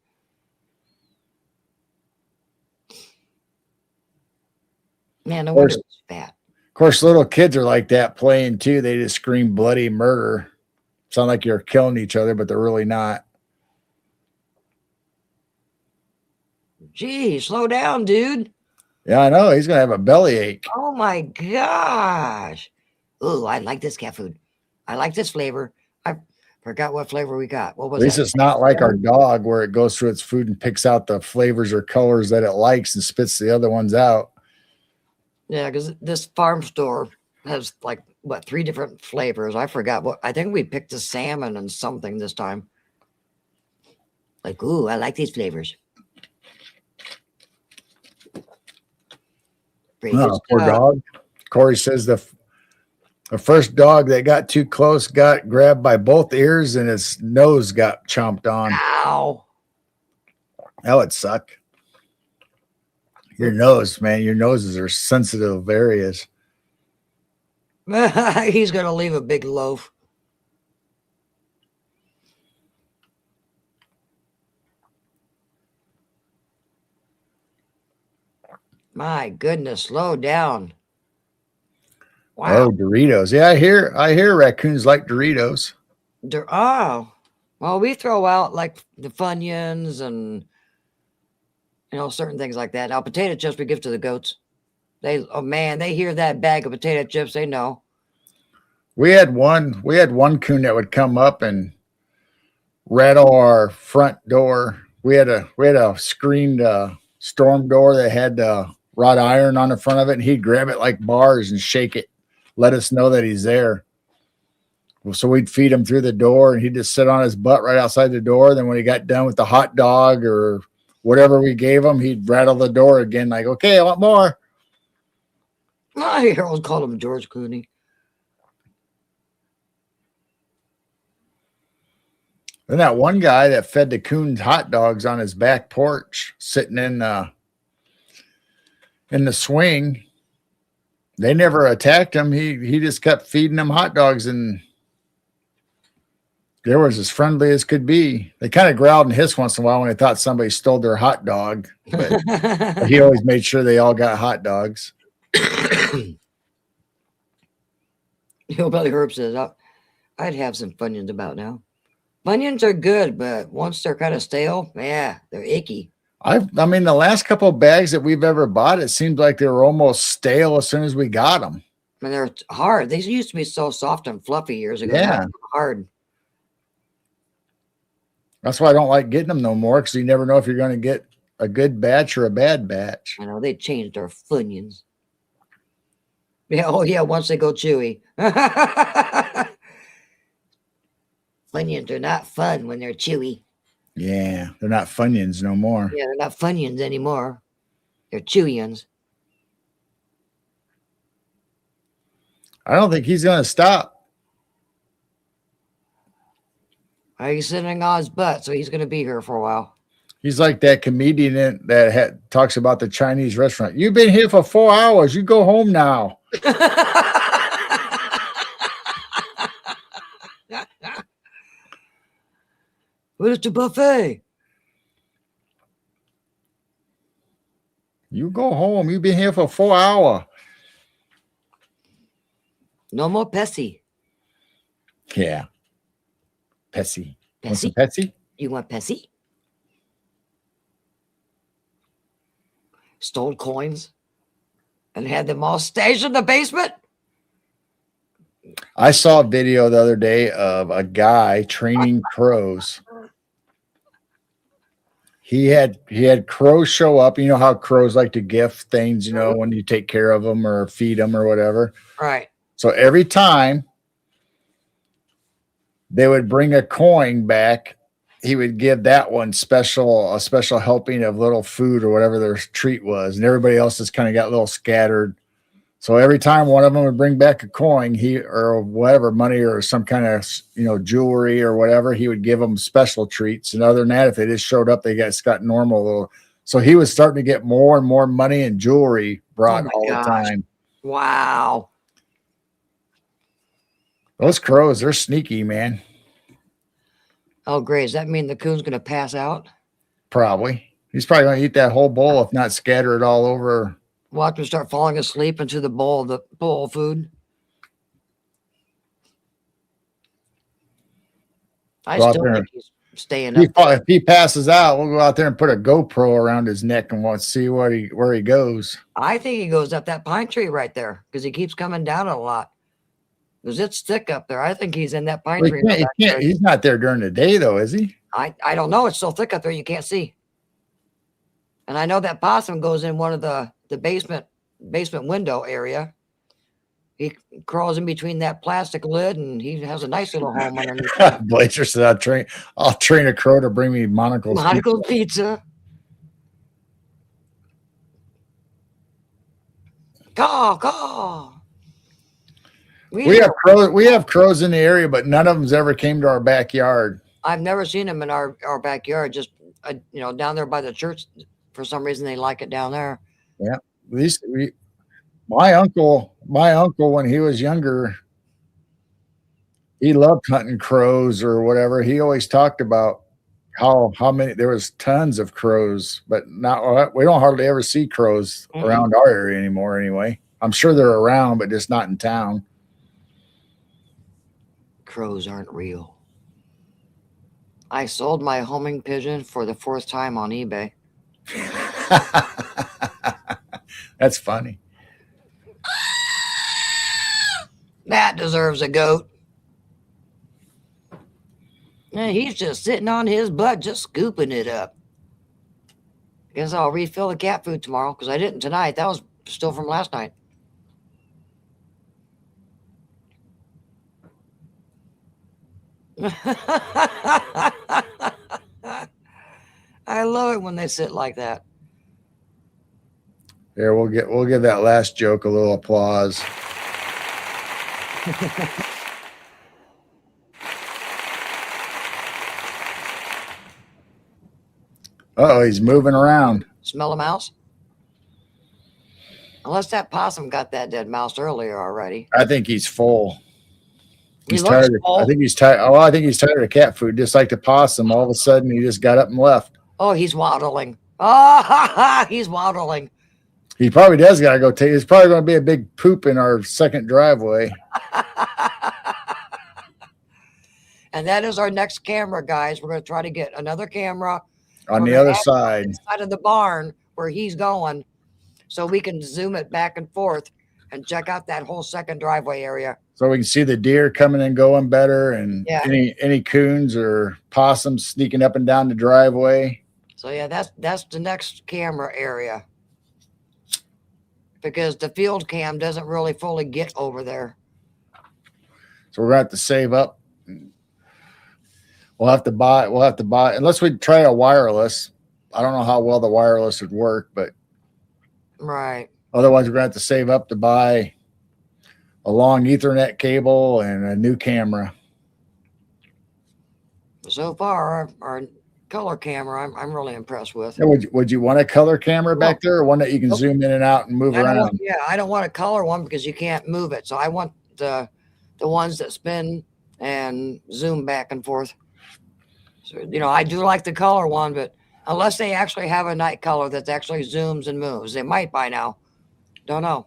Man, no wonder it's fat. Of course, little kids are like that playing too. They just scream bloody murder. Sound like you're killing each other, but they're really not. Gee, slow down, dude. Yeah, I know. He's going to have a bellyache. Oh my gosh. Ooh, I like this cat food. I like this flavor. I forgot what flavor we got. What At was least that? it's not like our dog where it goes through its food and picks out the flavors or colors that it likes and spits the other ones out. Yeah, because this farm store has like what 3 different flavors. I forgot what. I think we picked a salmon and something this time. Like, ooh, I like these flavors. Pretty good Oh, poor stuff. dog. Corey says the first dog that got too close got grabbed by both ears and his nose got chomped on. Ow. That would suck. Your nose, man. Your noses are sensitive areas. He's gonna leave a big loaf. My goodness, slow down. Wow. Oh, Doritos. Yeah, I hear raccoons like Doritos. Oh, well, we throw out like the Funyuns and certain things like that. Now, potato chips we give to the goats. Oh man, they hear that bag of potato chips, they know. We had one coon that would come up and rattle our front door. We had a screened storm door that had wrought iron on the front of it, and he'd grab it like bars and shake it, let us know that he's there. So we'd feed him through the door, and he'd just sit on his butt right outside the door. Then when he got done with the hot dog or whatever we gave him, he'd rattle the door again, like, "Okay, I want more." My heroes called him George Clooney. Then that one guy that fed the coons hot dogs on his back porch, sitting in the swing, they never attacked him. He just kept feeding them hot dogs, and they were as friendly as could be. They kind of growled and hissed once in a while when they thought somebody stole their hot dog, but he always made sure they all got hot dogs. Hillbilly Herb says, I'd have some Funyuns about now. Funyuns are good, but once they're kind of stale, yeah, they're icky. I mean, the last couple of bags that we've ever bought, it seemed like they were almost stale as soon as we got them. I mean, they're hard. They used to be so soft and fluffy years ago. Yeah. Now they're hard. That's why I don't like getting them no more, because you never know if you're going to get a good batch or a bad batch. I know they changed our Funyuns. Yeah, oh yeah, once they go chewy. Funyuns are not fun when they're chewy. Yeah, they're not Funyuns no more. Yeah, they're not Funyuns anymore. They're Chewyuns. I don't think he's going to stop. He's sitting on his butt, so he's going to be here for a while. He's like that comedian that talks about the Chinese restaurant. You've been here for 4 hours. You go home now. Where's the buffet? You go home. You've been here for 4 hours. No more Pessy. Yeah. Pessy. Want some Pessy? Pessy? You want Pessy? Stole coins and had them all stashed in the basement? I saw a video the other day of a guy training crows. He had crows show up. You know how crows like to gift things, when you take care of them or feed them or whatever. Right. So every time they would bring a coin back, he would give that one a special helping of little food or whatever their treat was. And everybody else just kind of got a little scattered. So every time one of them would bring back a coin, or whatever, money or some kind of, jewelry or whatever, he would give them special treats. And other than that, if they just showed up, they got normal little. So he was starting to get more and more money and jewelry brought all the time. Wow. Those crows, they're sneaky, man. Oh, great. Does that mean the coon's going to pass out? Probably. He's probably going to eat that whole bowl, if not scatter it all over. Watch him start falling asleep into the bowl of food. I Go out still there. think he's staying up. If he passes out, we'll go out there and put a GoPro around his neck and we'll see where he goes. I think he goes up that pine tree right there because he keeps coming down a lot. Because it's thick up there. I think he's in that pine tree. He's not there during the day, though, is he? I don't know. It's so thick up there you can't see. And I know that possum goes in one of the basement window area. He crawls in between that plastic lid, and he has a nice little home underneath. Blazer said, "I'll train a crow to bring me Monocle's pizza." Caw. We have crows in the area, but none of them's ever came to our backyard. I've never seen them in our backyard. Just down there by the church. For some reason, they like it down there. Yeah, my uncle, when he was younger, he loved hunting crows or whatever. He always talked about how many there was tons of crows, but we don't hardly ever see crows around our area anymore. Anyway, I'm sure they're around, but just not in town. Crows aren't real. I sold my homing pigeon for the 4th time on eBay. That's funny. That deserves a goat. And he's just sitting on his butt, just scooping it up. Guess I'll refill the cat food tomorrow because I didn't tonight. That was still from last night. I love it when they sit like that. There, we'll give that last joke a little applause. Oh, he's moving around. Smell a mouse? Unless that possum got that dead mouse earlier already. I think he's full. He's tired. I think he's tired. Oh, I think he's tired of cat food, just like the possum. All of a sudden, he just got up and left. Oh, he's waddling. Oh, he's waddling. He probably does got to go take. It's probably going to be a big poop in our second driveway. And that is our next camera, guys. We're going to try to get another camera on the other side of the barn where he's going, so we can zoom it back and forth and check out that whole second driveway area. So we can see the deer coming and going better, and any coons or possums sneaking up and down the driveway. So yeah, that's the next camera area, because the field cam doesn't really fully get over there. So we're going to have to save up. We'll have to buy unless we try a wireless. I don't know how well the wireless would work, but right. Otherwise, we're going to have to save up to buy a long Ethernet cable and a new camera. So far, our color camera, I'm really impressed with. Yeah, would you want a color camera back there, or one that you can zoom in and out and move around? I don't want a color one because you can't move it. So I want the ones that spin and zoom back and forth. So, I do like the color one, but unless they actually have a night color that actually zooms and moves, they might by now. Don't know.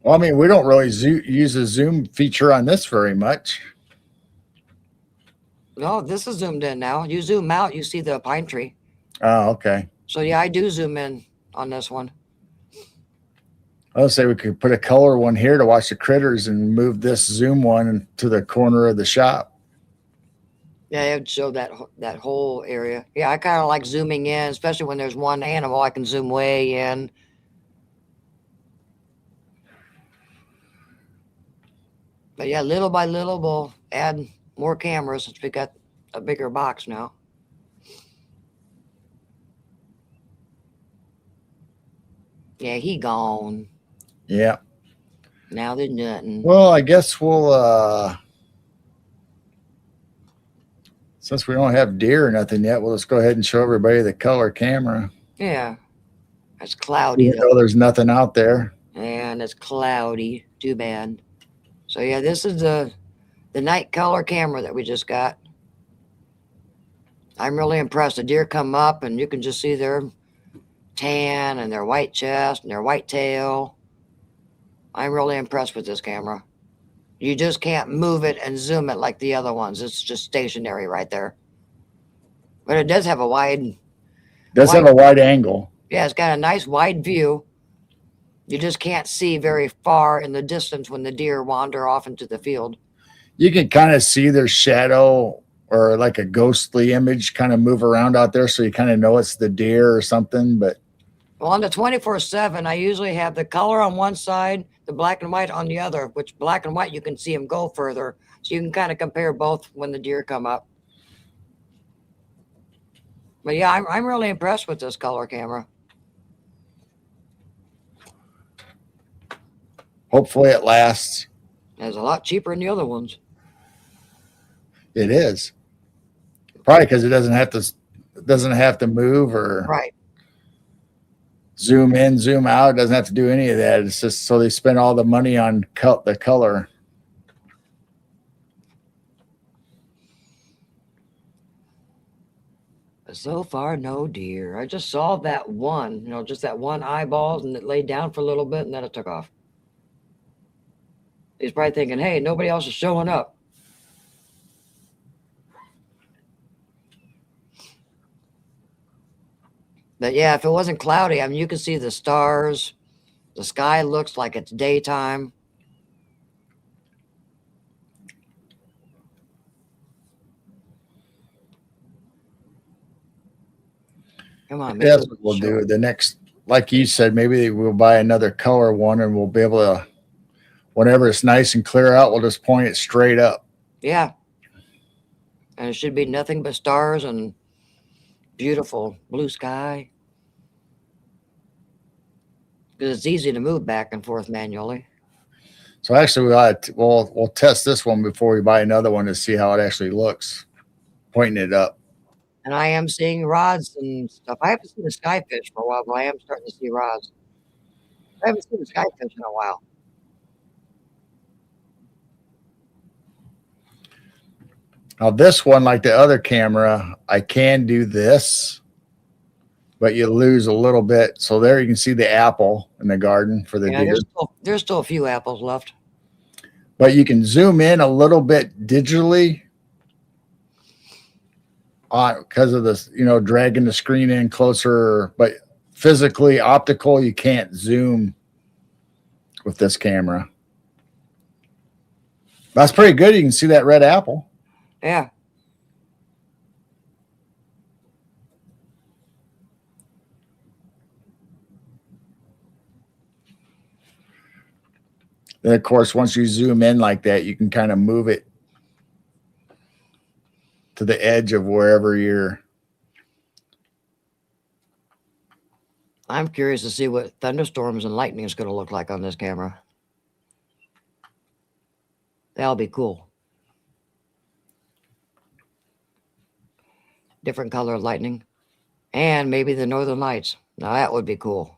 Well, I mean, we don't really use a zoom feature on this very much. No, this is zoomed in now. You zoom out, you see the pine tree. Oh, okay. So yeah, I do zoom in on this one. I would say we could put a color one here to watch the critters and move this zoom one to the corner of the shop. Yeah, it would show that whole area. Yeah, I kind of like zooming in, especially when there's one animal. I can zoom way in. But yeah, little by little, we'll add more cameras since we got a bigger box now. Yeah, he gone. Yeah. Now there's nothing. Well, I guess we'll since we don't have deer or nothing yet, we'll just go ahead and show everybody the color camera. Yeah. It's cloudy. Even though there's nothing out there. And it's cloudy. Too bad. So yeah, this is the night color camera that we just got. I'm really impressed. The deer come up and you can just see their tan and their white chest and their white tail. I'm really impressed with this camera. You just can't move it and zoom it like the other ones. It's just stationary right there. But it does have a Does have a wide angle. yeah, it's got a nice wide view. You just can't see very far in the distance when the deer wander off into the field. You can kind of see their shadow or like a ghostly image kind of move around out there. So you kind of know it's the deer or something. But Well, on the 24/7, I usually have the color on one side, the black and white on the other, which black and white, you can see them go further. So you can kind of compare both when the deer come up. But yeah, I'm really impressed with this color camera. hopefully it lasts. It's a lot cheaper than the other ones. It is probably because it doesn't have to move or Right. zoom in, zoom out. It doesn't have to do any of that. It's just so they spend all the money on the color. But so far, no deer. I just saw that one, just that one eyeball, and it laid down for a little bit, and then it took off. He's probably thinking, hey, nobody else is showing up. But yeah, if it wasn't cloudy, I mean, you can see the stars. The sky looks like it's daytime. Come on, maybe That's what we'll show. do. The next, like you said, maybe we'll buy another color one and we'll be able to, whenever it's nice and clear out, we'll just point it straight up. Yeah. And it should be nothing but stars and beautiful blue sky. Because it's easy to move back and forth manually. So actually, we'll test this one before we buy another one to see how it actually looks, pointing it up. And I am seeing rods and stuff. I haven't seen a skyfish for a while, but I am starting to see rods. I haven't seen a skyfish in a while. Now this one, like the other camera, I can do this, but you lose a little bit. So there you can see the apple in the garden for the Yeah, deer. there's still a few apples left. But you can zoom in a little bit digitally because of this, dragging the screen in closer. But physically, optical, you can't zoom with this camera. That's pretty good. You can see that red apple. Yeah. Then, of course, once you zoom in like that, you can kind of move it to the edge of wherever you're. I'm curious to see what thunderstorms and lightning is going to look like on this camera. That'll be cool. Different color lightning. And maybe the northern lights. Now that would be cool.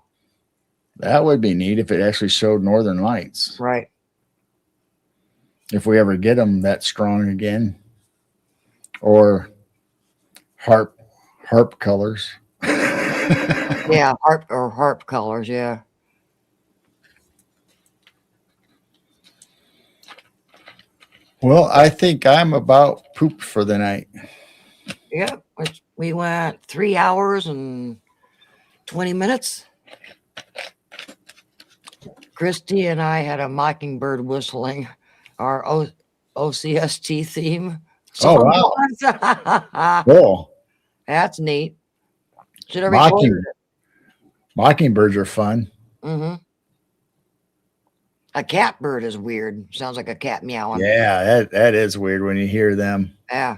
That would be neat if it actually showed northern lights. Right. If we ever get them that strong again. Or harp colors. Yeah, harp colors, yeah. Well, I think I'm about pooped for the night. Yep. We went 3 hours and 20 minutes. Christy and I had a mockingbird whistling, our OCST theme. Oh, wow. Wow. Cool. That's neat. Should have recorded it. Mockingbirds are fun. Mm-hmm. A catbird is weird. Sounds like a cat meowing. Yeah, that is weird when you hear them. Yeah.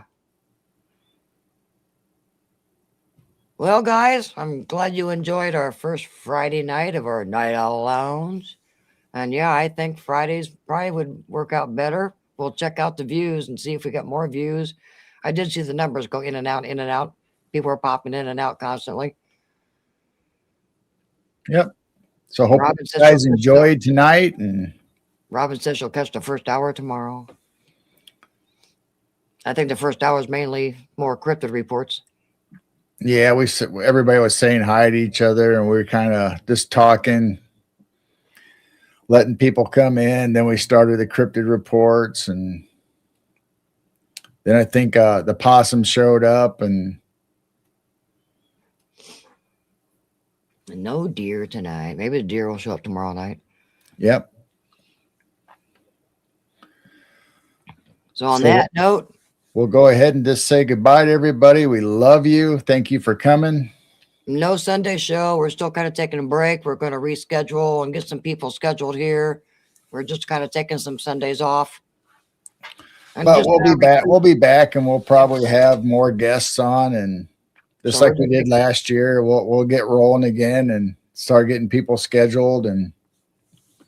Well, guys, I'm glad you enjoyed our first Friday night of our Night Owl Lounge. And yeah, I think Fridays probably would work out better. We'll check out the views and see if we got more views. I did see the numbers go in and out, in and out. People are popping in and out constantly. Yep. So hope you guys enjoyed tonight, and Robin says she'll catch the first hour tomorrow. I think the first hour is mainly more cryptid reports. Yeah, everybody was saying hi to each other, and we were kind of just talking, letting people come in. Then we started the cryptid reports, and then I think the possum showed up, and No deer tonight. Maybe the deer will show up tomorrow night. yep. So on that note, we'll go ahead and just say goodbye to everybody. We love you. Thank you for coming. no Sunday show. We're still kind of taking a break. We're going to reschedule and get some people scheduled here. We're just kind of taking some Sundays off. But we'll be back. We'll be back, and we'll probably have more guests on, and just like we did last year, we'll get rolling again and start getting people scheduled. And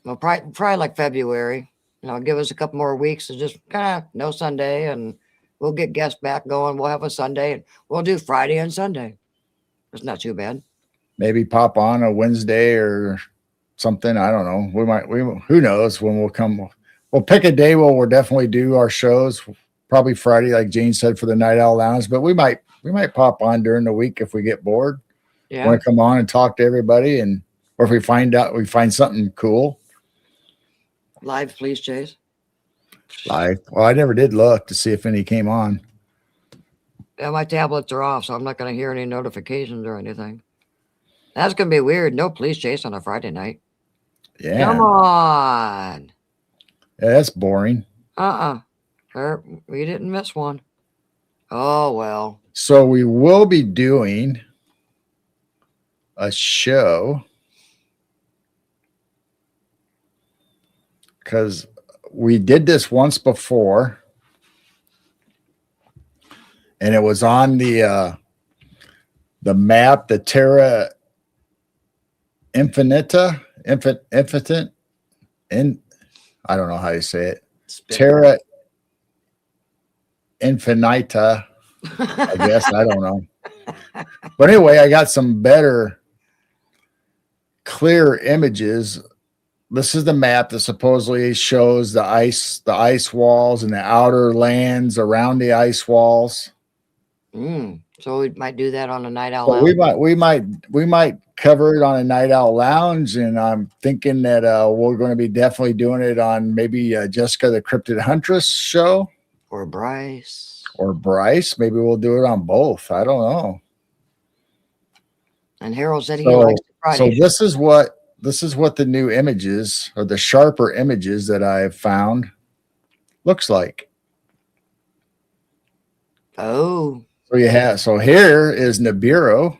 well, probably like February. Give us a couple more weeks to just kind of no Sunday, and we'll get guests back going. We'll have a Sunday, and we'll do Friday and Sunday. It's not too bad. Maybe pop on a Wednesday or something. I don't know. Who knows when we'll come. We'll pick a day where we'll definitely do our shows. Probably Friday, like Jane said, for the Night Owl Lounge. But we might pop on during the week if we get bored. Yeah. Want to come on and talk to everybody, or if we find something cool. Live, please, Chase. Live. Well, I never did look to see if any came on. Yeah, my tablets are off, so I'm not going to hear any notifications or anything. That's going to be weird. No police chase on a Friday night. Yeah. Come on. Yeah, that's boring. We didn't miss one. Oh, well. So we will be doing a show because we did this once before, and it was on the map, the Terra Infinita, Infinite, I don't know how you say it. Terra Infinita, I guess. I don't know. But anyway, I got some better, clear images. This is the map that supposedly shows the ice walls and the outer lands around the ice walls. So we might do that on a Night Owl Lounge. We might cover it on a Night Owl Lounge, and I'm thinking that we're going to be definitely doing it on maybe Jessica the Cryptid Huntress show, or Bryce. Maybe we'll do it on both. I don't know. And Harold said he likes the Friday. So this is what the new images, or the sharper images that I've found, looks like. Oh. So here is Nibiru.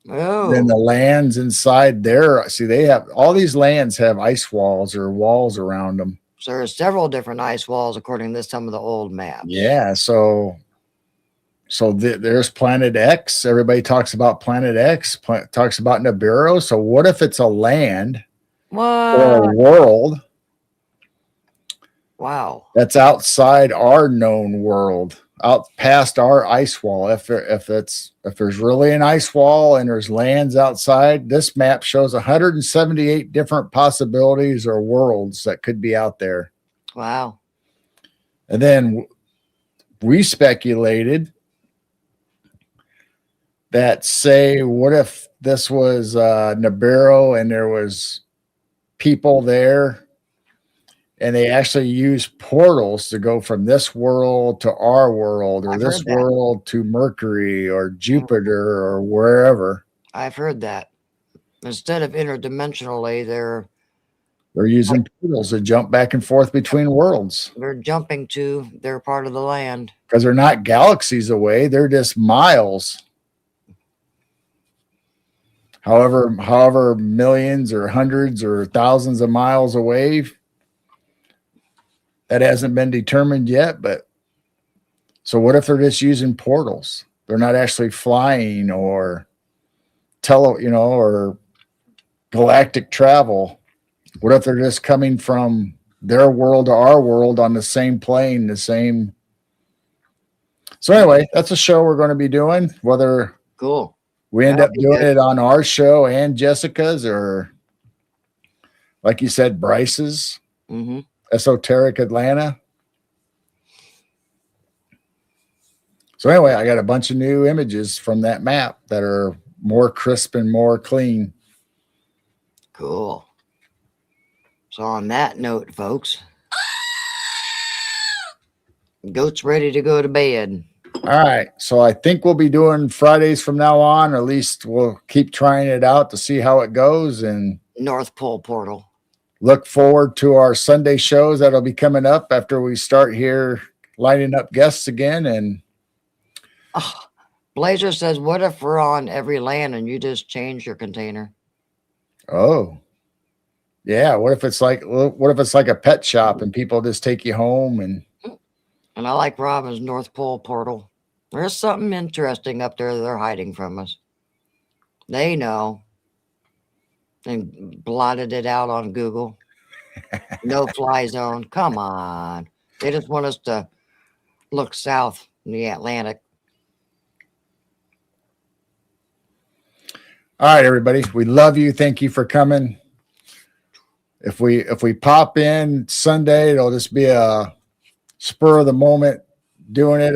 Oh. Then the lands inside there. See, they have all these lands have ice walls or walls around them. So there's several different ice walls according to some of the old maps. Yeah. So there's Planet X. Everybody talks about Planet X. Talks about Nibiru. So what if it's a land or a world? Wow. That's outside our known world, out past our ice wall. If there's really an ice wall and there's lands outside, this map shows 178 different possibilities or worlds that could be out there. Wow. And then we speculated that, say, what if this was Nibiru and there was people there, and they actually use portals to go from this world to our world, or this world to Mercury or Jupiter or wherever. I've heard that. Instead of interdimensionally, they're using portals to jump back and forth between worlds. They're jumping to their part of the land. Because they're not galaxies away. They're just miles. However millions or hundreds or thousands of miles away. That hasn't been determined yet, but so what if they're just using portals? They're not actually flying or or galactic travel. What if they're just coming from their world to our world on the same plane, So anyway, that's a show we're going to be doing, whether we end up doing it on our show and Jessica's, or like you said, Bryce's. Mm-hmm. Esoteric Atlanta. So anyway, I got a bunch of new images from that map that are more crisp and more clean. Cool. So on that note, folks, goat's ready to go to bed. All right. So I think we'll be doing Fridays from now on, or at least we'll keep trying it out to see how it goes, and North Pole portal. look forward to our Sunday shows that'll be coming up after we start here lining up guests again. And Oh, Blazer says, what if we're on every land and you just change your container? oh, yeah. What if it's like a pet shop and people just take you home? And I like Robin's North Pole portal. There's something interesting up there they're hiding from us. They know. They blotted it out on Google. No fly zone. Come on. They just want us to look south in the Atlantic. all right, everybody, we love you. Thank you for coming. If we pop in Sunday, it'll just be a spur of the moment doing it.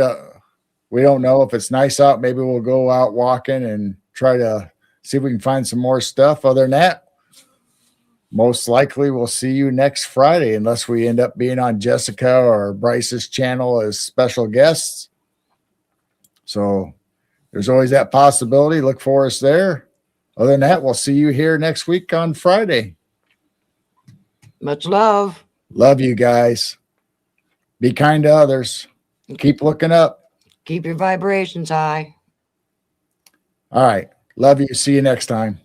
We don't know if it's nice out. Maybe we'll go out walking and try to see if we can find some more stuff. Other than that, most likely we'll see you next Friday, unless we end up being on Jessica or Bryce's channel as special guests. So there's always that possibility. Look for us there. Other than that, we'll see you here next week on Friday. Much love. Love you guys. Be kind to others. Keep looking up. Keep your vibrations high. All right. Love you. See you next time.